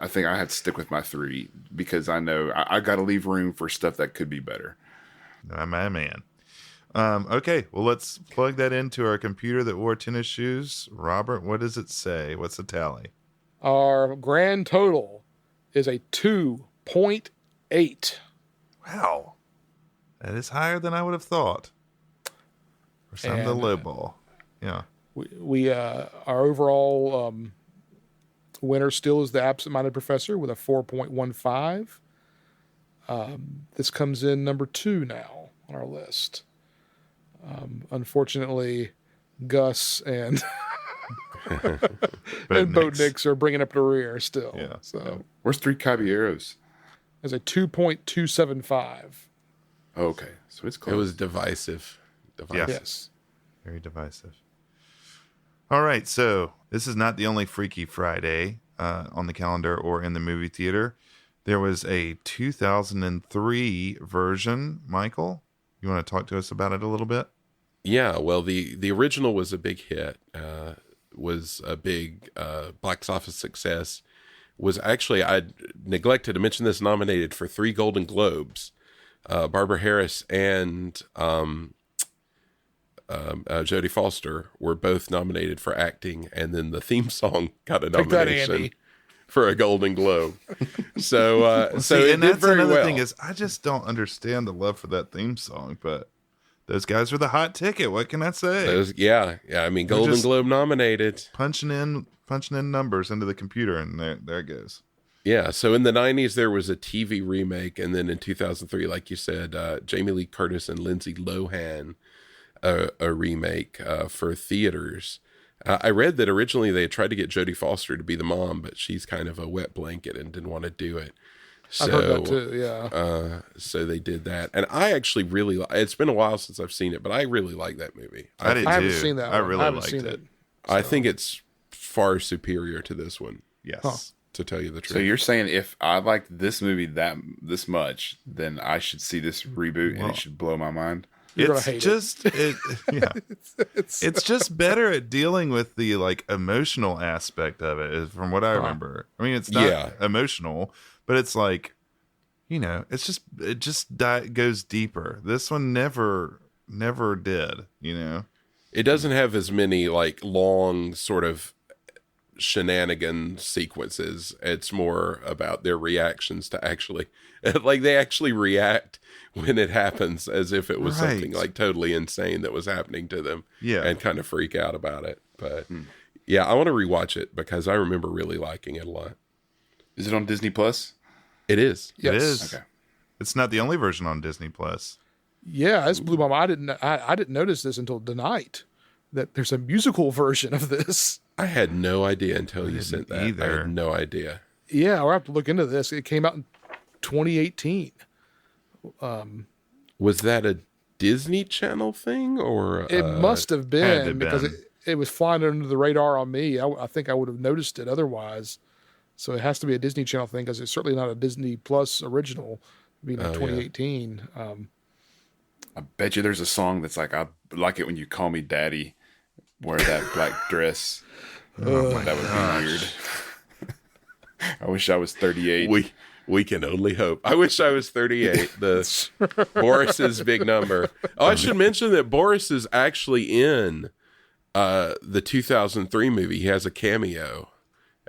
think I have to stick with my 3 because I know I got to leave room for stuff that could be better. My man. Okay, well, let's plug that into our computer that wore tennis shoes. Robert, what does it say? What's the tally? Our grand total is a 2.8. Wow. That is higher than I would have thought. For some of the low ball. Yeah. We our overall winner still is The Absent-Minded Professor with a 4.15. This comes in number 2 now on our list. Unfortunately, Gus and and Boat Nicks are bringing up the rear still. Yeah. So Where's Three Caballeros? there's a 2.275. Okay, so it's close. It was divisive. Yeah. Yes. Very divisive. All right, so this is not the only Freaky Friday on the calendar or in the movie theater. There was a 2003 version. Michael, you want to talk to us about it a little bit? Yeah, well, the original was a big hit, was a big box office success, was actually, I neglected to mention this, nominated for 3 Golden Globes. Barbara Harris and Jodie Foster were both nominated for acting, and then the theme song got a nomination for a Golden Globe. So, so See, it and did that's very another well. thing is I just don't understand the love for that theme song, but those guys are the hot ticket. What can I say? Yeah. I mean, Golden just Globe nominated. punching in numbers into the computer, and there it goes. Yeah, so in the 90s, there was a TV remake, and then in 2003, like you said, Jamie Lee Curtis and Lindsay Lohan, a remake for theaters. I read that originally they had tried to get Jodie Foster to be the mom, but she's kind of a wet blanket and didn't want to do it. So, I've heard that too, yeah. So they did that. And I actually really it's been a while since I've seen it, but I really like that movie. I did I haven't too. seen that I one. really I haven't liked seen it. it. I think it's far superior to this one, Yes. to tell you the truth. So you're saying if I liked this movie this much, then I should see this reboot and it should blow my mind? You're gonna It's hate just it's just better at dealing with the like emotional aspect of it, from what I remember. I mean, it's not emotional, but it's like, it just goes deeper. This one never did. It doesn't have as many like long sort of shenanigan sequences. It's more about their reactions to actually, like, they actually react when it happens as if it was something like totally insane that was happening to them. Yeah. And kind of freak out about it. But yeah, I want to rewatch it because I remember really liking it a lot. Is it on Disney Plus? It is. Yes. It is. Okay. It's not the only version on Disney Plus. Yeah, this blew my mind. I didn't notice this until tonight, that there's a musical version of this. I had no idea until you sent that. either. I had no idea. Yeah, I'll have to look into this. It came out in 2018. Was that a Disney Channel thing or? It must have had been to because been. it was flying under the radar on me. I think I would have noticed it otherwise. So it has to be a Disney Channel thing because it's certainly not a Disney Plus original. Being in 2018. I bet you there's a song that's like, I like it when you call me daddy, wear that black dress. That would be weird. I wish I was 38. We can only hope. I wish I was 38. The Boris's big number. Oh, I should mention that Boris is actually in the 2003 movie. He has a cameo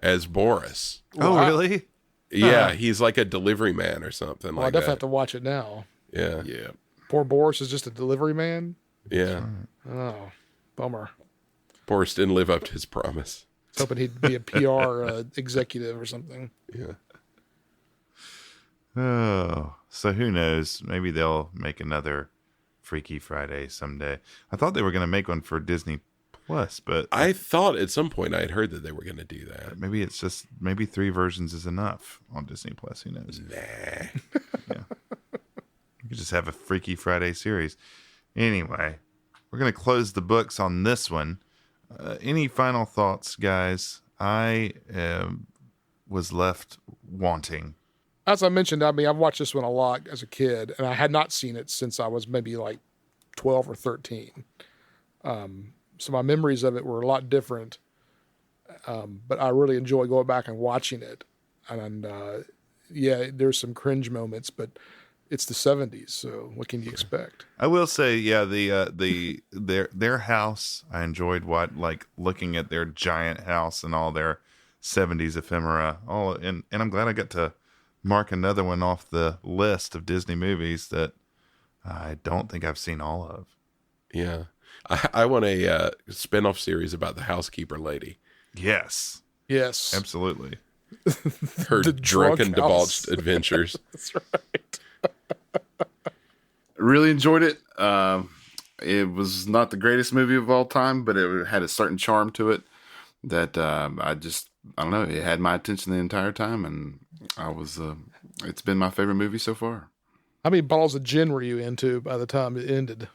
as Boris. Oh, really? Yeah, he's like a delivery man or something Well, I like definitely have that. to watch it now. Yeah. Yeah. Poor Boris is just a delivery man. Yeah. Oh, bummer. Boris didn't live up to his promise. I was hoping he'd be a PR executive or something. Yeah. Oh, so who knows? Maybe they'll make another Freaky Friday someday. I thought they were going to make one for Disney Plus, but I thought at some point I had heard that they were going to do that. maybe it's just 3 versions is enough on Disney Plus. Who knows? Nah. You could just have a Freaky Friday series. Anyway, we're going to close the books on this one. Any final thoughts, guys? I was left wanting. As I mentioned, I've watched this one a lot as a kid, and I had not seen it since I was maybe like 12 or 13. So my memories of it were a lot different. But I really enjoy going back and watching it. And yeah, there's some cringe moments, but it's the 70s, so what can you expect? I will say, yeah, their house. I enjoyed looking at their giant house and all their 70s ephemera. And I'm glad I got to mark another one off the list of Disney movies that I don't think I've seen all of. Yeah, I want a spin-off series about the housekeeper lady. Yes, absolutely. Her The drunken, drunk house. debauched adventures. That's right. Really enjoyed it. It was not the greatest movie of all time, but it had a certain charm to it that I don't know. It had my attention the entire time, and it's been my favorite movie so far. How many bottles of gin were you into by the time it ended?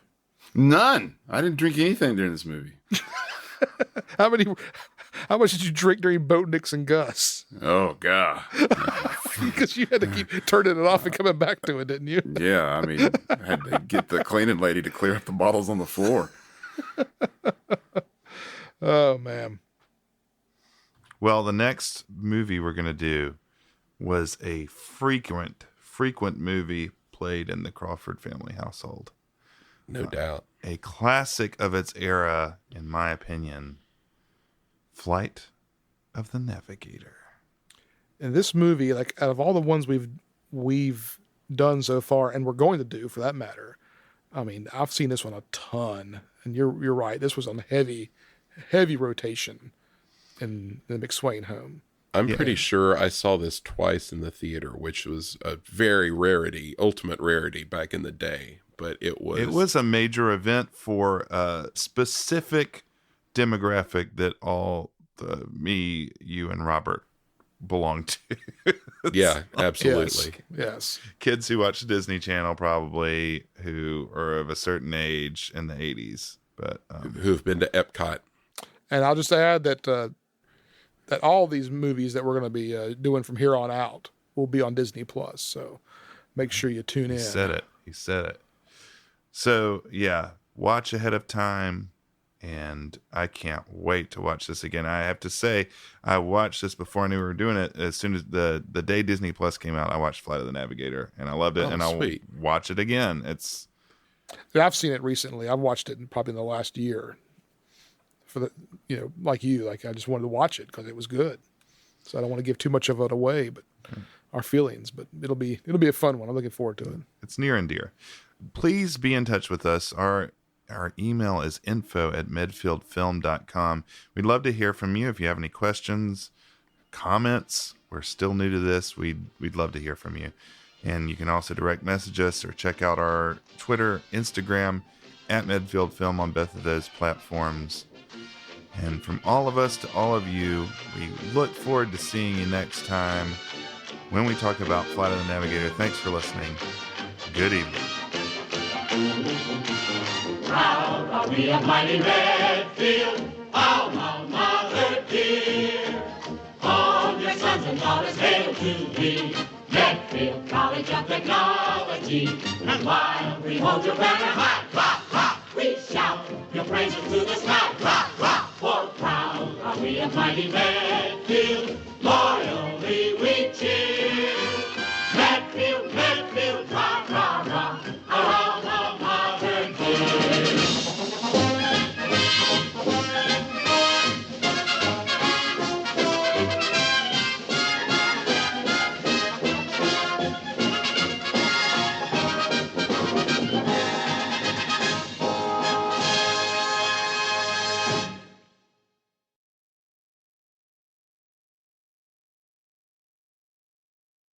None. I didn't drink anything during this movie. How much did you drink during Boat Nix and Gus? Oh, God. Because you had to keep turning it off and coming back to it, didn't you? Yeah, I mean, I had to get the cleaning lady to clear up the bottles on the floor. Oh, man. Well, the next movie we're going to do was a frequent movie played in the Crawford family household. No doubt. A classic of its era, in my opinion, Flight of the Navigator. And this movie, like out of all the ones we've done so far, and we're going to do for that matter, I mean, I've seen this one a ton. And you're right. This was on heavy rotation in the McSwain home. I'm pretty sure I saw this twice in the theater, which was a very ultimate rarity back in the day. But it was a major event for a specific demographic that me, you, and Robert belong to. Yeah, absolutely. Yes. Kids who watch Disney Channel, probably, who are of a certain age in the 80s, but who've been to Epcot. And I'll just add that all these movies that we're going to be doing from here on out will be on Disney Plus. So make sure you tune in. He said it. So, yeah, watch ahead of time, and I can't wait to watch this again. I have to say, I watched this before I knew we were doing it. As soon as the day Disney Plus came out, I watched Flight of the Navigator, and I loved it, and I'll watch it again. I've seen it recently. I've watched it probably in the last year. Like I just wanted to watch it because it was good. So I don't want to give too much of it away, but our feelings. But it'll be a fun one. I'm looking forward to it. It's near and dear. Please be in touch with us. Our email is info@medfieldfilm.com. We'd love to hear from you if you have any questions, comments. We're still new to this. We'd love to hear from you. And you can also direct message us or check out our Twitter, Instagram, @MedfieldFilm on both of those platforms. And from all of us to all of you, we look forward to seeing you next time when we talk about Flight of the Navigator. Thanks for listening. Good evening. Proud are we of mighty Medfield, our mother dear. All your sons and daughters hail to thee, Medfield College of Technology. And while we hold your banner high, rock, rock, we shout your praises to the sky, rock, rock. For proud are we of mighty Medfield.